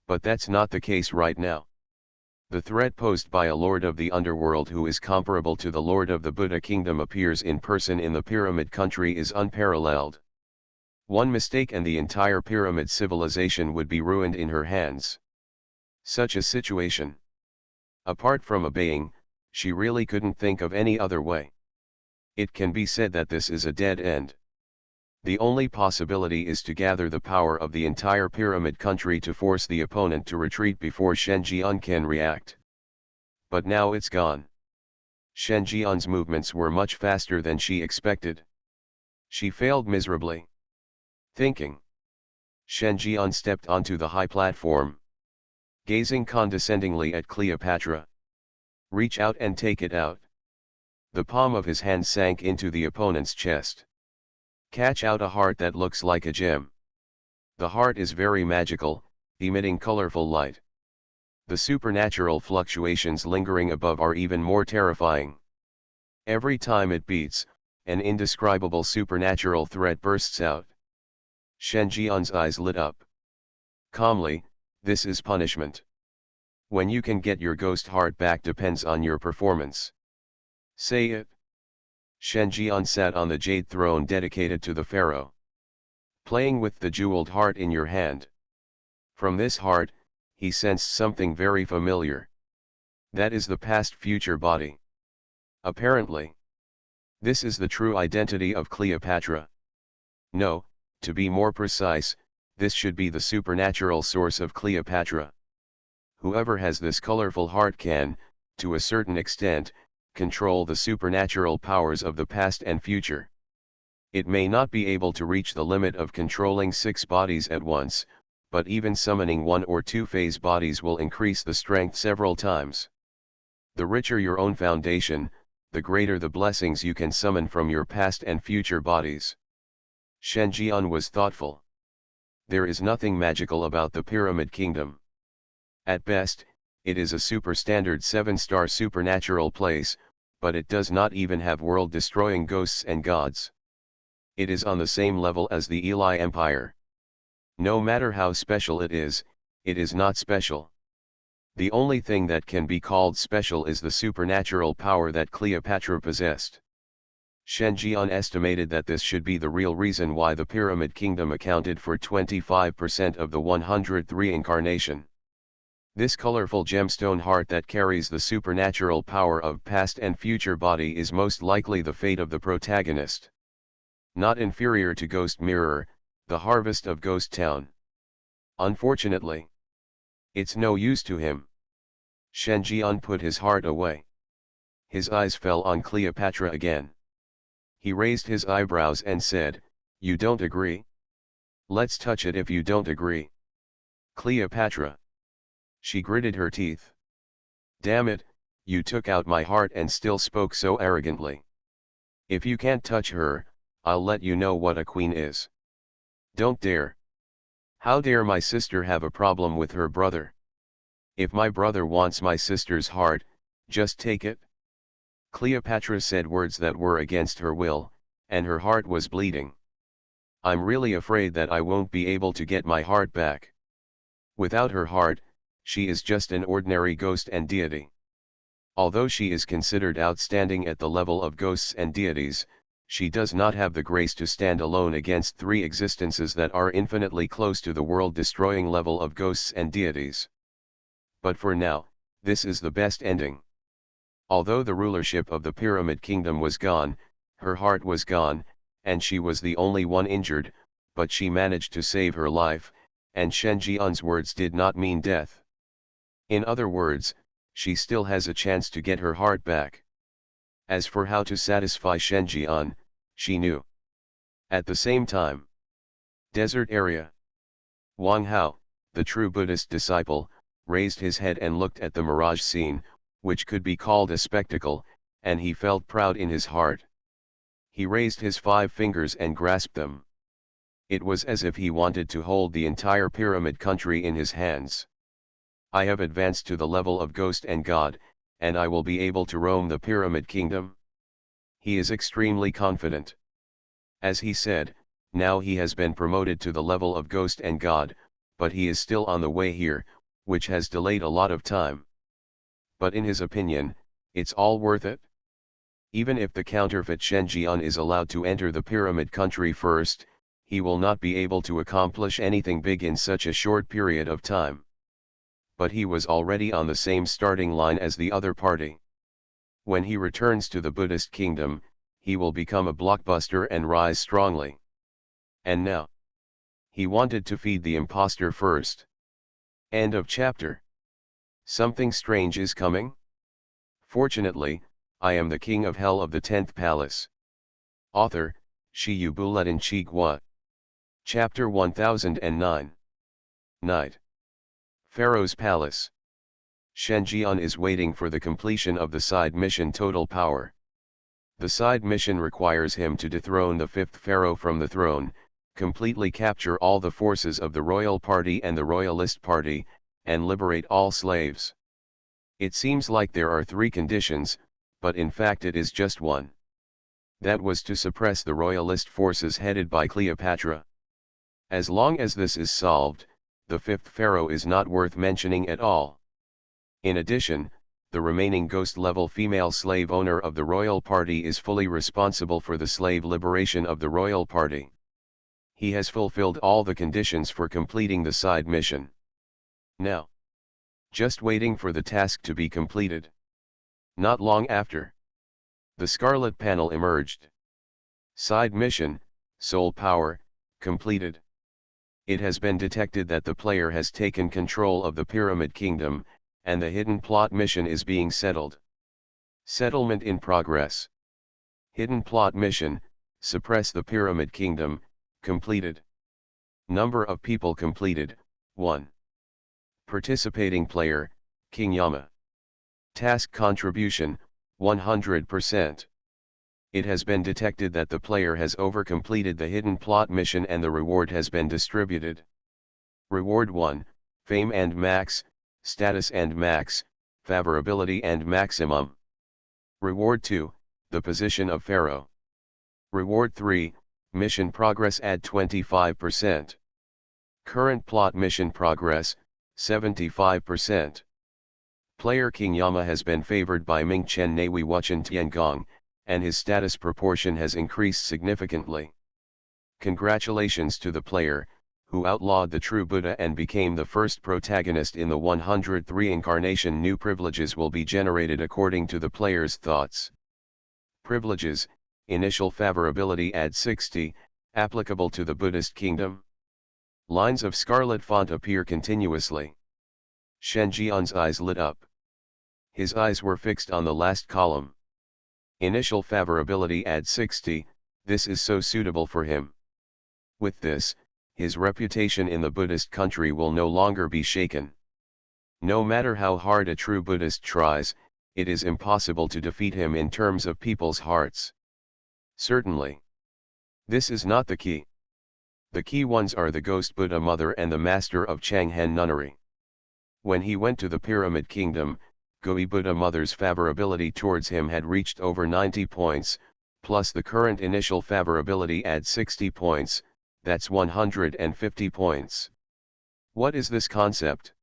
But that's not the case right now. The threat posed by a lord of the underworld who is comparable to the lord of the Buddha kingdom appears in person in the pyramid country is unparalleled. One mistake and the entire pyramid civilization would be ruined in her hands. Such a situation. Apart from obeying, she really couldn't think of any other way. It can be said that this is a dead end. The only possibility is to gather the power of the entire pyramid country to force the opponent to retreat before Shen Jian can react. But now it's gone. Shen Jian's movements were much faster than she expected. She failed miserably. Thinking. Shen Jian stepped onto the high platform. Gazing condescendingly at Cleopatra. Reach out and take it out. The palm of his hand sank into the opponent's chest. Catch out a heart that looks like a gem. The heart is very magical, emitting colorful light. The supernatural fluctuations lingering above are even more terrifying. Every time it beats, an indescribable supernatural threat bursts out. Shen Jian's eyes lit up. Calmly, this is punishment. When you can get your ghost heart back depends on your performance. Say it. Shen Jian sat on the jade throne dedicated to the pharaoh. Playing with the jeweled heart in your hand. From this heart, he sensed something very familiar. That is the past-future body. Apparently. This is the true identity of Cleopatra. No, to be more precise, this should be the supernatural source of Cleopatra. Whoever has this colorful heart can, to a certain extent, control the supernatural powers of the past and future. It may not be able to reach the limit of controlling 6 bodies at once, but even summoning 1 or 2 phase bodies will increase the strength several times. The richer your own foundation, the greater the blessings you can summon from your past and future bodies. Shen Jian was thoughtful. There is nothing magical about the Pyramid Kingdom. At best, it is a super-standard 7-star supernatural place, but it does not even have world-destroying ghosts and gods. It is on the same level as the Eli Empire. No matter how special it is not special. The only thing that can be called special is the supernatural power that Cleopatra possessed. Shen Jian estimated that this should be the real reason why the Pyramid Kingdom accounted for 25% of the 103 incarnation. This colorful gemstone heart that carries the supernatural power of past and future body is most likely the fate of the protagonist. Not inferior to Ghost Mirror, the harvest of Ghost Town. Unfortunately, it's no use to him. Shen Jian put his heart away. His eyes fell on Cleopatra again. He raised his eyebrows and said, "You don't agree? Let's touch it if you don't agree." Cleopatra. She gritted her teeth. "Damn it, you took out my heart and still spoke so arrogantly. If you can't touch her, I'll let you know what a queen is. Don't dare. How dare my sister have a problem with her brother? If my brother wants my sister's heart, just take it." Cleopatra said words that were against her will, and her heart was bleeding. "I'm really afraid that I won't be able to get my heart back. Without her heart, she is just an ordinary ghost and deity. Although she is considered outstanding at the level of ghosts and deities, she does not have the grace to stand alone against three existences that are infinitely close to the world-destroying level of ghosts and deities. But for now, this is the best ending. Although the rulership of the Pyramid Kingdom was gone, her heart was gone, and she was the only one injured, but she managed to save her life, and Shen Jian's words did not mean death. In other words, she still has a chance to get her heart back. As for how to satisfy Shen Jian, she knew. At the same time, desert area. Wang Hao, the true Buddhist disciple, raised his head and looked at the mirage scene, which could be called a spectacle, and he felt proud in his heart. He raised his 5 fingers and grasped them. It was as if he wanted to hold the entire pyramid country in his hands. "I have advanced to the level of ghost and god, and I will be able to roam the pyramid kingdom." He is extremely confident. As he said, now he has been promoted to the level of ghost and god, but he is still on the way here, which has delayed a lot of time. But in his opinion, it's all worth it. Even if the counterfeit Shen Jian is allowed to enter the pyramid country first, he will not be able to accomplish anything big in such a short period of time. But he was already on the same starting line as the other party. When he returns to the Buddhist kingdom, he will become a blockbuster and rise strongly. And now, he wanted to feed the imposter first. End of chapter. Something strange is coming? Fortunately, I am the king of hell of the 10th palace. Author, Shi Yubuletin Chigua. Chapter 1009. Night. Pharaoh's Palace. Shen Jian is waiting for the completion of the side mission Total Power. The side mission requires him to dethrone the 5th pharaoh from the throne, completely capture all the forces of the royal party and the royalist party, and liberate all slaves. It seems like there are 3 conditions, but in fact it is just one. That was to suppress the royalist forces headed by Cleopatra. As long as this is solved, the 5th pharaoh is not worth mentioning at all. In addition, the remaining ghost-level female slave owner of the royal party is fully responsible for the slave liberation of the royal party. He has fulfilled all the conditions for completing the side mission. Now, just waiting for the task to be completed. Not long after, the scarlet panel emerged. Side mission, Soul Power, completed. It has been detected that the player has taken control of the Pyramid Kingdom, and the hidden plot mission is being settled. Settlement in progress. Hidden plot mission, suppress the Pyramid Kingdom, completed. Number of people completed, 1. Participating player, King Yama. Task contribution, 100%. It has been detected that the player has overcompleted the hidden plot mission and the reward has been distributed. Reward 1, Fame and Max, Status and Max, Favorability and Maximum. Reward 2, the position of Pharaoh. Reward 3, Mission progress add 25%. Current plot mission progress, 75%. Player King Yama has been favored by Ming Chen Nui Wuchen Tiangong, and his status proportion has increased significantly. Congratulations to the player, who outlawed the true Buddha and became the first protagonist in the 103 incarnation. New privileges will be generated according to the player's thoughts. Privileges, initial favorability add 60, applicable to the Buddhist kingdom. Lines of scarlet font appear continuously. Shen Jian's eyes lit up. His eyes were fixed on the last column. Initial favorability at 60, this is so suitable for him. With this, his reputation in the Buddhist country will no longer be shaken. No matter how hard a true Buddhist tries, it is impossible to defeat him in terms of people's hearts. Certainly. This is not the key. The key ones are the Ghost Buddha Mother and the Master of Changhen Nunnery. When he went to the Pyramid Kingdom, Goi Buddha Mother's favorability towards him had reached over 90 points, plus the current initial favorability at 60 points, that's 150 points. What is this concept?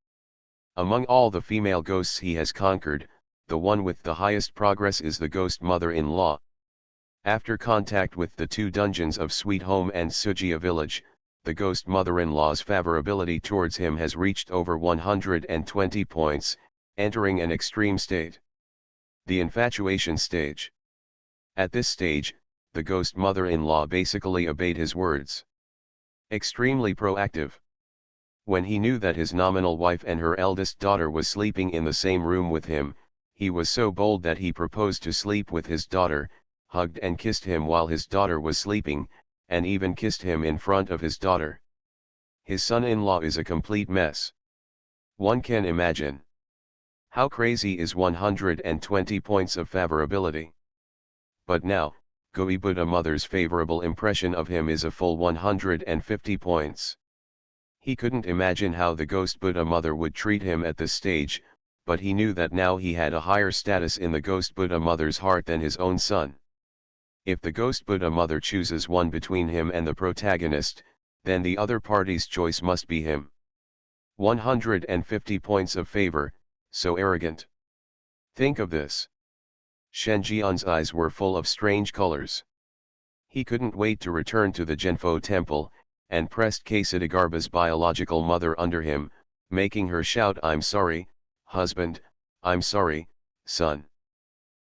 Among all the female ghosts he has conquered, the one with the highest progress is the Ghost Mother-in-law. After contact with the two dungeons of Sweet Home and Sujia village, the Ghost Mother-in-law's favorability towards him has reached over 120 points, entering an extreme state. The infatuation stage. At this stage, the Ghost Mother-in-law basically obeyed his words. Extremely proactive. When he knew that his nominal wife and her eldest daughter was sleeping in the same room with him, he was so bold that he proposed to sleep with his daughter, hugged and kissed him while his daughter was sleeping, and even kissed him in front of his daughter. His son-in-law is a complete mess. One can imagine. How crazy is 120 points of favorability? But now, Goi Buddha Mother's favorable impression of him is a full 150 points. He couldn't imagine how the Ghost Buddha Mother would treat him at this stage, but he knew that now he had a higher status in the Ghost Buddha Mother's heart than his own son. If the Ghost Buddha Mother chooses one between him and the protagonist, then the other party's choice must be him. 150 points of favor, so arrogant. Think of this. Shen Jian's eyes were full of strange colors. He couldn't wait to return to the Zhenfo temple, and pressed Kesidagarba's biological mother under him, making her shout, "I'm sorry, husband, I'm sorry, son."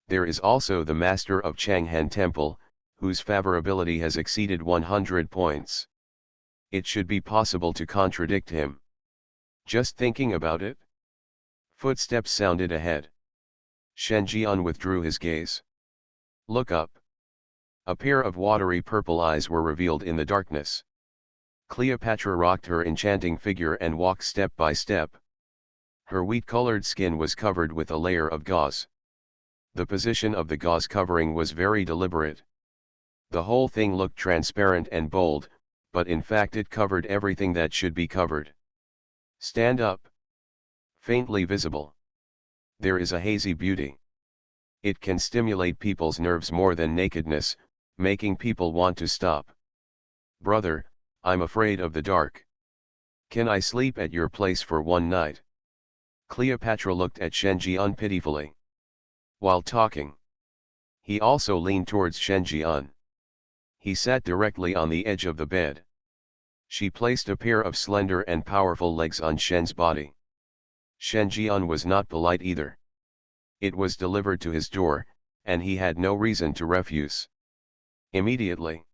There is also the master of Changhen Temple, whose favorability has exceeded 100 points. It should be possible to contradict him. Just thinking about it? Footsteps sounded ahead. Shen Jian withdrew his gaze. Look up. A pair of watery purple eyes were revealed in the darkness. Cleopatra rocked her enchanting figure and walked step by step. Her wheat-colored skin was covered with a layer of gauze. The position of the gauze covering was very deliberate. The whole thing looked transparent and bold, but in fact it covered everything that should be covered. Stand up. Faintly visible. There is a hazy beauty. It can stimulate people's nerves more than nakedness, making people want to stop. Brother, I'm afraid of the dark. Can I sleep at your place for one night? Cleopatra looked at Shen Jian pitifully. While talking, he also leaned towards Shen Jian. He sat directly on the edge of the bed. She placed a pair of slender and powerful legs on Shen's body. Shen Jian was not polite either. It was delivered to his door, and he had no reason to refuse. Immediately,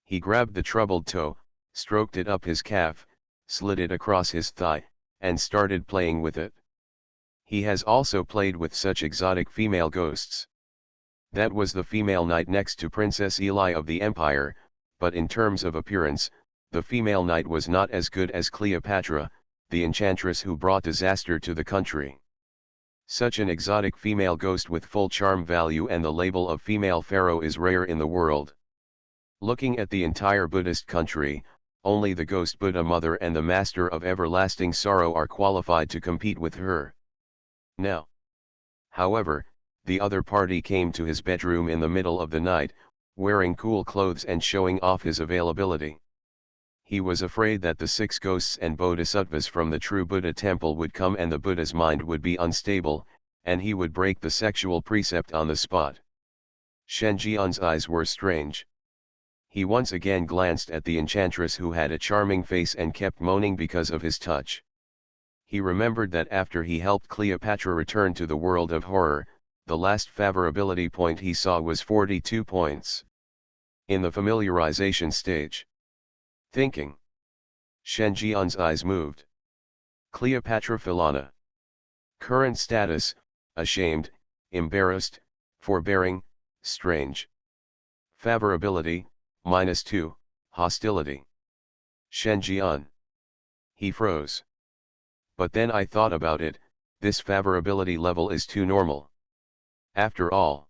he grabbed the troubled toe, stroked it up his calf, slid it across his thigh, and started playing with it. He has also played with such exotic female ghosts. That was the female knight next to Princess Eli of the Empire, but in terms of appearance, the female knight was not as good as Cleopatra, the enchantress who brought disaster to the country. Such an exotic female ghost with full charm value and the label of female pharaoh is rare in the world. Looking at the entire Buddhist country, only the Ghost Buddha Mother and the Master of Everlasting Sorrow are qualified to compete with her. Now, however, the other party came to his bedroom in the middle of the night, wearing cool clothes and showing off his availability. He was afraid that the 6 ghosts and bodhisattvas from the true Buddha temple would come and the Buddha's mind would be unstable, and he would break the sexual precept on the spot. Shen Jian's eyes were strange. He once again glanced at the enchantress who had a charming face and kept moaning because of his touch. He remembered that after he helped Cleopatra return to the world of horror, the last favorability point he saw was 42 points. In the familiarization stage. Thinking. Shen Jian's eyes moved. Cleopatra Philana. Current status, ashamed, embarrassed, forbearing, strange. Favorability, -2, hostility. Shen Jian. He froze. But then I thought about it, this favorability level is too normal. After all,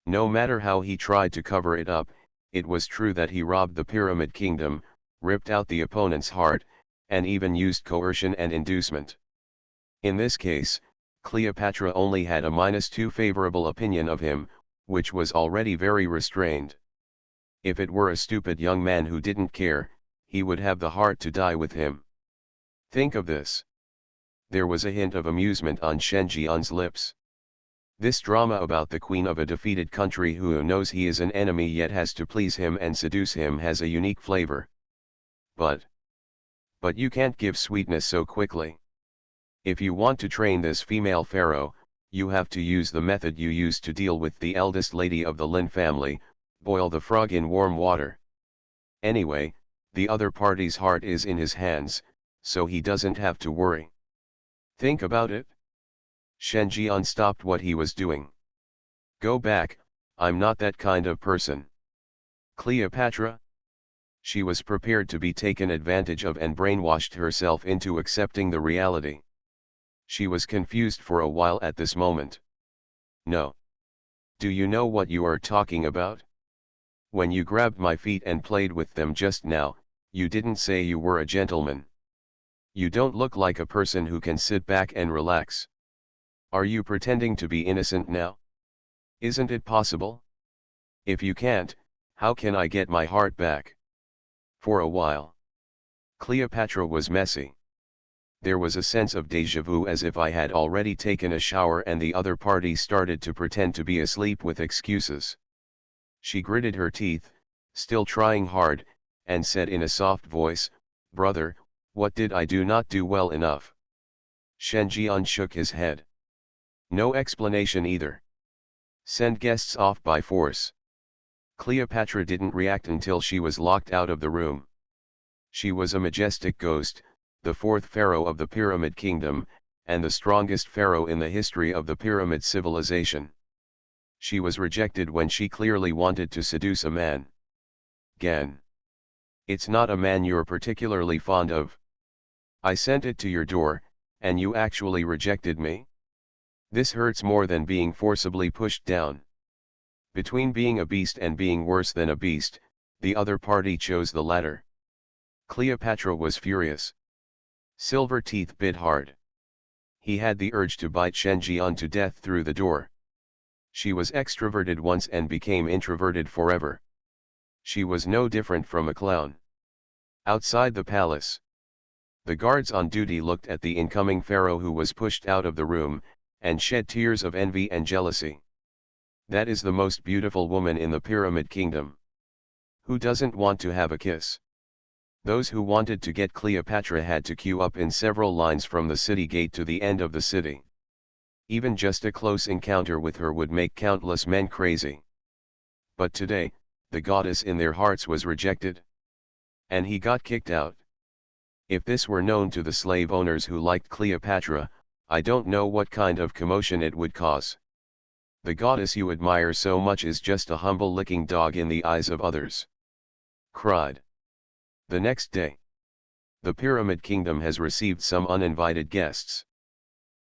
no matter how he tried to cover it up, it was true that he robbed the Pyramid Kingdom, ripped out the opponent's heart, and even used coercion and inducement. In this case, Cleopatra only had a -2 favorable opinion of him, which was already very restrained. If it were a stupid young man who didn't care, he would have the heart to die with him. Think of this. There was a hint of amusement on Shen Jian's lips. This drama about the queen of a defeated country who knows he is an enemy yet has to please him and seduce him has a unique flavor. But you can't give sweetness so quickly. If you want to train this female pharaoh, you have to use the method you used to deal with the eldest lady of the Lin family, boil the frog in warm water. Anyway, the other party's heart is in his hands, so he doesn't have to worry. Think about it. Shen Jian stopped what he was doing. Go back, I'm not that kind of person. Cleopatra? She was prepared to be taken advantage of and brainwashed herself into accepting the reality. She was confused for a while at this moment. No. Do you know what you are talking about? When you grabbed my feet and played with them just now, you didn't say you were a gentleman. You don't look like a person who can sit back and relax. Are you pretending to be innocent now? Isn't it possible? If you can't, how can I get my heart back? For a while, Cleopatra was messy. There was a sense of déjà vu as if I had already taken a shower and the other party started to pretend to be asleep with excuses. She gritted her teeth, still trying hard, and said in a soft voice, "Brother, what did I do not do well enough?" Shen Jian shook his head. No explanation either. Send guests off by force. Cleopatra didn't react until she was locked out of the room. She was a majestic ghost, the fourth pharaoh of the Pyramid Kingdom, and the strongest pharaoh in the history of the Pyramid civilization. She was rejected when she clearly wanted to seduce a man. Gan. It's not a man you're particularly fond of. I sent it to your door, and you actually rejected me? This hurts more than being forcibly pushed down. Between being a beast and being worse than a beast, the other party chose the latter. Cleopatra was furious. Silver teeth bit hard. He had the urge to bite Shen Jian to death through the door. She was extroverted once and became introverted forever. She was no different from a clown. Outside the palace, the guards on duty looked at the incoming pharaoh who was pushed out of the room, and shed tears of envy and jealousy. That is the most beautiful woman in the Pyramid Kingdom. Who doesn't want to have a kiss? Those who wanted to get Cleopatra had to queue up in several lines from the city gate to the end of the city. Even just a close encounter with her would make countless men crazy. But today, the goddess in their hearts was rejected. And he got kicked out. If this were known to the slave owners who liked Cleopatra, I don't know what kind of commotion it would cause. The goddess you admire so much is just a humble licking dog in the eyes of others. Cried. The next day, the Pyramid Kingdom has received some uninvited guests.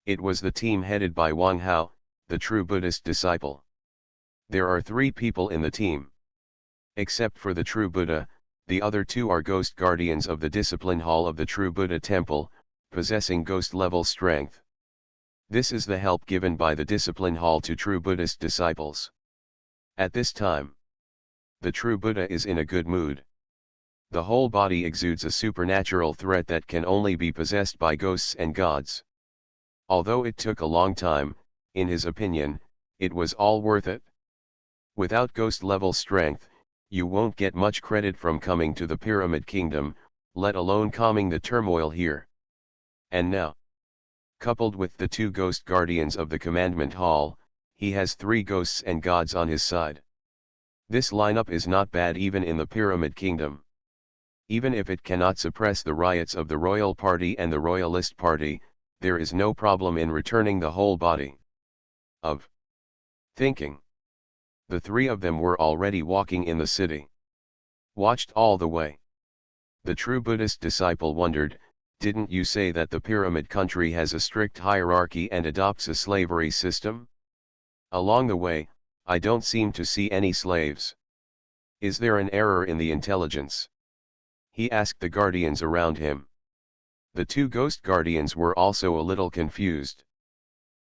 It was the team headed by Wang Hao, the true Buddhist disciple. There are 3 people in the team. Except for the true Buddha, the other 2 are ghost guardians of the discipline hall of the true Buddha temple, possessing ghost-level strength. This is the help given by the discipline hall to true Buddhist disciples. At this time, the true Buddha is in a good mood. The whole body exudes a supernatural threat that can only be possessed by ghosts and gods. Although it took a long time, in his opinion, it was all worth it. Without ghost-level strength, you won't get much credit from coming to the Pyramid Kingdom, let alone calming the turmoil here. And now, coupled with the 2 ghost guardians of the Commandment Hall, he has 3 ghosts and gods on his side. This lineup is not bad even in the Pyramid Kingdom. Even if it cannot suppress the riots of the royal party and the royalist party, there is no problem in returning the whole body of thinking. The three of them were already walking in the city. Watched all the way. The true Buddhist disciple wondered, "Didn't you say that the pyramid country has a strict hierarchy and adopts a slavery system? Along the way, I don't seem to see any slaves. Is there an error in the intelligence?" He asked the guardians around him. The two ghost guardians were also a little confused.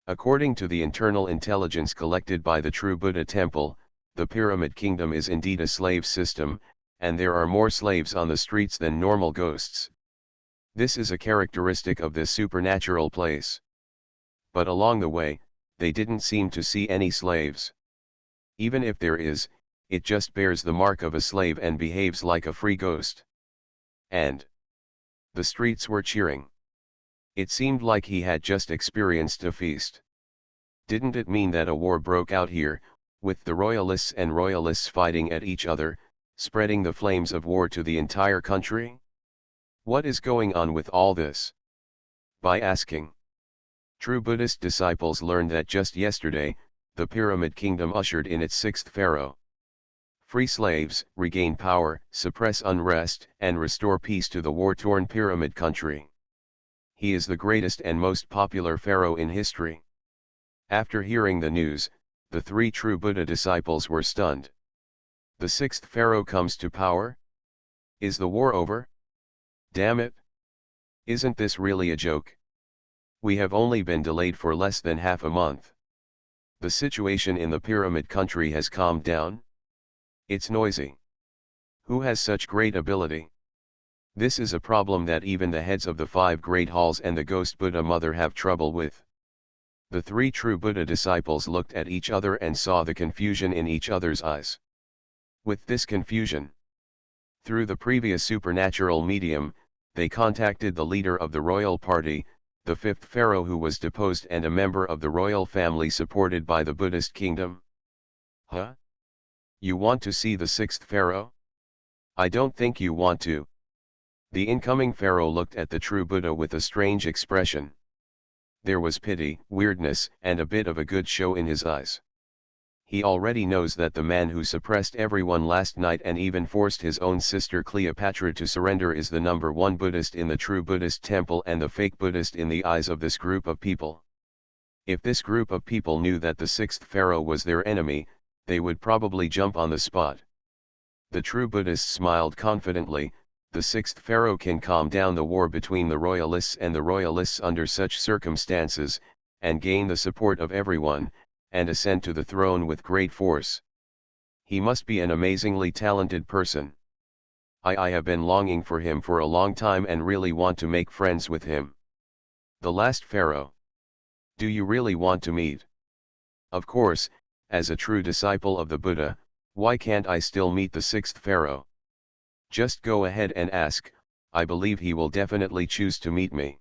According to the internal intelligence collected by the True Buddha Temple, the Pyramid Kingdom is indeed a slave system, and there are more slaves on the streets than normal ghosts. This is a characteristic of this supernatural place. But along the way, they didn't seem to see any slaves. Even if there is, it just bears the mark of a slave and behaves like a free ghost. And the streets were cheering. It seemed like he had just experienced a feast. Didn't it mean that a war broke out here, with the royalists and royalists fighting at each other, spreading the flames of war to the entire country? What is going on with all this? By asking. True Buddhist disciples learned that just yesterday, the Pyramid Kingdom ushered in its sixth pharaoh. Free slaves, regain power, suppress unrest, and restore peace to the war-torn pyramid country. He is the greatest and most popular pharaoh in history. After hearing the news, the three true Buddha disciples were stunned. The sixth pharaoh comes to power? Is the war over? Damn it! Isn't this really a joke? We have only been delayed for less than half a month. The situation in the pyramid country has calmed down? It's noisy. Who has such great ability? This is a problem that even the heads of the 5 great halls and the ghost Buddha mother have trouble with. The three true Buddha disciples looked at each other and saw the confusion in each other's eyes. With this confusion, through the previous supernatural medium, they contacted the leader of the royal party, the 5th pharaoh who was deposed and a member of the royal family supported by the Buddhist kingdom. Huh? You want to see the 6th pharaoh? I don't think you want to. The incoming pharaoh looked at the true Buddha with a strange expression. There was pity, weirdness, and a bit of a good show in his eyes. He already knows that the man who suppressed everyone last night and even forced his own sister Cleopatra to surrender is the number 1 Buddhist in the true Buddhist temple and the fake Buddhist in the eyes of this group of people. If this group of people knew that the 6th pharaoh was their enemy, they would probably jump on the spot. The true Buddhist smiled confidently. The 6th pharaoh can calm down the war between the royalists and the royalists under such circumstances, and gain the support of everyone, and ascend to the throne with great force. He must be an amazingly talented person. I have been longing for him for a long time and really want to make friends with him. The last pharaoh. Do you really want to meet? Of course, as a true disciple of the Buddha, why can't I still meet the 6th pharaoh? Just go ahead and ask, I believe he will definitely choose to meet me.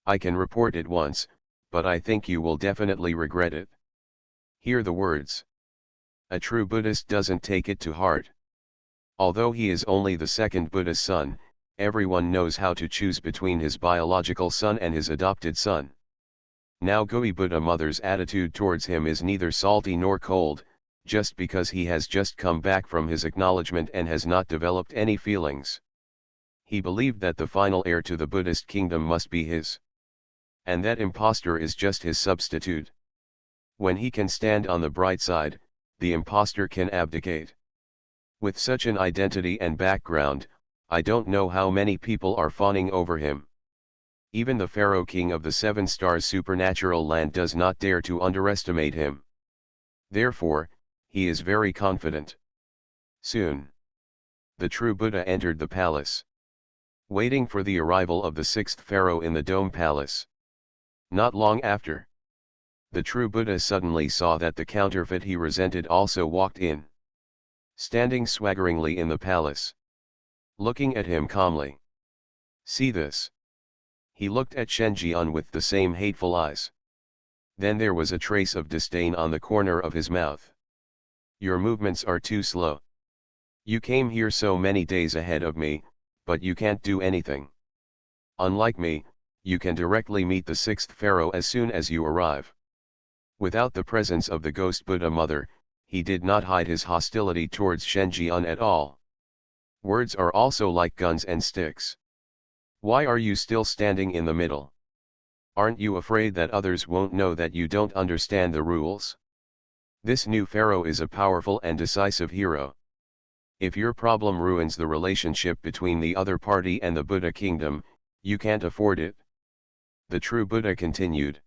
I can report it once, but I think you will definitely regret it. Hear the words. A true Buddhist doesn't take it to heart. Although he is only the 2nd Buddha's son, everyone knows how to choose between his biological son and his adopted son. Now Goi Buddha mother's attitude towards him is neither salty nor cold, just because he has just come back from his acknowledgement and has not developed any feelings. He believed that the final heir to the Buddhist kingdom must be his. And that impostor is just his substitute. When he can stand on the bright side, the impostor can abdicate. With such an identity and background, I don't know how many people are fawning over him. Even the Pharaoh King of the 7 Stars supernatural land does not dare to underestimate him. Therefore, he is very confident. Soon, the true Buddha entered the palace, waiting for the arrival of the 6th pharaoh in the dome palace. Not long after, the true Buddha suddenly saw that the counterfeit he resented also walked in, standing swaggeringly in the palace, looking at him calmly. See this? He looked at Shenjian with the same hateful eyes. Then there was a trace of disdain on the corner of his mouth. Your movements are too slow. You came here so many days ahead of me, but you can't do anything. Unlike me, you can directly meet the sixth pharaoh as soon as you arrive. Without the presence of the ghost Buddha mother, he did not hide his hostility towards Shenjian at all. Words are also like guns and sticks. Why are you still standing in the middle? Aren't you afraid that others won't know that you don't understand the rules? This new pharaoh is a powerful and decisive hero. If your problem ruins the relationship between the other party and the Buddha kingdom, you can't afford it. The true Buddha continued.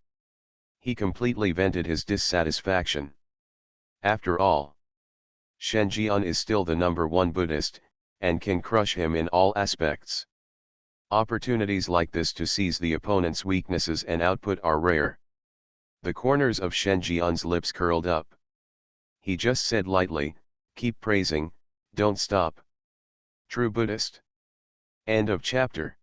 He completely vented his dissatisfaction. After all, Shenjian is still the #1 Buddhist, and can crush him in all aspects. Opportunities like this to seize the opponent's weaknesses and output are rare. The corners of Shenjian's lips curled up. He just said lightly, "Keep praising, don't stop." True Buddhist. End of chapter.